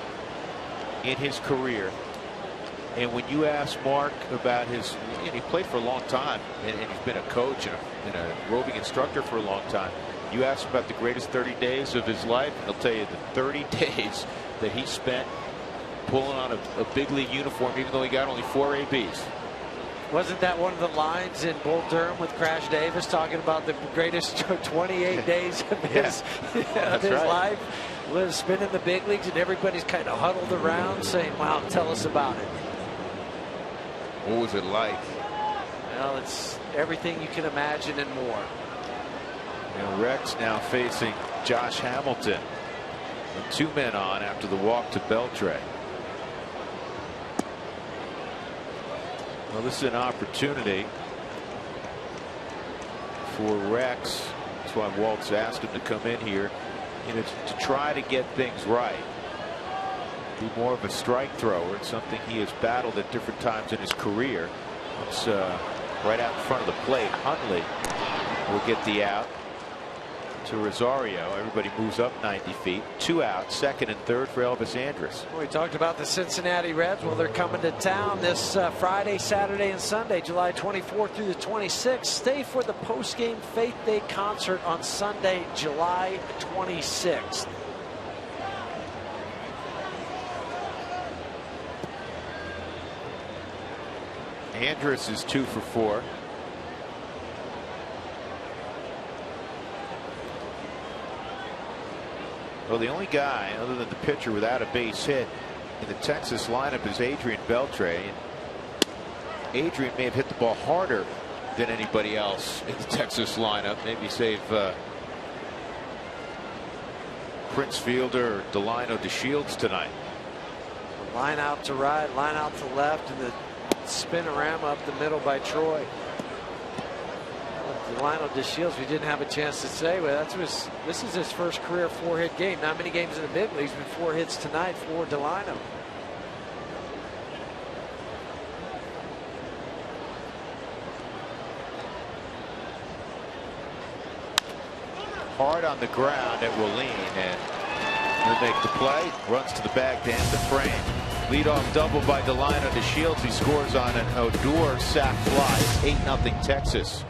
in his career. And when you ask Mark about he played for a long time, and he's been a coach and a roving instructor for a long time. You ask him about the greatest 30 days of his life, he'll tell you the 30 days that he spent pulling on a big league uniform, even though he got only 4 ABs. Wasn't that one of the lines in Bull Durham with Crash Davis talking about the greatest 28 days of his life? Was spinning the big leagues, and everybody's kind of huddled around saying, wow, tell us about it. What was it like? Well, it's everything you can imagine and more. Rex now facing Josh Hamilton. With 2 men on after the walk to Beltre. Well, this is an opportunity for Rex. That's why Walt's asked him to come in here, to try to get things right. Be more of a strike thrower. It's something he has battled at different times in his career. It's right out in front of the plate. Huntley will get the out to Rosario. Everybody moves up 90 feet. 2 out, 2nd and 3rd for Elvis Andrus. Well, we talked about the Cincinnati Reds. Well, they're coming to town this Friday, Saturday, and Sunday, July 24th through the 26th. Stay for the post-game Faith Day concert on Sunday, July 26th. Andrus is 2 for 4. Well, the only guy other than the pitcher without a base hit in the Texas lineup is Adrian Beltre. And Adrian may have hit the ball harder than anybody else in the Texas lineup. Maybe save Prince Fielder or Delino DeShields tonight. Line out to right, line out to left, and the spinorama up the middle by Troy. Delino DeShields, we didn't have a chance to say, well, this is his first career 4-hit game. Not many games in the big leagues, but 4 hits tonight for Delino. Hard on the ground at Willeen, and he'll make the play. Runs to the bag to end the frame. Leadoff double by Delino DeShields. He scores on an Odor sac fly. It's 8-0 Texas.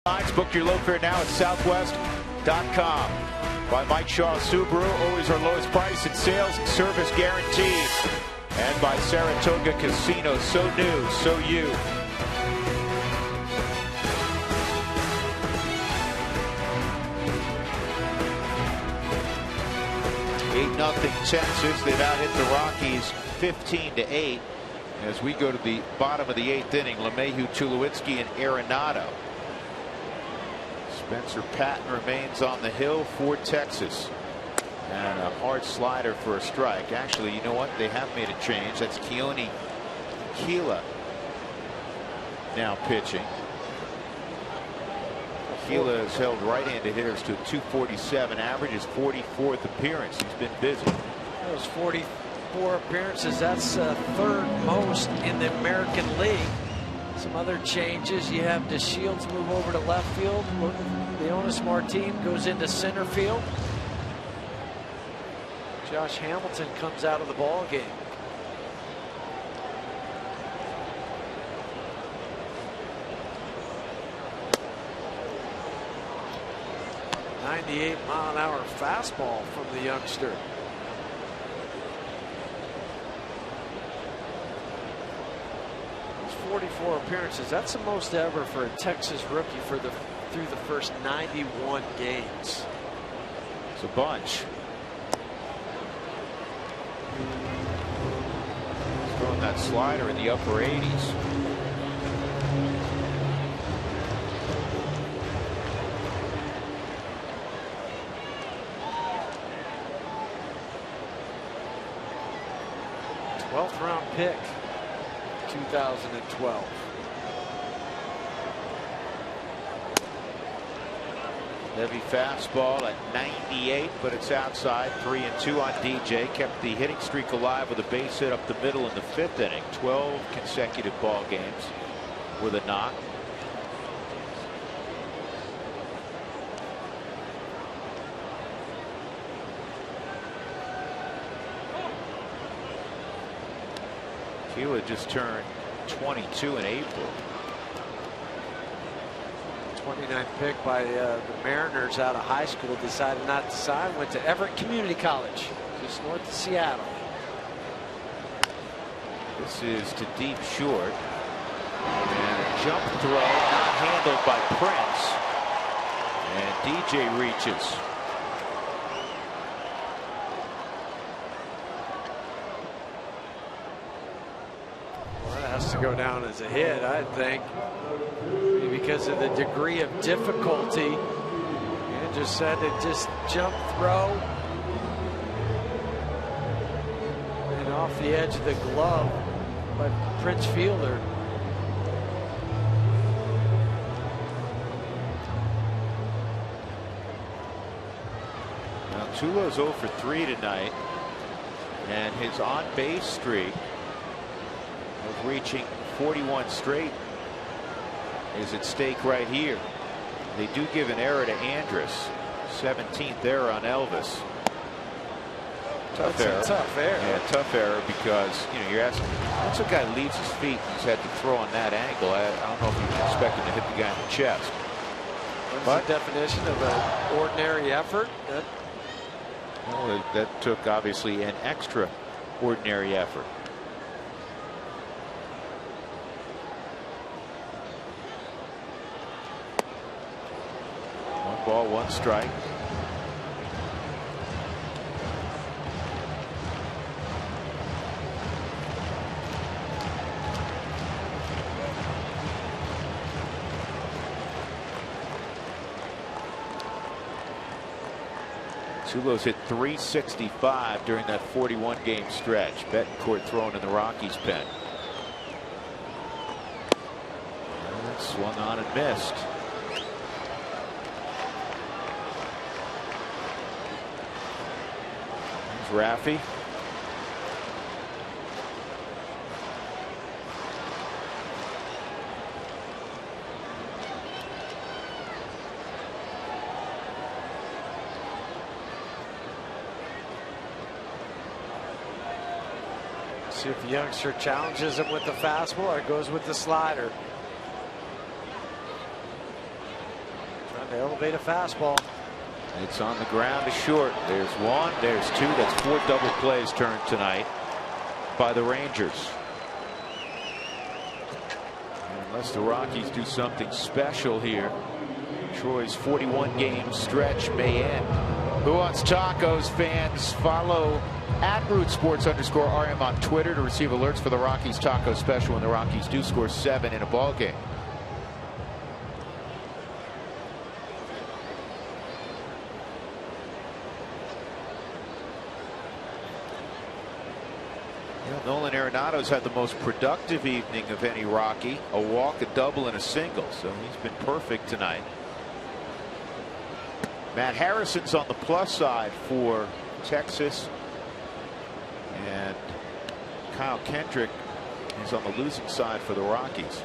Book your low fare now at southwest.com. By Mike Shaw Subaru, always our lowest price and sales service guaranteed. And by Saratoga Casino, so new, so you. 8-0 Texas. They've out hit the Rockies 15-8. As we go to the bottom of the 8th inning, LeMahieu, Tulowitzki, and Arenado. Spencer Patton remains on the hill for Texas. And a hard slider for a strike. Actually, you know what? They have made a change. That's Keone Kela now pitching. Kela has held right-handed hitters to a .247 average. His 44th appearance. He's been busy. Those 44 appearances, that's third most in the American League. Some other changes. You have DeShields move over to left field. Leonis Martin goes into center field. Josh Hamilton comes out of the ball game. .98-mile-an-hour fastball from the youngster. Those 44 appearances. That's the most ever for a Texas rookie through the first 91 games. It's a bunch. He's throwing that slider in the upper 80s. Round pick 2012. Heavy fastball at 98, but it's outside. 3-2 on DJ. Kept the hitting streak alive with a base hit up the middle in the 5th inning. 12 consecutive ball games with a knock. Kela just turned 22 in April. 29th pick by the Mariners out of high school. Decided not to sign. Went to Everett Community College, just north of Seattle. This is to deep short. And a jump throw not handled by Prince. And DJ reaches. To go down as a hit, I think, because of the degree of difficulty. And just said it just jump throw and off the edge of the glove by Prince Fielder. Now Tulo's 0 for 3 tonight, and his on base streak of reaching 41 straight is at stake right here. They do give an error to Andrus. 17th error on Elvis. Tough error. Tough error. Yeah, tough error because, you know, you're asking, once a guy leaves his feet and he's had to throw on that angle, I don't know if you can expect him to hit the guy in the chest. What's the definition of an ordinary effort? Well, that took obviously an extraordinary effort. 1 ball, 1 strike. Tulo's hit .365 during that 41-game stretch. Betancourt thrown in the Rockies pen. And swung on and missed. Raffy. See if the youngster challenges him with the fastball or goes with the slider. Elevate a fastball. It's on the ground to short. There's one, there's two. That's 4 double plays turned tonight by the Rangers. Unless the Rockies do something special here, Troy's 41-game stretch may end. Who Wants Tacos fans, follow @RootSports_RM on Twitter to receive alerts for the Rockies taco special when the Rockies do score 7 in a ball game. Nolan Arenado's had the most productive evening of any Rocky. A walk, a double, and a single. So he's been perfect tonight. Matt Harrison's on the plus side for Texas. And Kyle Kendrick is on the losing side for the Rockies.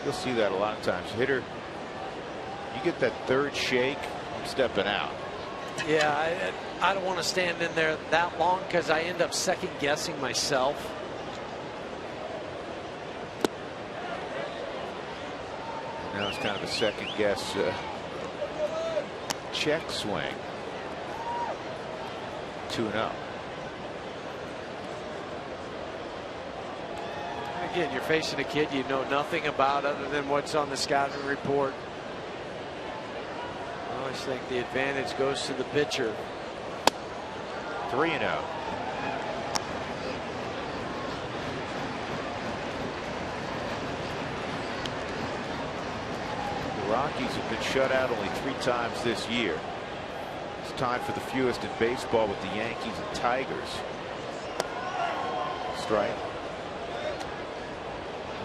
You'll see that a lot of times. Hitter, you get that third shake, I'm stepping out. Yeah, I don't want to stand in there that long because I end up second guessing myself. Now it's kind of a second guess check swing. 2-0. Again, you're facing a kid you know nothing about other than what's on the scouting report. I always think the advantage goes to the pitcher. 3-0. The Rockies have been shut out only 3 times this year. It's tied for the fewest in baseball with the Yankees and Tigers. Strike.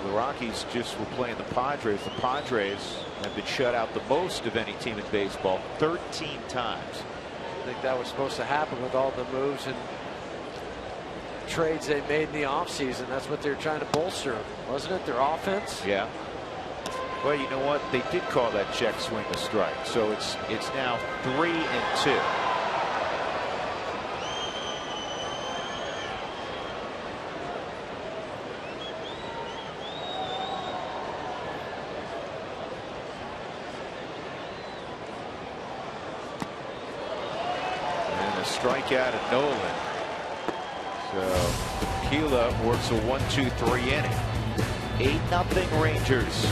The Rockies just were playing the Padres. The Padres have been shut out the most of any team in baseball, 13 times. I think that was supposed to happen with all the moves and trades they made in the offseason. That's what they're trying to bolster, wasn't it? Their offense? Yeah. Well, you know what? They did call that check swing a strike. So it's now 3-2. Strikeout at Nolan. So Keela works a 1-2-3 inning. 8-0 Rangers.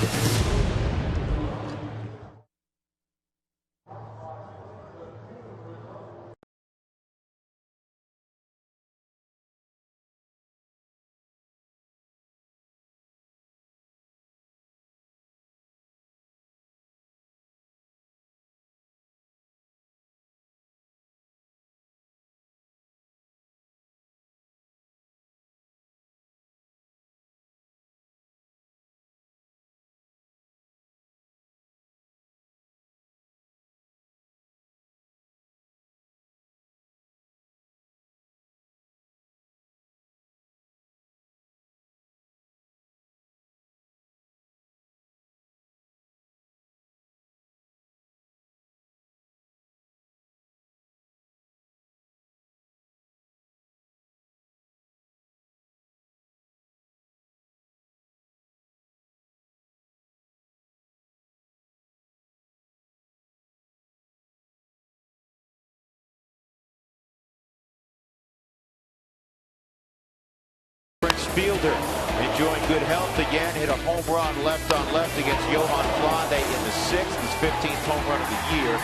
Fielder enjoying good health again. Hit a home run left on left against Johan Flande in the 6th. His 15th home run of the year.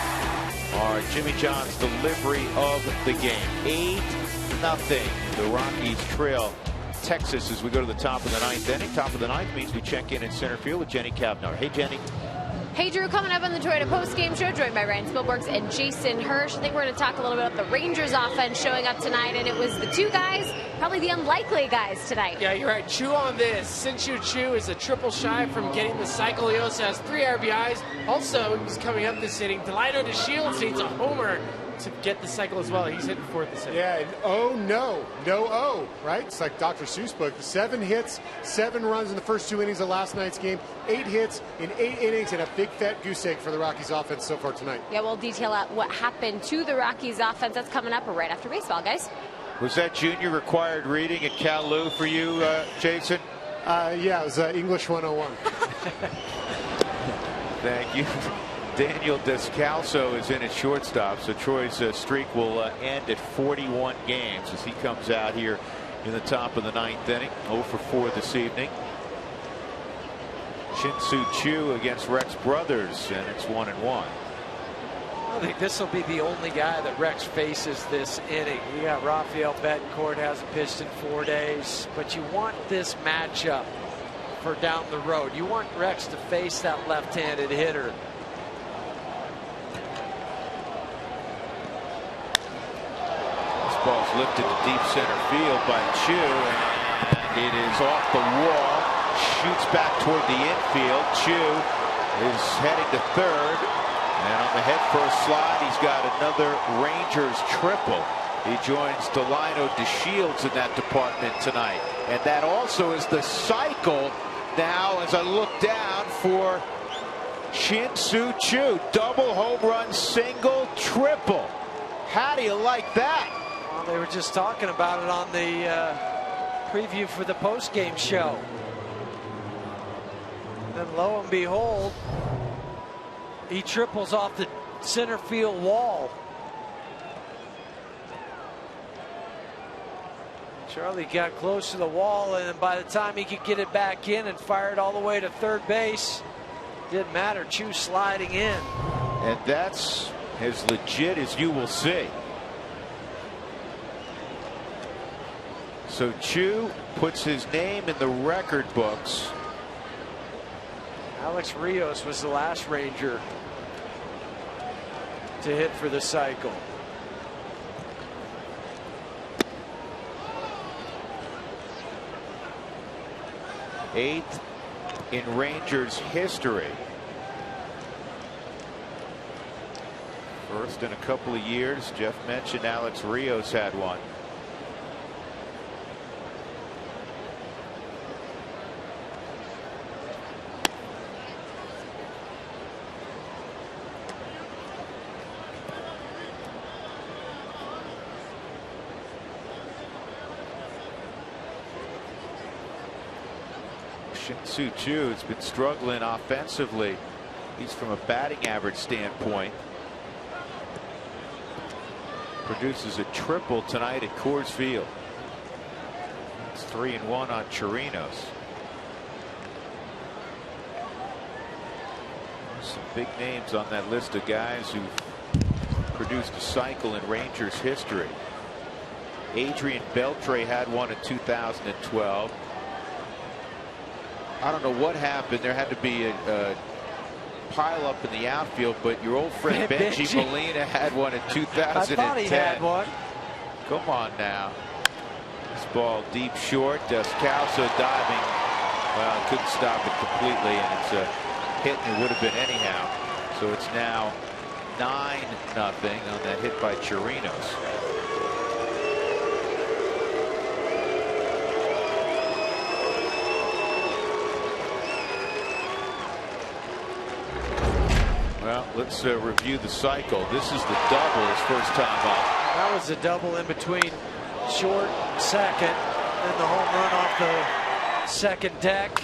Our Jimmy John's delivery of the game. 8-0. The Rockies trail Texas as we go to the top of the 9th inning. Top of the 9th means we check in center field with Jenny Cavnar. Hey, Jenny. Hey, Drew, coming up on the Toyota postgame show, joined by Ryan Spielbergs and Jason Hirsch. I think we're going to talk a little bit about the Rangers offense showing up tonight, and it was the 2 guys, probably the unlikely guys tonight. Yeah, you're right. Chew on this. Sinchu Chu is a triple shy from getting the cycle. He also has 3 RBIs. Also, he's coming up this inning. Delino DeShields needs a homer to get the cycle as well. He's hitting 4th this inning. Yeah, and no, right? It's like Dr. Seuss book. 7 hits, 7 runs in the first 2 innings of last night's game. 8 hits in 8 innings and a big big fat goose egg for the Rockies offense so far tonight. Yeah, we'll detail out what happened to the Rockies offense. That's coming up right after baseball, guys. Was that junior required reading at Cal Lu for you, Jason? Yeah, it was English 101. Thank you. Daniel Descalso is in at shortstop, so Troy's streak will end at 41 games as he comes out here in the top of the 9th inning. 0 for 4 this evening. Shin-Soo Choo against Rex Brothers, and it's 1-1. I think this will be the only guy that Rex faces this inning. You got Rafael Betancourt, hasn't pitched in 4 days, but you want this matchup for down the road. You want Rex to face that left-handed hitter. This ball's lifted to deep center field by Choo, and it is off the wall. Shoots back toward the infield. Choo is heading to third. And on the head first slide, he's got another Rangers triple. He joins Delino DeShields in that department tonight. And that also is the cycle now as I look down for Shin-Soo Choo. Double, home run, single, triple. How do you like that? Well, they were just talking about it on the preview for the postgame show. And lo and behold, he triples off the center field wall. Charlie got close to the wall, and by the time he could get it back in and fire it all the way to third base, didn't matter. Choo sliding in. And that's as legit as you will see. So Choo puts his name in the record books. Alex Rios was the last Ranger to hit for the cycle. Eighth in Rangers history. First in a couple of years. Jeff mentioned Alex Rios had one. Shin-Soo Choo has been struggling offensively, at least from a batting average standpoint. Produces a triple tonight at Coors Field. It's 3-1 on Chirinos. Some big names on that list of guys who've produced a cycle in Rangers history. Adrian Beltre had one in 2012. I don't know what happened. There had to be a pile up in the outfield, but your old friend Benji Molina had one in 2010. I thought he had one. Come on now. This ball deep short. Descalso diving. Well, couldn't stop it completely, and it's a hit, and it would have been anyhow. So it's now 9-0 on that hit by Chirinos. Well, let's review the cycle. This is the double, his first time up. That was a double in between short, second, and the home run off the second deck.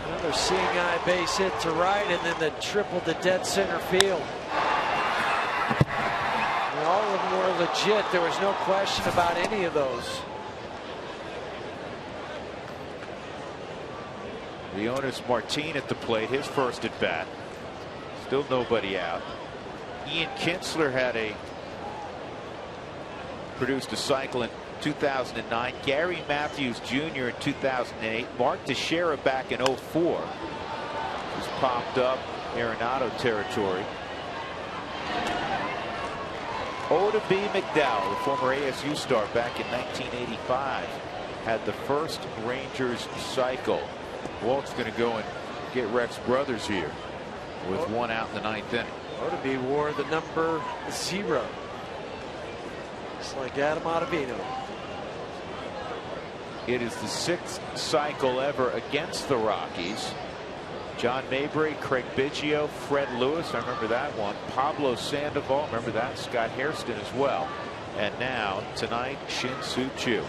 Another seeing eye base hit to right, and then the triple to dead center field. And all of them were legit. There was no question about any of those. Leonis Martin at the plate, his first at bat. Still nobody out. Ian Kinsler had produced a cycle in 2009. Gary Matthews Jr. in 2008. Mark Teixeira back in 04. Just popped up Arenado territory. Oda B. McDowell, the former ASU star back in 1985, had the first Rangers cycle. Walt's going to go and get Rex Brothers here with one out in the 9th inning. Odabe wore the number 0. Just like Adam Ottavino. It is the 6th cycle ever against the Rockies. John Mabry, Craig Biggio, Fred Lewis, I remember that one. Pablo Sandoval, remember that. Scott Hairston as well. And now tonight, Shin-Soo Choo.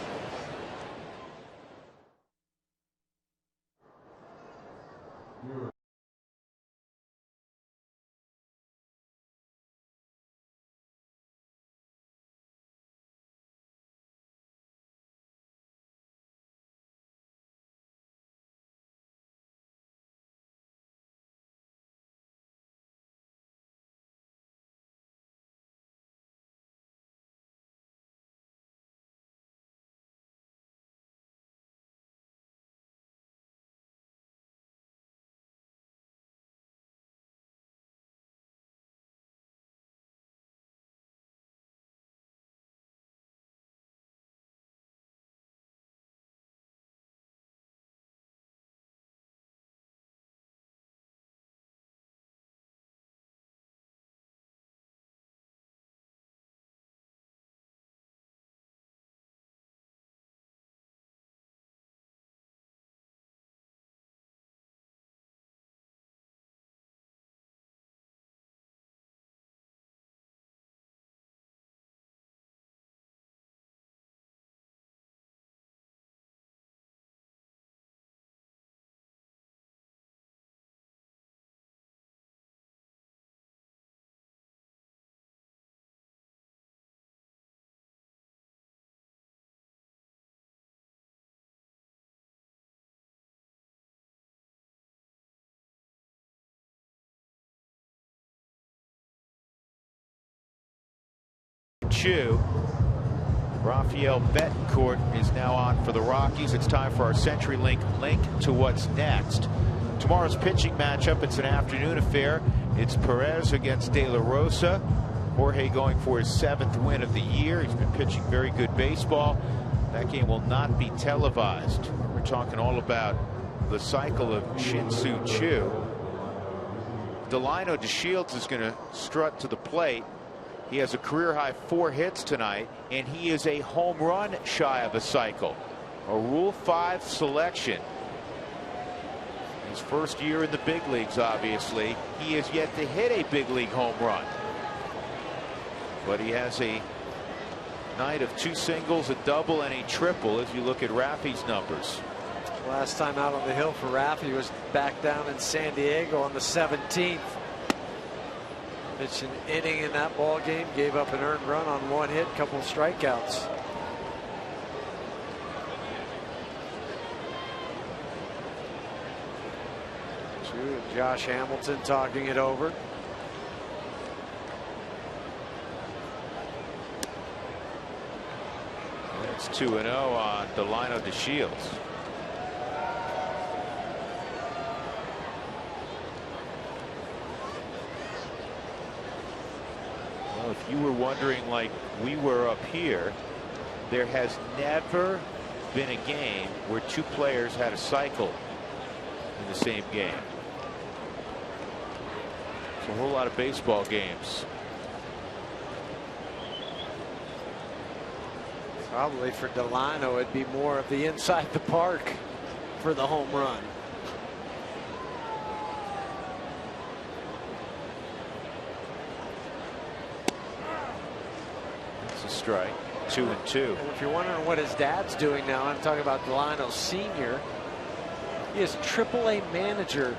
Choo. Rafael Betancourt is now on for the Rockies. It's time for our CenturyLink link to what's next. Tomorrow's pitching matchup, it's an afternoon affair. It's Perez against De La Rosa. Jorge going for his 7th win of the year. He's been pitching very good baseball. That game will not be televised. We're talking all about the cycle of Shin-Soo Choo. Delino DeShields is going to strut to the plate. He has a career-high 4 hits tonight, and he is a home run shy of a cycle. A Rule 5 selection. His first year in the big leagues, obviously. He has yet to hit a big league home run. But he has a night of 2 singles, a double, and a triple if you look at Rafi's numbers. Last time out on the hill for Rafi was back down in San Diego on the 17th. Pitched an inning in that ball game, gave up an earned run on 1 hit, couple of strikeouts. Choo and Josh Hamilton talking it over. It's 2-0 on Delino DeShields. If you were wondering like we were up here, there has never been a game where 2 players had a cycle in the same game. It's a whole lot of baseball games. Probably for Delino it'd be more of the inside the park for the home run. Strike. 2-2. And if you're wondering what his dad's doing now, I'm talking about Delino Sr. He is AAA manager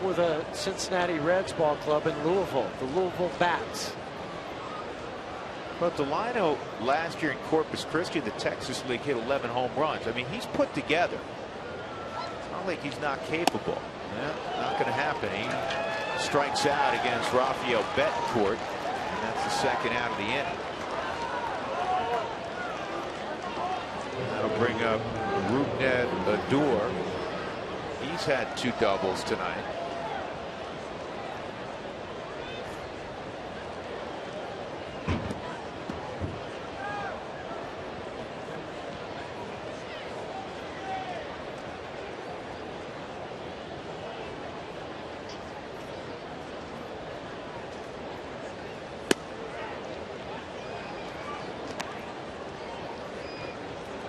for the Cincinnati Reds ball club in Louisville, the Louisville Bats. But Delino last year in Corpus Christi, the Texas League, hit 11 home runs. I mean, he's put together. It's not like he's not capable. Yeah, not going to happen. He strikes out against Rafael Betancourt, and that's the 2nd out of the inning. That'll bring up Rougned Odor. He's had 2 doubles tonight.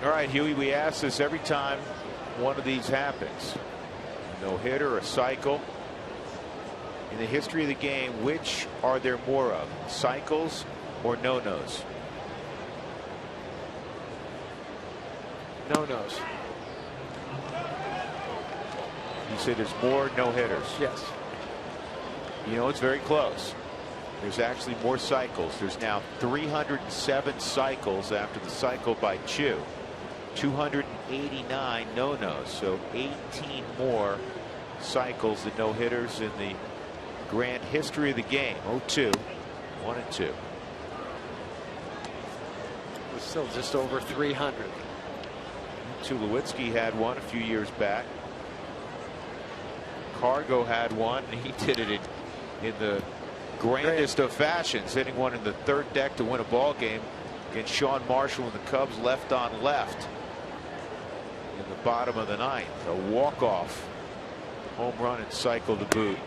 All right, Huey, we ask this every time one of these happens. No-hitter, a cycle. In the history of the game, which are there more of, cycles or no-nos? No-nos. You say there's more no-hitters. Yes. You know, it's very close. There's actually more cycles. There's now 307 cycles after the cycle by Chu. 289 no-nos. So 18 more cycles than no-hitters in the grand history of the game. 0-2, 1-2. It's still just over 300. Tulowitzki had one a few years back. Cargo had one, and he did it in the grandest of fashions, hitting one in the third deck to win a ball game against Sean Marshall and the Cubs, left on left in the bottom of the ninth. A walk-off home run and cycle to boot.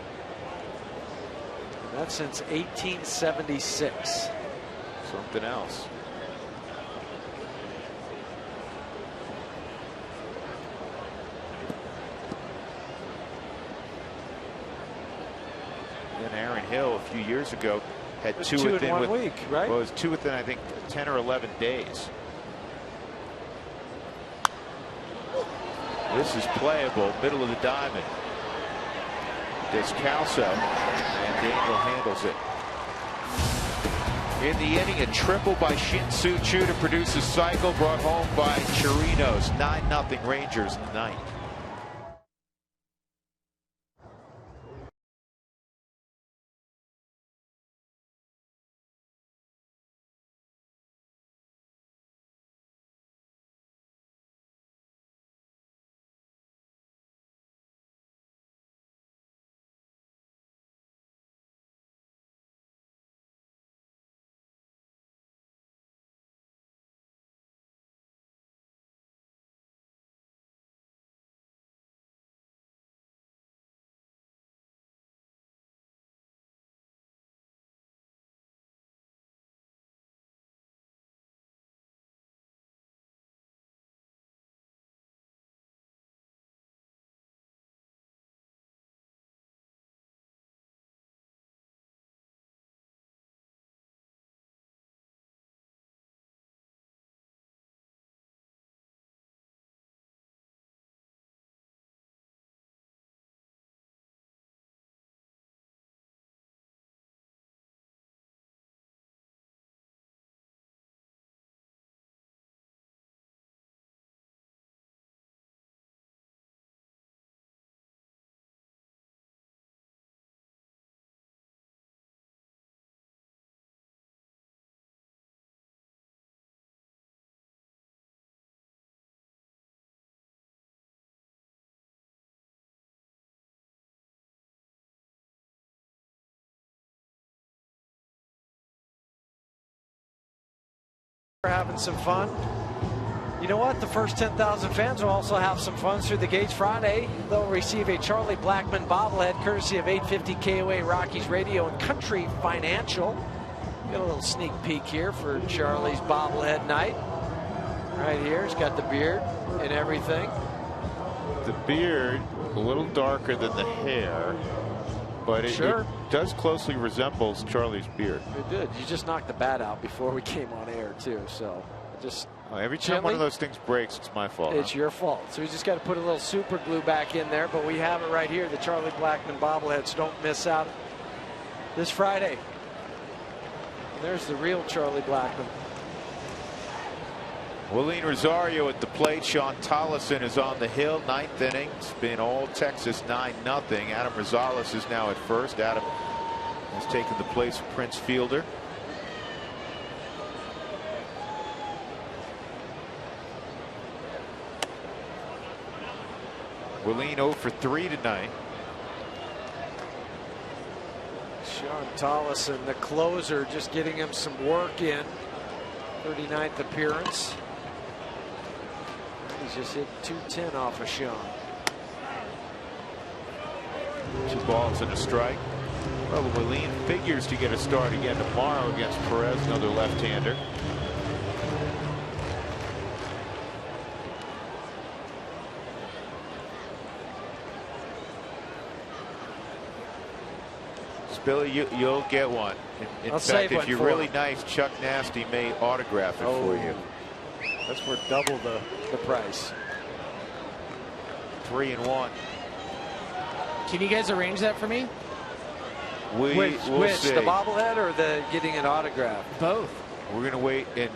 And that's since 1876. Something else. And Aaron Hill a few years ago had two within 1 week, right? Well, it was two within, I think, 10 or 11 days. This is playable, middle of the diamond. Descalso, and Daniel handles it. In the inning, a triple by Shin-Soo Choo to produce a cycle, brought home by Chirinos. 9-0 Rangers in the ninth. We're having some fun. You know what? The first 10,000 fans will also have some fun through the gates Friday. They'll receive a Charlie Blackmon bobblehead courtesy of 850 KOA Rockies Radio and Country Financial. Got a little sneak peek here for Charlie's bobblehead night. Right here, he's got the beard and everything. The beard a little darker than the hair, but it does closely resembles Charlie's beard. It did. You just knocked the bat out before we came on air too, so just every time one of those things breaks, it's my fault. It's your fault. So we just got to put a little super glue back in there, but we have it right here, the Charlie Blackmon bobblehead, so don't miss out this Friday. And there's the real Charlie Blackmon. Willeen Rosario at the plate. Sean Tollison is on the hill. Ninth inning. It's been all Texas 9-0. Adam Rosales is now at first. Adam has taken the place of Prince Fielder. Willeen 0 for 3 tonight. Sean Tollison, the closer, just getting him some work in. 39th appearance. He's just hit 210 off of Sean. 2 balls and a strike. Well, Willeen figures to get a start again tomorrow against Perez, another left-hander. Billy, you'll get one. In fact, if you're really nice, Chuck Nasty may autograph it for you. That's worth double the price. 3-1. Can you guys arrange that for me? Which, see. the bobblehead or the getting an autograph? Both. We're going to wait and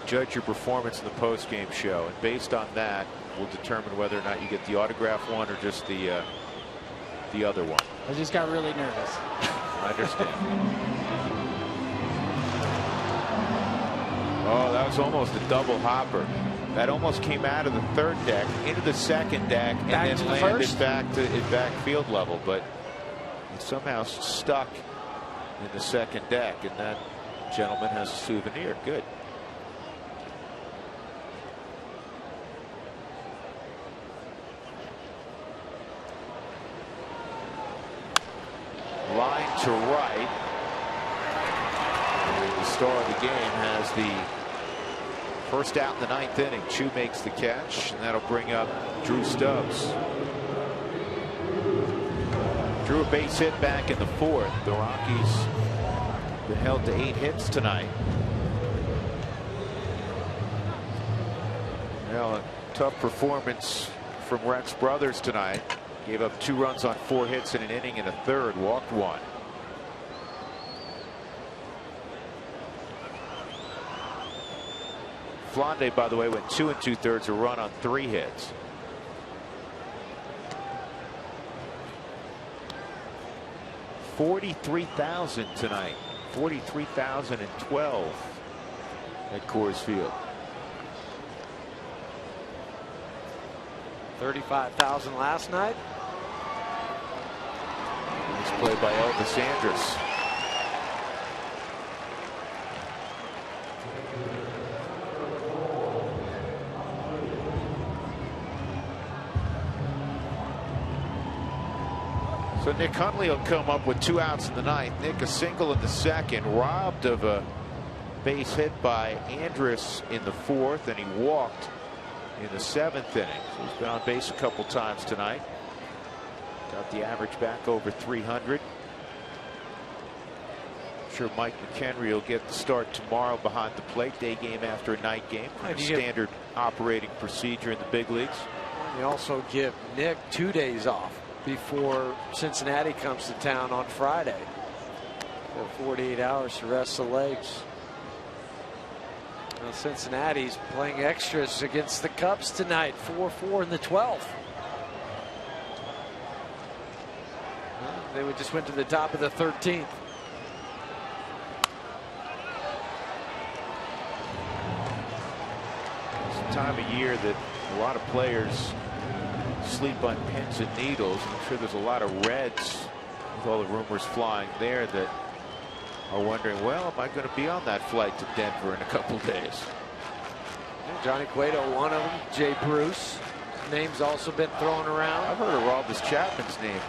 judge your performance in the post-game show, and based on that, we'll determine whether or not you get the autograph one or just the other one. I just got really nervous. I understand. Oh, that was almost a double hopper. That almost came out of the third deck into the second deck and back then landed back field level, but it somehow stuck in the second deck, and that gentleman has a souvenir. Good. Line to right. And the star of the game has the first out in the 9th inning. Chu makes the catch, and that'll bring up Drew Stubbs. Drew a base hit back in the 4th. The Rockies been held to 8 hits tonight. Well, a tough performance from Rex Brothers tonight. Gave up 2 runs on 4 hits in an inning and a third, walked 1. Flande, by the way, went 2 2/3, a run on 3 hits. $43,000 tonight. 43,012 at Coors Field. 35,000 last night. Nice play by Elvis Andrus. So Nick Hundley will come up with 2 outs in the 9th. Nick a single in the 2nd, robbed of a base hit by Andrus in the 4th, and he walked in the 7th inning. So he's been on base a couple times tonight. Got the average back over 300. I'm sure Mike McHenry will get the start tomorrow behind the plate. Day game after a night game. Standard operating procedure in the big leagues. You also give Nick 2 days off before Cincinnati comes to town on Friday. So 48 hours to rest the legs. Well, Cincinnati's playing extras against the Cubs tonight. 4-4 in the 12th. They just went to the top of the 13th. It's a time of year that a lot of players sleep on pins and needles. I'm sure there's a lot of Reds, with all the rumors flying there, that are wondering, well, am I going to be on that flight to Denver in a couple days? Johnny Cueto, one of them. Jay Bruce, name's also been thrown around. I've heard of Aroldis Chapman's name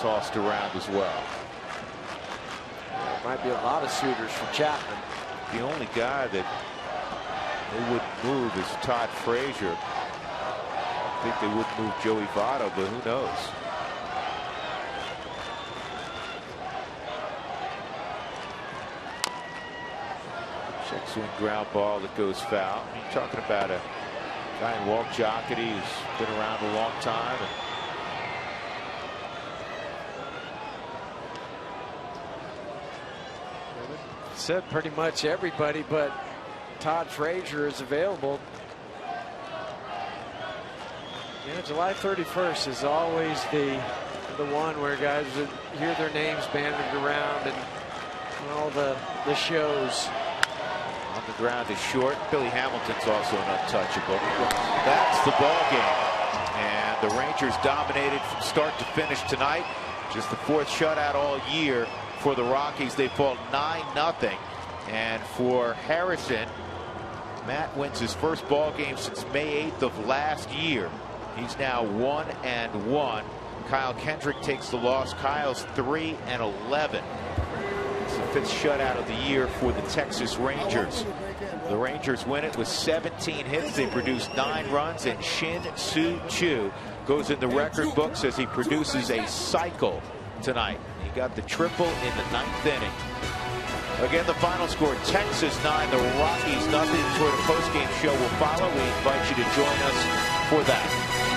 tossed around as well. There might be a lot of suitors for Chapman. The only guy that they would move is Todd Frazier. I think they would move Joey Votto, but who knows? Check swing ground ball that goes foul. I mean, you're talking about a guy in Walt Jocketty who's been around a long time. Said pretty much everybody, but Todd Frazier is available. Yeah, July 31st is always the one where guys would hear their names bandied around and all the shows. On the ground is short. Billy Hamilton's also an untouchable. That's the ball game, and the Rangers dominated from start to finish tonight. Just the 4th shutout all year for the Rockies. They fall 9-0, and for Harrison, Matt wins his first ball game since May 8th of last year. He's now 1-1. Kyle Kendrick takes the loss. Kyle's 3-11. It's the 5th shutout of the year for the Texas Rangers. The Rangers win it with 17 hits. They produce 9 runs, and Shin Soo Choo goes in the record books as he produces a cycle tonight. He got the triple in the 9th inning. Again, the final score, Texas 9, the Rockies nothing. Toyota postgame show will follow. We invite you to join us for that.